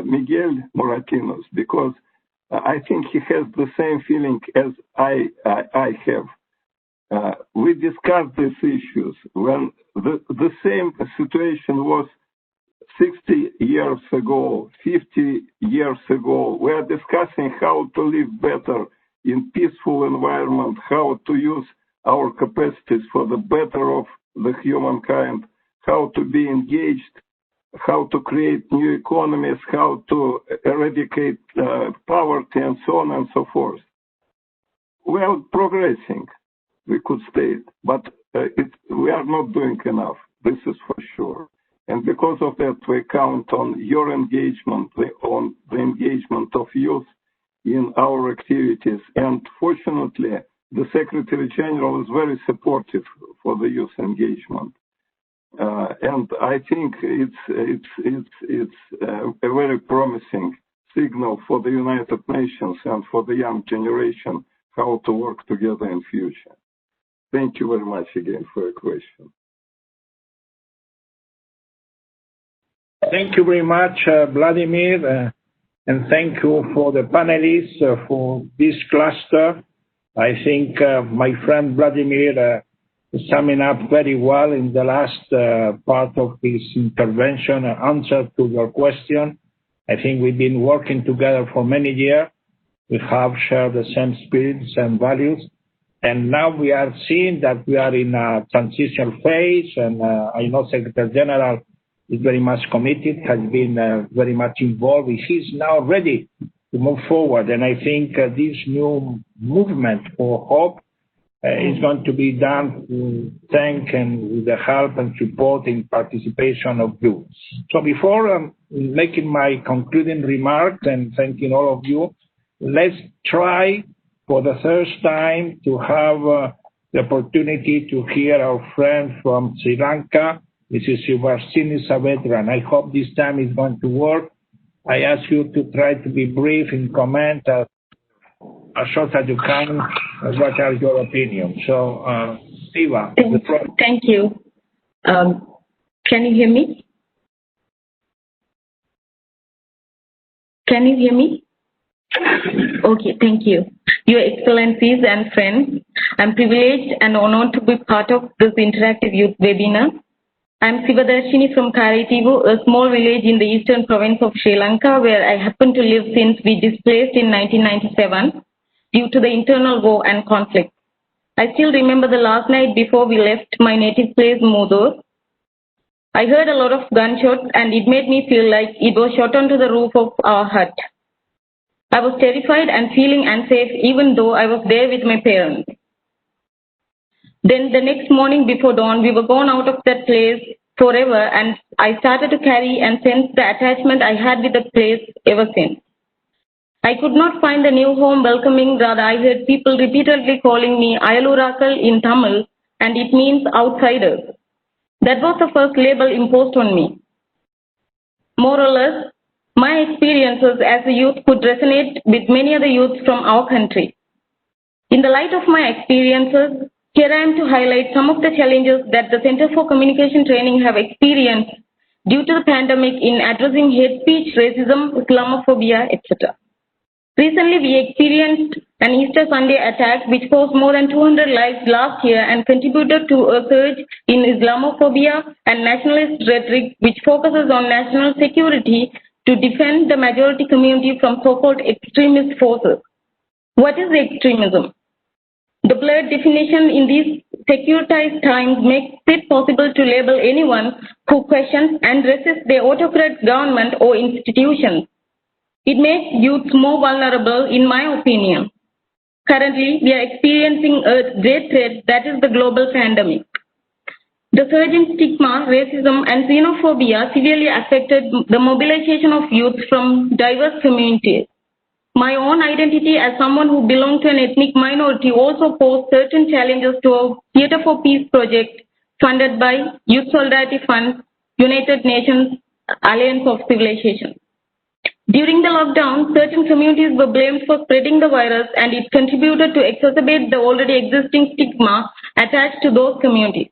Speaker 2: Miguel Moratinos because I think he has the same feeling as I have. We discussed these issues when the same situation was 60 years ago, 50 years ago. We are discussing how to live better in peaceful environment, how to use our capacities for the better of the humankind, how to be engaged, how to create new economies, how to eradicate poverty, and so on and so forth. Well, progressing, we could state, but we are not doing enough. This is for sure. And because of that, we count on your engagement, on the engagement of youth in our activities. And fortunately, the Secretary General is very supportive for the youth engagement. And I think it's a very promising signal for the United Nations and for the young generation how to work together in future. Thank you very much again for your question.
Speaker 1: Thank you very much, Vladimir, and thank you for the panelists for this cluster. I think my friend Vladimir summing up very well in the last part of his intervention, answer to your question. I think we've been working together for many years. We have shared the same spirits and values. And now we are seeing that we are in a transition phase, and I know Secretary General is very much committed, has been very much involved. He's now ready to move forward. And I think this new movement for hope is going to be done to thank and with the help and support and participation of you. So before making my concluding remarks and thanking all of you, let's try for the first time to have the opportunity to hear our friend from Sri Lanka, Mrs. Subhashini Savedran. I hope this time is going to work. I ask you to try to be brief in comment as short as you can. What are your opinions? So, Siva.
Speaker 18: Thank you. Can you hear me? Can you hear me? Okay, thank you. Your Excellencies and friends, I'm privileged and honored to be part of this interactive youth webinar. I'm Sivadarshini from Karaitivu, a small village in the eastern province of Sri Lanka, where I happen to live since we displaced in 1997 due to the internal war and conflict. I still remember the last night before we left my native place, Modur. I heard a lot of gunshots and it made me feel like it was shot onto the roof of our hut. I was terrified and feeling unsafe even though I was there with my parents. Then the next morning before dawn, we were gone out of that place forever, and I started to carry and sense the attachment I had with the place ever since. I could not find the new home welcoming, rather I heard people repeatedly calling me Ayalurakal in Tamil, and it means outsiders. That was the first label imposed on me. More or less, my experiences as a youth could resonate with many other youths from our country. In the light of my experiences, here I am to highlight some of the challenges that the Center for Communication Training have experienced due to the pandemic in addressing hate speech, racism, Islamophobia, etc. Recently, we experienced an Easter Sunday attack which caused more than 200 lives last year and contributed to a surge in Islamophobia and nationalist rhetoric which focuses on national security to defend the majority community from so-called extremist forces. What is extremism? The blurred definition in these securitized times makes it possible to label anyone who questions and resists the autocrat government or institutions. It makes youth more vulnerable, in my opinion. Currently, we are experiencing a great threat, that is the global pandemic. The surge in stigma, racism, and xenophobia severely affected the mobilization of youth from diverse communities. My own identity as someone who belongs to an ethnic minority also posed certain challenges to our Theatre for Peace project funded by Youth Solidarity Fund, United Nations Alliance of Civilizations. During the lockdown, certain communities were blamed for spreading the virus, and it contributed to exacerbate the already existing stigma attached to those communities.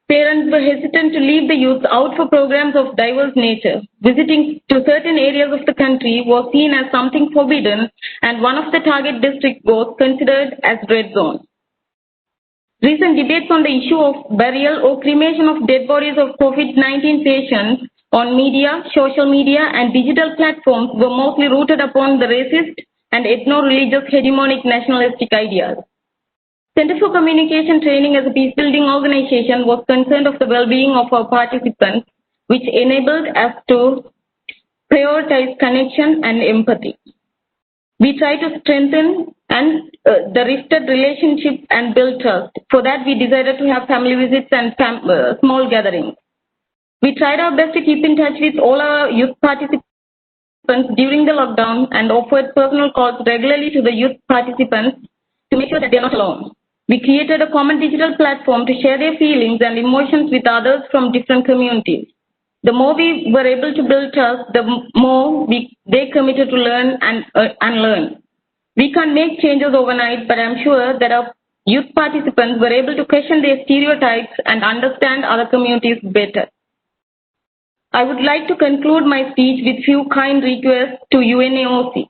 Speaker 18: Parents were hesitant to leave the youth out for programs of diverse nature. Visiting to certain areas of the country was seen as something forbidden, and one of the target districts was considered as red zone. Recent debates on the issue of burial or cremation of dead bodies of COVID-19 patients on media, social media, and digital platforms were mostly rooted upon the racist and ethno-religious hegemonic nationalistic ideas. Center for Communication Training as a peace-building organization was concerned of the well-being of our participants, which enabled us to prioritize connection and empathy. We try to strengthen the rifted relationship and build trust. For that, we decided to have family visits and small gatherings. We tried our best to keep in touch with all our youth participants during the lockdown and offered personal calls regularly to the youth participants to make sure that they're not alone. We created a common digital platform to share their feelings and emotions with others from different communities. The more we were able to build trust, the more they committed to learn and unlearn. We can't make changes overnight, but I'm sure that our youth participants were able to question their stereotypes and understand other communities better. I would like to conclude my speech with few kind requests to UNAOC.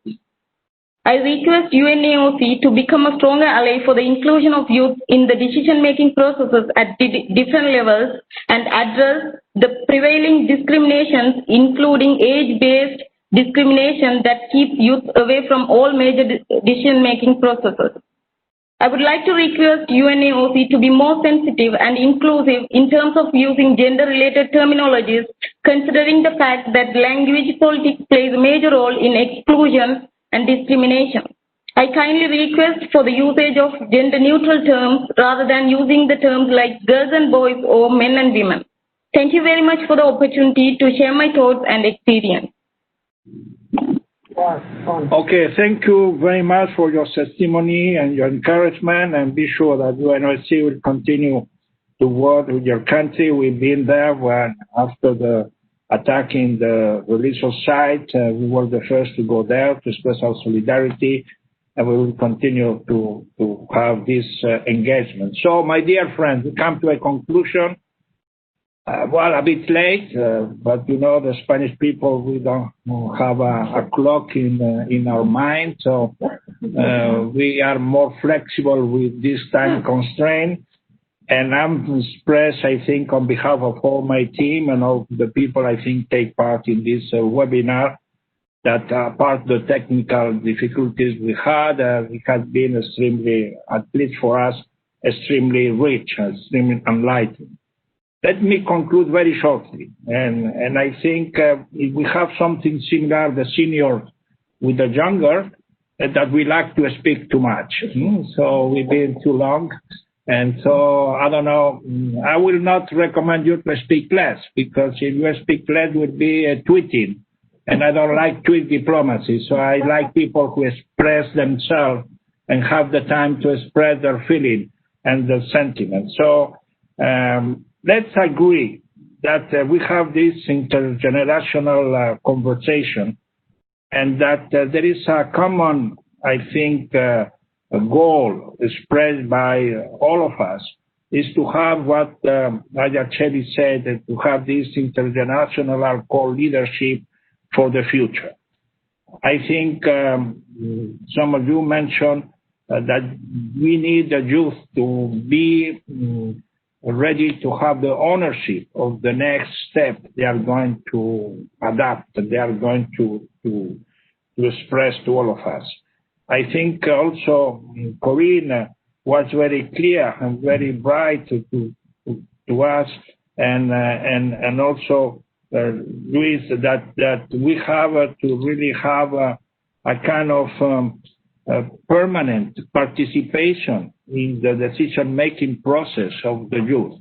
Speaker 18: I request UNAOC to become a stronger ally for the inclusion of youth in the decision-making processes at different levels and address the prevailing discriminations, including age-based discrimination that keeps youth away from all major decision-making processes. I would like to request UNAOC to be more sensitive and inclusive in terms of using gender-related terminologies, considering the fact that language politics plays a major role in exclusion and discrimination. I kindly request for the usage of gender-neutral terms rather than using the terms like girls and boys or men and women. Thank you very much for the opportunity to share my thoughts and experience.
Speaker 1: Okay, thank you very much for your testimony and your encouragement, and be sure that UNOC will continue to work with your country. We've been there when, after the attacking the religious site, we were the first to go there to express our solidarity, and we will continue to have this engagement. So, my dear friends, we come to a conclusion. Well, a bit late, but you know, the Spanish people, we don't have a clock in our mind, so we are more flexible with this time constraint. And I'm expressed, I think, on behalf of all my team and all the people I think take part in this webinar, that apart the technical difficulties we had, it has been extremely, at least for us, extremely rich, extremely enlightening. Let me conclude very shortly. And I think if we have something similar, the senior with the younger, that we like to speak too much. So we've been too long. And so, I don't know, I will not recommend you to speak less, because if you speak less, it would be tweeting. And I don't like tweet diplomacy. So I like people who express themselves and have the time to express their feeling and their sentiment. So let's agree that we have this intergenerational conversation, and that there is a common, I think, a goal expressed by all of us is to have what Aya Cheli said, to have this intergenerational co-leadership for the future. I think some of you mentioned that we need the youth to be ready to have the ownership of the next step they are going to adapt, they are going to express to all of us. I think also Corinne was very clear and very bright to us, and also Luis, that we have to really have a kind of permanent participation in the decision-making process of the youth.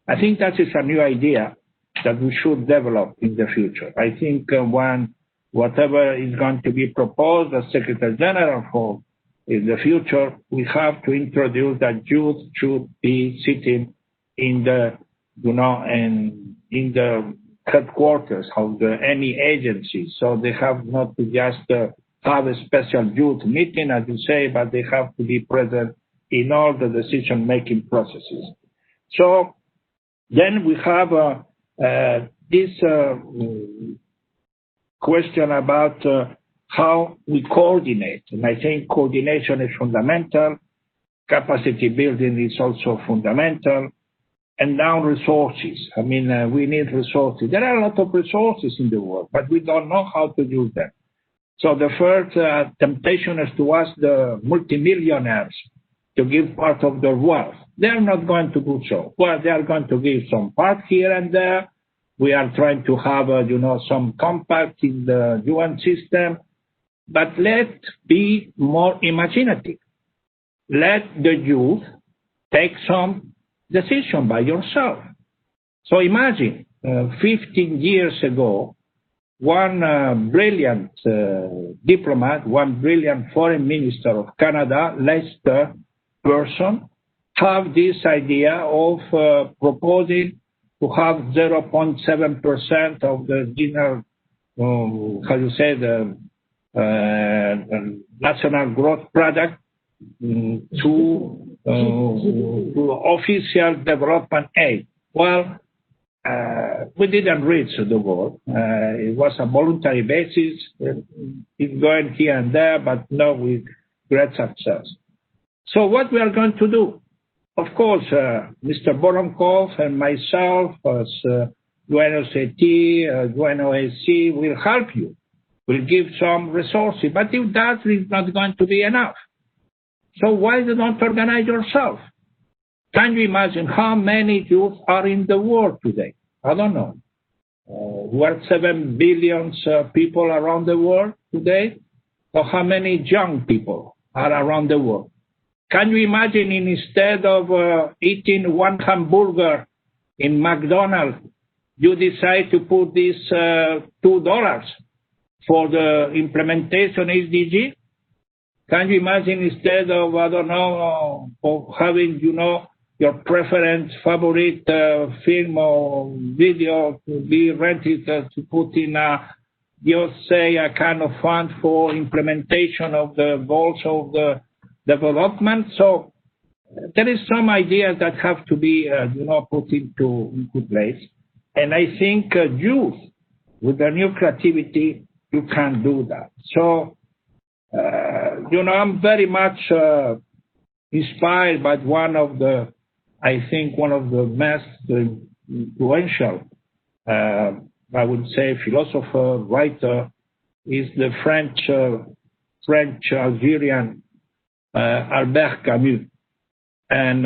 Speaker 1: I think that is a new idea that we should develop in the future. I think whatever is going to be proposed as Secretary General for in the future, we have to introduce that youth should be sitting in the, in the headquarters of any agency. So they have not to just have a special youth meeting, as you say, but they have to be present in all the decision-making processes. So then we have this question about how we coordinate. And I think coordination is fundamental. Capacity building is also fundamental. And now resources. I mean, we need resources. There are a lot of resources in the world, but we don't know how to use them. So the first temptation is to ask the multimillionaires to give part of their wealth. They are not going to do so. Well, they are going to give some part here and there. We are trying to have, some compact in the UN system. But let's be more imaginative. Let the youth take some decision by yourself. So imagine, 15 years ago, one brilliant diplomat, one brilliant foreign minister of Canada, Lester person, have this idea of proposing to have 0.7% of the general, the national growth product to official development aid. Well, we didn't reach the goal. It was a voluntary basis. It's going here and there, but not with great success. So what we are going to do? Of course, Mr. Voronkov and myself as UNOCT, UNOSC will help you. We'll give some resources, but if that is not going to be enough, so why do you not organize yourself? Can you imagine how many youth are in the world today? I don't know. We are 7 billion people around the world today. So how many young people are around the world? Can you imagine instead of eating one hamburger in McDonald's, you decide to put this $2 for the implementation SDG? Can you imagine instead of, of having, your preference, favorite film or video to be rented to put in a kind of fund for implementation of the goals of the development? So there is some ideas that have to be, put into place. And I think youth, with the new creativity, you can do that. So, I'm very much inspired by one of the most influential, I would say, philosopher, writer, is the French Algerian Albert Camus. And,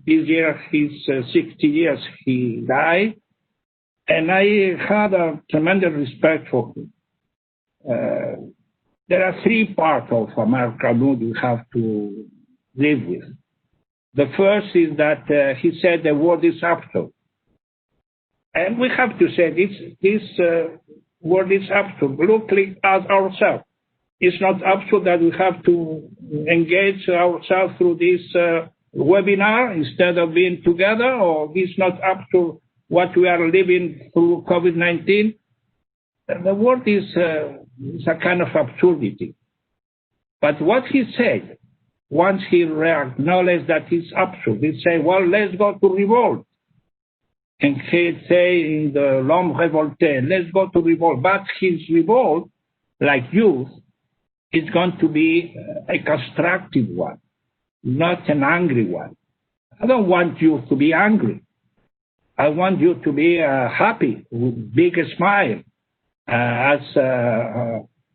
Speaker 1: this year he's 60 years he died, and I had a tremendous respect for him. There are three parts of Albert Camus you have to live with. The first is that he said the world is absurd. And we have to say this world is absurd. Look at ourselves. It's not absurd that we have to engage ourselves through this webinar instead of being together, or it's not absurd what we are living through COVID-19. The world is a kind of absurdity. But what he said, once he acknowledged that it's absurd, he said, well, let's go to revolt. And he'd say in the L'Homme Révolté, let's go to revolt. But his revolt, like youth, is going to be a constructive one, not an angry one. I don't want you to be angry. I want you to be happy, with big smile. As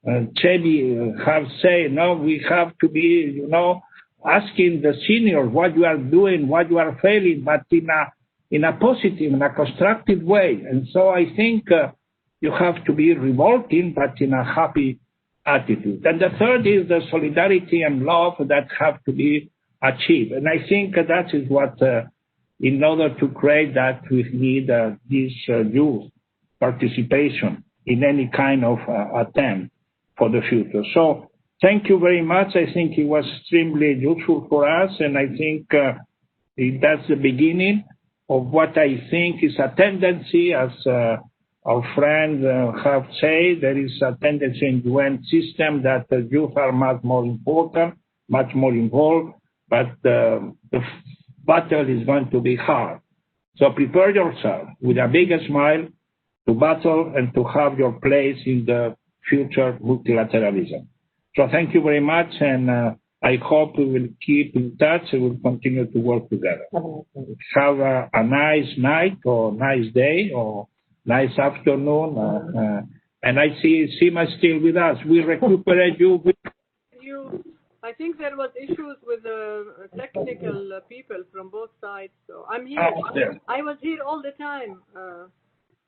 Speaker 1: Chebi have said, we have to be, asking the seniors what you are doing, what you are failing, but in a positive, in a constructive way. And so I think you have to be revolting, but in a happy attitude. And the third is the solidarity and love that have to be achieved. And I think that is what, in order to create that, we need this youth participation in any kind of attempt for the future. So thank you very much. I think it was extremely useful for us, and I think that's the beginning of what I think is a tendency, as our friends have said, there is a tendency in the UN system that the youth are much more important, much more involved, but the battle is going to be hard. So prepare yourself with a big smile to battle and to have your place in the future multilateralism. So thank you very much, and I hope we will keep in touch and we'll continue to work together. Have a nice night or nice day or nice afternoon, And I see Sima still with us. We recuperate you.
Speaker 19: I think there was issues with the technical people from both sides. So I'm here. I was here all the time.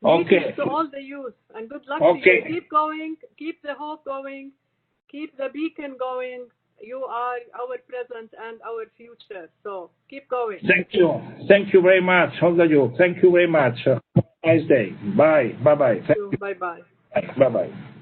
Speaker 1: Okay.
Speaker 19: To all the youth, and good luck to you. Keep going. Keep the hope going. Keep the beacon going. You are our present and our future. So keep going.
Speaker 1: Thank you. Thank you very much. All of you. Thank you very much. Nice day. Bye. Bye-bye.
Speaker 19: Bye-bye.
Speaker 1: Bye-bye.